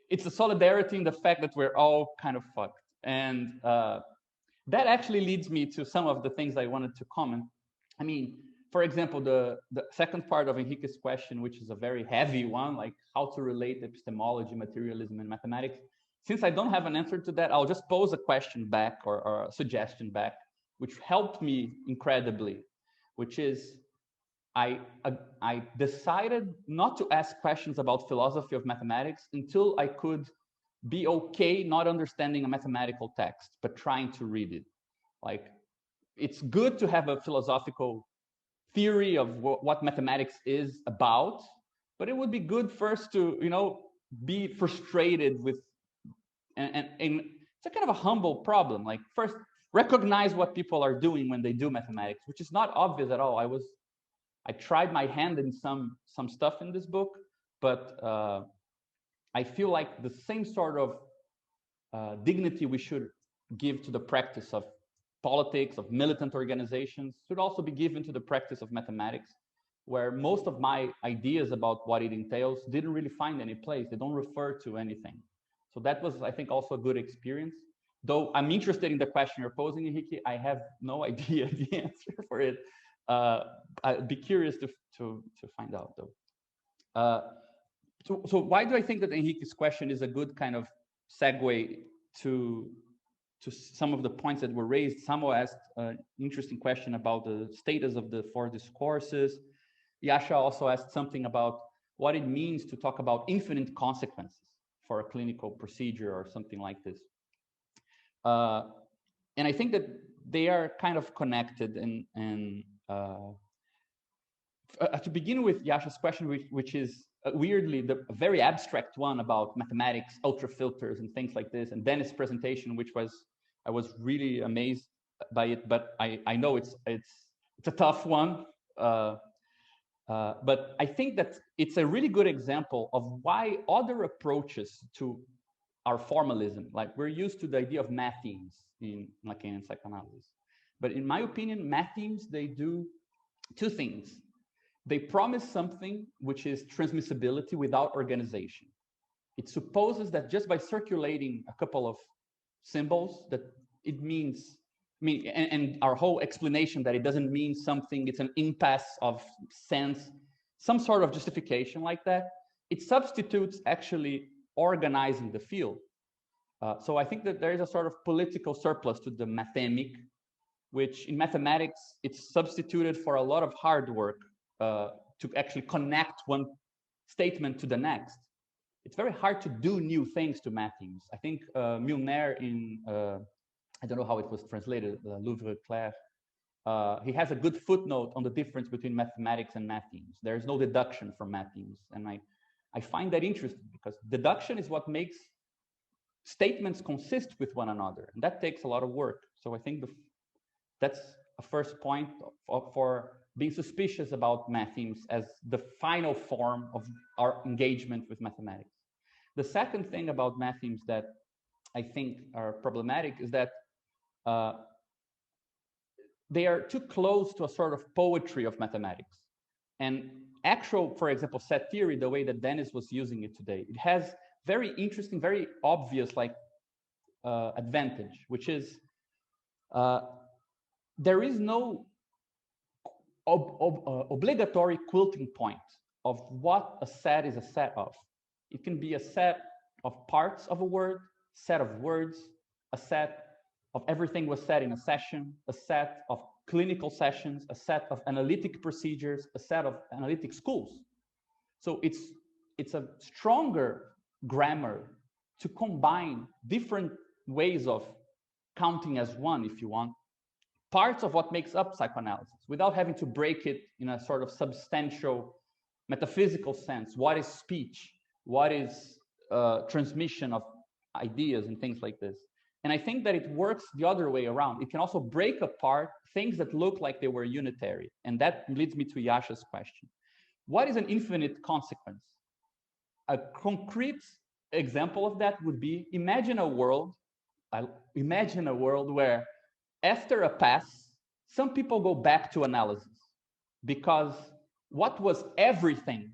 it's a solidarity in the fact that we're all kind of fucked. And that actually leads me to some of the things I wanted to comment. I mean, for example, the second part of Henrique's question, which is a very heavy one, like how to relate epistemology, materialism, and mathematics. Since I don't have an answer to that, I'll just pose a question back or a suggestion back, which helped me incredibly, which is I decided not to ask questions about philosophy of mathematics until I could be okay not understanding a mathematical text, but trying to read it. Like, it's good to have a philosophical theory of what mathematics is about, but it would be good first to, you know, be frustrated with, and it's a kind of a humble problem. Like, first, recognize what people are doing when they do mathematics, which is not obvious at all. I tried my hand in some stuff in this book, but I feel like the same sort of dignity we should give to the practice of politics, of militant organizations, should also be given to the practice of mathematics, where most of my ideas about what it entails didn't really find any place. They don't refer to anything. So that was, I think, also a good experience. Though I'm interested in the question you're posing, Henrique, I have no idea the answer for it. I'd be curious to find out, though. So why do I think that Henrique's question is a good kind of segue to some of the points that were raised? Samo asked an interesting question about the status of the 4 discourses. Yasha also asked something about what it means to talk about infinite consequences for a clinical procedure or something like this. And I think that they are kind of connected. And to begin with Yasha's question, which is weirdly a very abstract one about mathematics, ultrafilters, and things like this, and Dennis' presentation, which I was really amazed by it, but I know it's a tough one. But I think that it's a really good example of why other approaches to our formalism, like we're used to the idea of mathemes in Lacanian psychoanalysis. But in my opinion, mathemes, they do two things. They promise something which is transmissibility without organization. It supposes that just by circulating a couple of symbols, that it means, and our whole explanation that it doesn't mean something, it's an impasse of sense, some sort of justification like that, it substitutes actually organizing the field. So I think that there is a sort of political surplus to the mathemic, which in mathematics, it's substituted for a lot of hard work to actually connect one statement to the next. It's very hard to do new things to mathemes. I think Milner in, I don't know how it was translated, Louvre Claire, he has a good footnote on the difference between mathematics and mathemes. There is no deduction from mathemes. And I find that interesting because deduction is what makes statements consist with one another. And that takes a lot of work. So I think that's a first point for being suspicious about mathemes as the final form of our engagement with mathematics. The second thing about mathemes that I think are problematic is that they are too close to a sort of poetry of mathematics. And actual, for example, set theory, the way that Dennis was using it today, it has very interesting, very obvious advantage, which is there is no obligatory quilting point of what a set is a set of. It can be a set of parts of a word, set of words, a set of everything was said in a session, a set of clinical sessions, a set of analytic procedures, a set of analytic schools. So it's a stronger grammar to combine different ways of counting as one, if you want, parts of what makes up psychoanalysis without having to break it in a sort of substantial metaphysical sense. What is speech? What is transmission of ideas and things like this? And I think that it works the other way around. It can also break apart things that look like they were unitary. And that leads me to Yasha's question. What is an infinite consequence? A concrete example of that would be, imagine a world where after a pass, some people go back to analysis because what was everything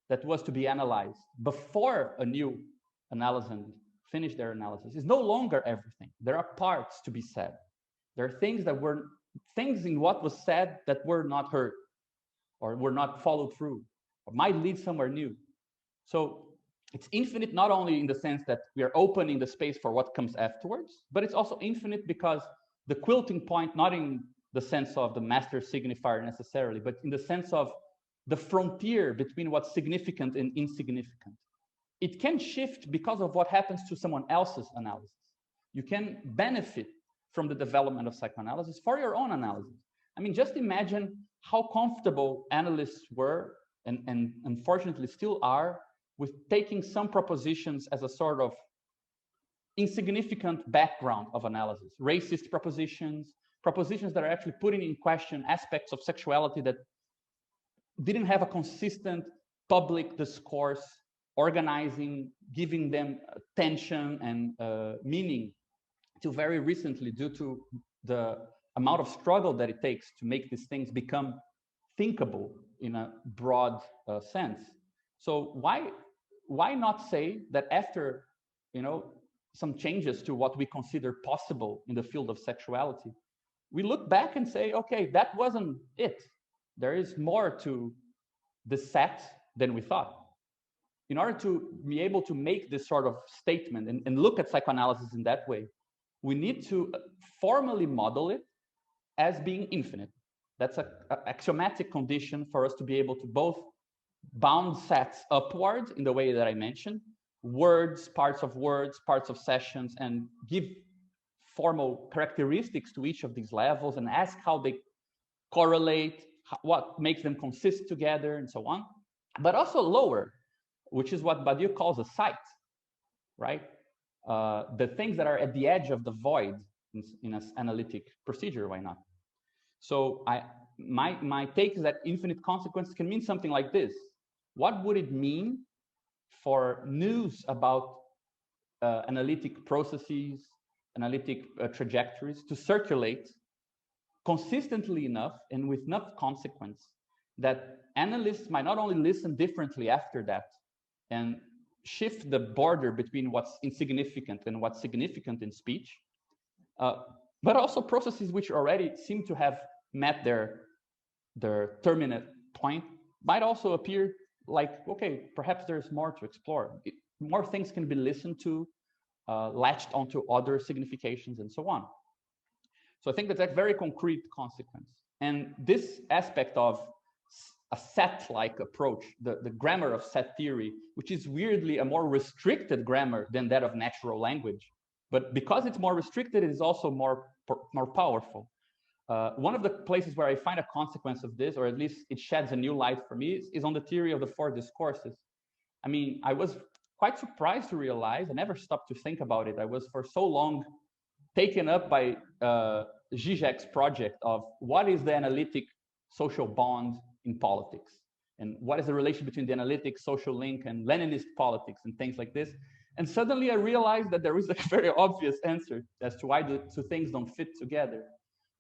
that was to be analyzed before a new analysand finished their analysis is no longer everything. There are parts to be said. There are things in what was said that were not heard or were not followed through or might lead somewhere new. So it's infinite not only in the sense that we are opening the space for what comes afterwards, but it's also infinite because the quilting point, not in the sense of the master signifier necessarily, but in the sense of the frontier between what's significant and insignificant. It can shift because of what happens to someone else's analysis. You can benefit from the development of psychoanalysis for your own analysis. I mean, just imagine how comfortable analysts were and unfortunately still are with taking some propositions as a sort of insignificant background of analysis, racist propositions that are actually putting in question aspects of sexuality that didn't have a consistent public discourse, organizing, giving them attention and meaning till very recently due to the amount of struggle that it takes to make these things become thinkable in a broad sense. So why not say that after, some changes to what we consider possible in the field of sexuality, we look back and say, okay, that wasn't it. There is more to the set than we thought. In order to be able to make this sort of statement and look at psychoanalysis in that way, we need to formally model it as being infinite. That's an axiomatic condition for us to be able to both bound sets upward in the way that I mentioned, words, parts of sessions, and give formal characteristics to each of these levels and ask how they correlate, what makes them consist together, and so on. But also lower, which is what Badiou calls a site, right? The things that are at the edge of the void in an analytic procedure, why not? So my take is that infinite consequence can mean something like this. What would it mean for news about analytic processes, analytic trajectories to circulate consistently enough and with enough consequence that analysts might not only listen differently after that and shift the border between what's insignificant and what's significant in speech, but also processes which already seem to have met their terminate point might also appear like, okay, perhaps there's more to explore. More things can be listened to, latched onto other significations and so on. So I think that's a very concrete consequence. And this aspect of a set-like approach, the grammar of set theory, which is weirdly a more restricted grammar than that of natural language. But because it's more restricted, it is also more powerful. One of the places where I find a consequence of this, or at least it sheds a new light for me, is on the theory of the four discourses. I mean, I was quite surprised to realize, I never stopped to think about it. I was for so long taken up by Zizek's project of what is the analytic social bond in politics, and what is the relation between the analytic social link and Leninist politics and things like this. And suddenly I realized that there is a very obvious answer as to why the two things don't fit together,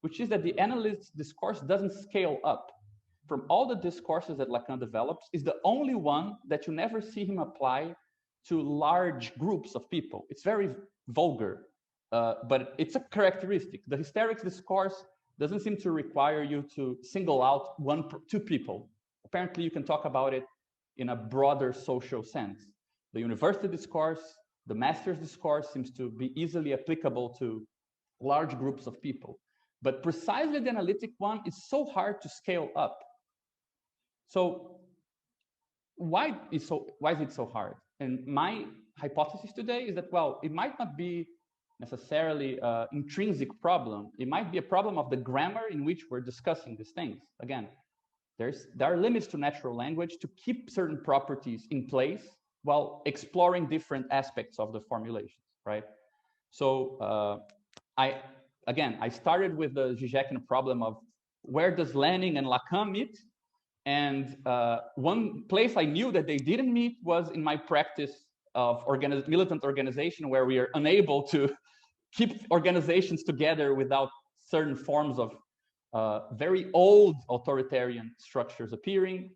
which is that the analyst discourse doesn't scale up. From all the discourses that Lacan develops, is the only one that you never see him apply to large groups of people. It's very vulgar, but it's a characteristic. The hysterics discourse doesn't seem to require you to single out two people. Apparently, you can talk about it in a broader social sense. The university discourse, the master's discourse seems to be easily applicable to large groups of people. But precisely the analytic one is so hard to scale up. So why is it so hard? And my hypothesis today is that, well, it might not be necessarily an intrinsic problem. It might be a problem of the grammar in which we're discussing these things. Again, there are limits to natural language to keep certain properties in place while exploring different aspects of the formulations, right? So I started with the Zizek's problem of where does Lenin and Lacan meet? And one place I knew that they didn't meet was in my practice of militant organization, where we are unable to keep organizations together without certain forms of very old authoritarian structures appearing,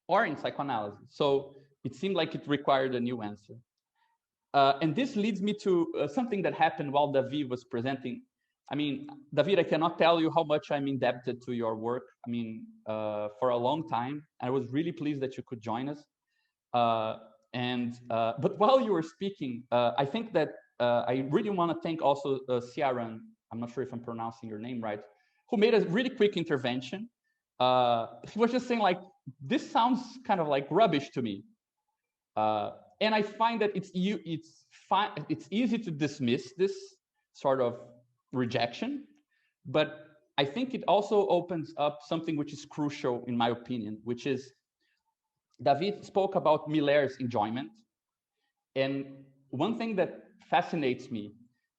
or in psychoanalysis. So it seemed like it required a new answer. And this leads me to something that happened while David was presenting. I mean, David, I cannot tell you how much I'm indebted to your work. I mean, for a long time. I was really pleased that you could join us. But while you were speaking, I think that I really want to thank also Ciaran, I'm not sure if I'm pronouncing your name right, who made a really quick intervention. He was just saying, like, this sounds kind of like rubbish to me. And I find that it's easy to dismiss this sort of rejection, but I think it also opens up something which is crucial, in my opinion, which is David spoke about Miller's enjoyment. And one thing that fascinates me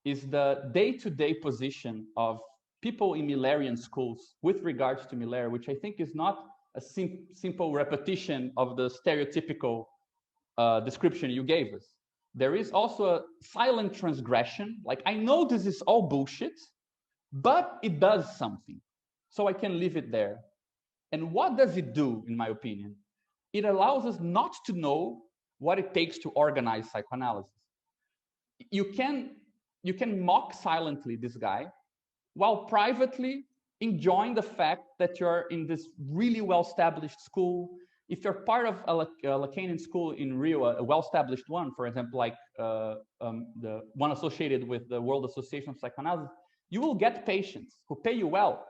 is the day-to-day position of people in Millerian schools with regards to Miller, which I think is not a simple repetition of the stereotypical description you gave us. There is also a silent transgression. Like, I know this is all bullshit, but it does something. So I can leave it there. And what does it do, in my opinion? It allows us not to know what it takes to organize psychoanalysis. You can mock silently this guy while privately enjoying the fact that you're in this really well-established school. If you're part of a Lacanian school in Rio, a well-established one, for example, like the one associated with the World Association of Psychoanalysis, you will get patients who pay you well.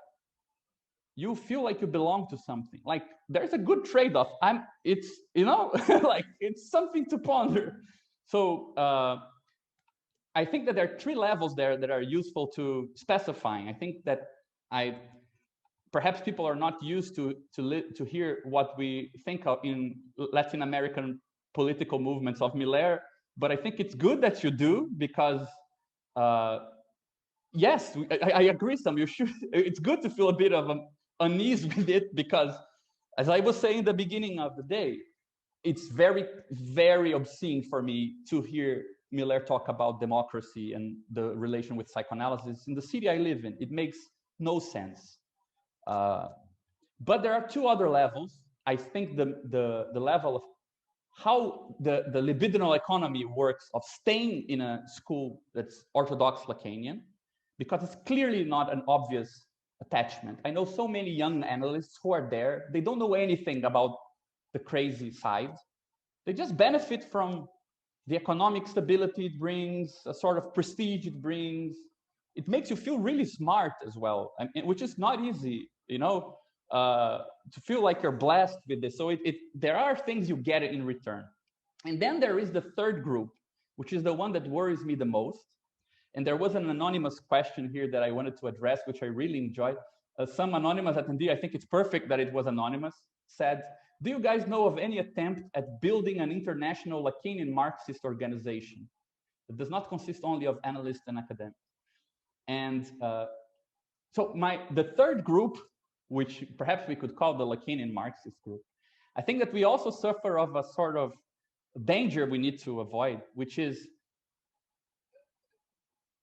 You feel like you belong to something. Like, there's a good trade-off. It's, you know, like, it's something to ponder. So I think that there are three levels there that are useful to specifying. I think that perhaps people are not used to hear what we think of in Latin American political movements of Miller, but I think it's good that you do, because yes, I agree, Sam, you should. It's good to feel a bit of unease with it, because as I was saying in the beginning of the day, it's very, very obscene for me to hear Miller talk about democracy and the relation with psychoanalysis in the city I live in. It makes no sense. But there are two other levels. I think the level of how the libidinal economy works, of staying in a school that's Orthodox Lacanian, because it's clearly not an obvious attachment. I know so many young analysts who are there. They don't know anything about the crazy side. They just benefit from the economic stability it brings, a sort of prestige it brings. It makes you feel really smart as well, which is not easy, you know, to feel like you're blessed with this. So there are things you get in return. And then there is the third group, which is the one that worries me the most. And there was an anonymous question here that I wanted to address, which I really enjoyed. Some anonymous attendee, I think it's perfect that it was anonymous, said, do you guys know of any attempt at building an international Lacanian Marxist organization that does not consist only of analysts and academics? And so the third group, which perhaps we could call the Lacanian Marxist group, I think that we also suffer of a sort of danger we need to avoid, which is,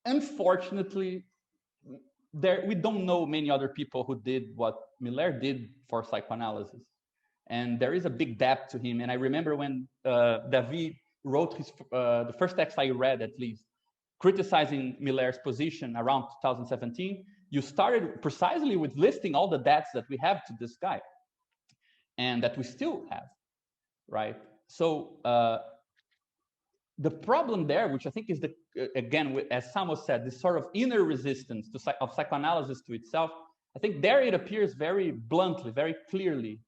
unfortunately, we don't know many other people who did what Miller did for psychoanalysis. And there is a big debt to him. And I remember when David wrote the first text I read, at least, criticizing Miller's position around 2017, you started precisely with listing all the debts that we have to this guy and that we still have, right? So the problem there, which I think is again, as Samo said, this sort of inner resistance of psychoanalysis to itself, I think there it appears very bluntly, very clearly,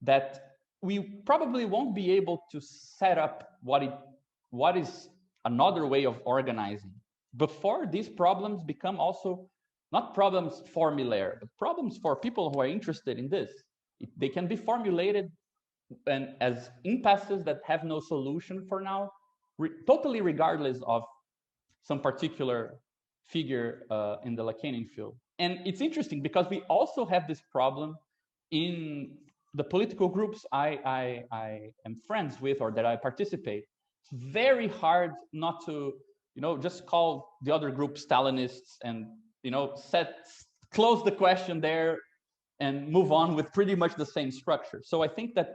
that we probably won't be able to set up what is another way of organizing before these problems become also not problems for Miller, but problems for people who are interested in this. They can be formulated and as impasses that have no solution for now, totally regardless of some particular figure in the Lacanian field. And it's interesting because we also have this problem in the political groups I am friends with or that I participate. It's very hard not to, just call the other group Stalinists and, close the question there and move on with pretty much the same structure. So I think that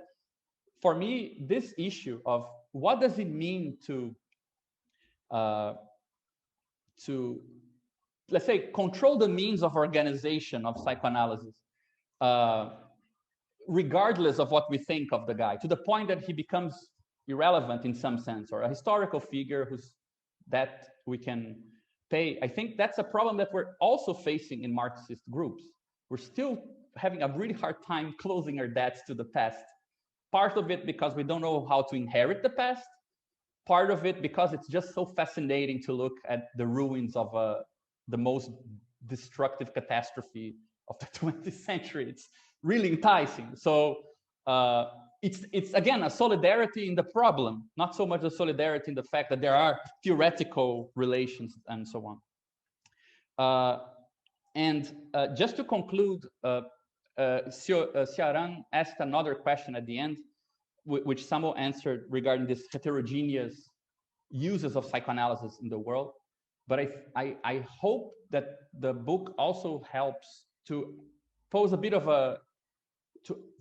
for me, this issue of what does it mean to let's say, control the means of organization of psychoanalysis, regardless of what we think of the guy, to the point that he becomes irrelevant in some sense, or a historical figure that we can pay. I think that's a problem that we're also facing in Marxist groups. We're still having a really hard time closing our debts to the past. Part of it because we don't know how to inherit the past. Part of it because it's just so fascinating to look at the ruins of the most destructive catastrophe of the 20th century. It's really enticing. So it's again a solidarity in the problem, not so much a solidarity in the fact that there are theoretical relations and so on. Just to conclude, Ciaran asked another question at the end, which Samo answered regarding this heterogeneous uses of psychoanalysis in the world. But I hope that the book also helps to pose a bit of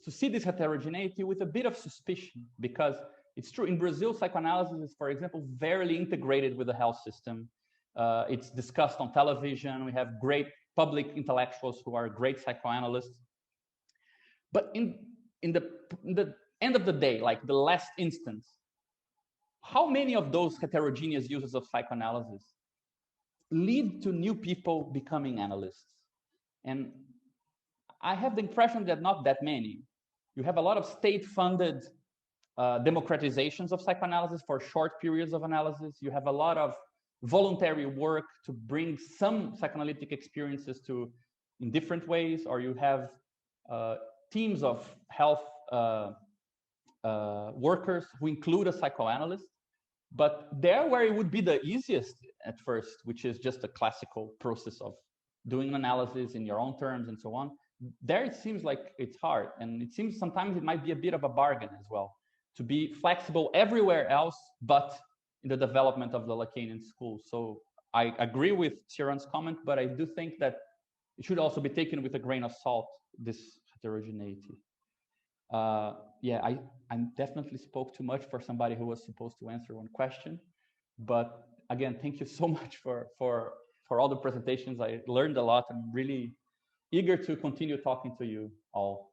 to see this heterogeneity with a bit of suspicion, because it's true, in Brazil, psychoanalysis is, for example, very integrated with the health system. It's discussed on television. We have great public intellectuals who are great psychoanalysts. But in the end of the day, like the last instance, how many of those heterogeneous uses of psychoanalysis lead to new people becoming analysts? And I have the impression that not that many. You have a lot of state-funded democratizations of psychoanalysis for short periods of analysis. You have a lot of voluntary work to bring some psychoanalytic experiences in different ways, or you have teams of health workers who include a psychoanalyst. But there where it would be the easiest at first, which is just a classical process of doing an analysis in your own terms and so on, there it seems like it's hard. And it seems sometimes it might be a bit of a bargain as well, to be flexible everywhere else, but in the development of the Lacanian school. So I agree with Ciaran's comment, but I do think that it should also be taken with a grain of salt, this heterogeneity. Yeah, I definitely spoke too much for somebody who was supposed to answer one question. But again, thank you so much for all the presentations. I learned a lot. I'm really eager to continue talking to you all.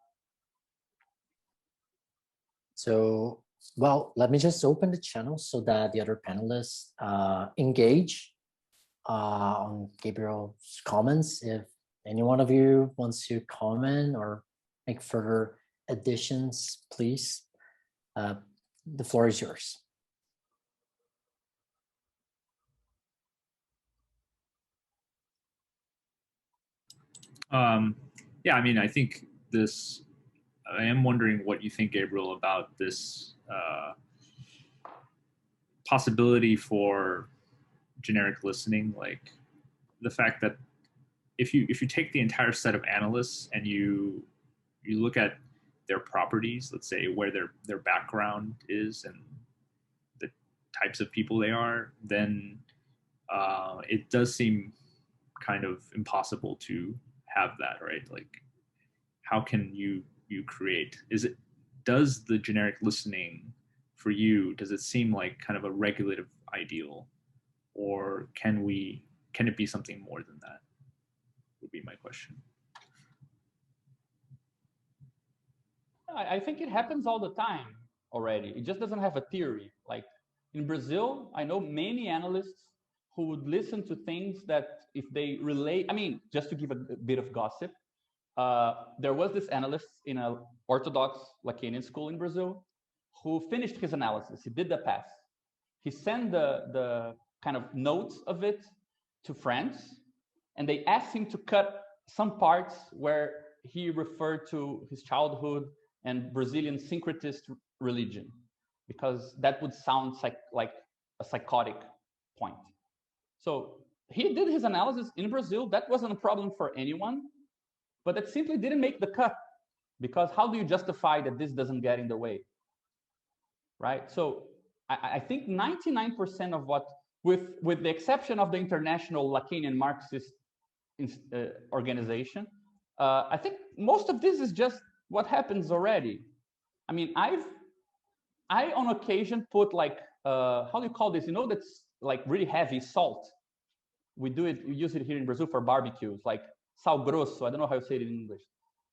So, well, let me just open the channel so that the other panelists engage on Gabriel's comments. If any one of you wants to comment or make further additions, please. The floor is yours. Yeah, I mean, I think I am wondering what you think, Gabriel, about this possibility for generic listening, like the fact that if you take the entire set of analysts and you look at their properties, let's say where their background is and the types of people they are, then it does seem kind of impossible to have that, right? Like, how can you create? Does the generic listening for you, does it seem like kind of a regulative ideal, or can it be something more than that? Would be my question. I think it happens all the time already. It just doesn't have a theory. Like in Brazil, I know many analysts who would listen to things that if they relate, I mean, just to give a bit of gossip, there was this analyst in an Orthodox Lacanian school in Brazil who finished his analysis. He did the pass. He sent the kind of notes of it to friends, and they asked him to cut some parts where he referred to his childhood and Brazilian syncretist religion, because that would sound like a psychotic point. So he did his analysis in Brazil. That wasn't a problem for anyone, but that simply didn't make the cut, because how do you justify that this doesn't get in the way, right? So I think 99% of what, with the exception of the international Lacanian Marxist organization, I think most of this is just what happens already. I mean, I on occasion put like, how do you call this? You know, that's like really heavy salt. We use it here in Brazil for barbecues, like sal grosso. I don't know how you say it in English.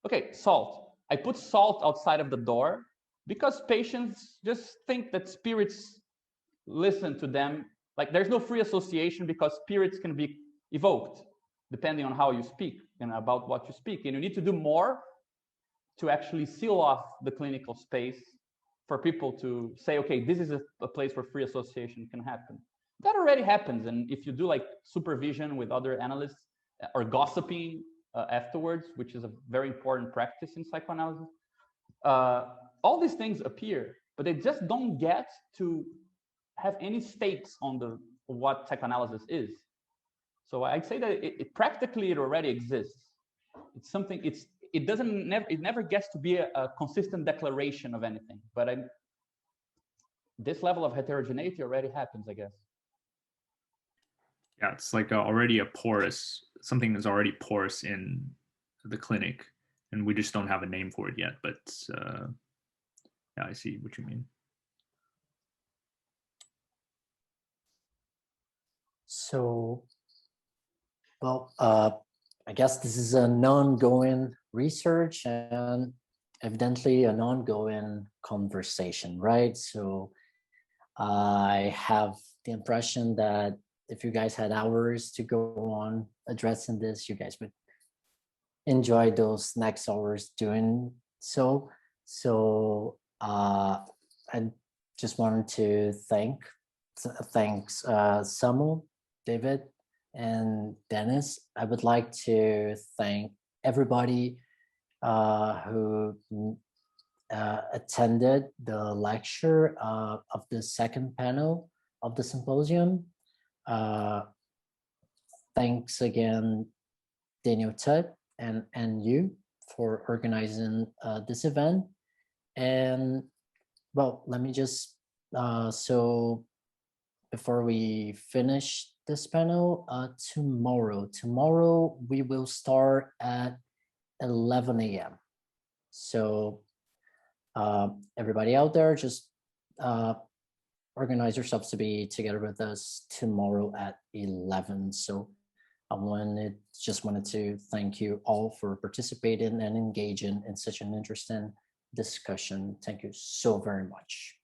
Okay, salt. I put salt outside of the door because patients just think that spirits listen to them. Like there's no free association because spirits can be evoked depending on how you speak and about what you speak. And you need to do more to actually seal off the clinical space for people to say, okay, this is a place where free association can happen. That already happens. And if you do like supervision with other analysts or gossiping afterwards, which is a very important practice in psychoanalysis, all these things appear, but they just don't get to have any stakes on what psychoanalysis is. So I'd say that practically it already exists. It's something, it never gets to be a consistent declaration of anything, but this level of heterogeneity already happens, I guess. Yeah, it's like already a porous, something that's already porous in the clinic, and we just don't have a name for it yet, but yeah, I see what you mean. So, well, I guess this is an ongoing research and evidently an ongoing conversation, right? So I have the impression that if you guys had hours to go on addressing this, you guys would enjoy those next hours doing so. So I just wanted to thanks Samo, David, and Dennis. I would like to thank everybody who attended the lecture of the second panel of the symposium. Thanks again, Daniel Tutt and you for organizing this event. And well, let me just, so before we finish this panel, tomorrow we will start at 11 a.m. So everybody out there, just organize yourselves to be together with us tomorrow at 11. So I just wanted to thank you all for participating and engaging in such an interesting discussion. Thank you so very much.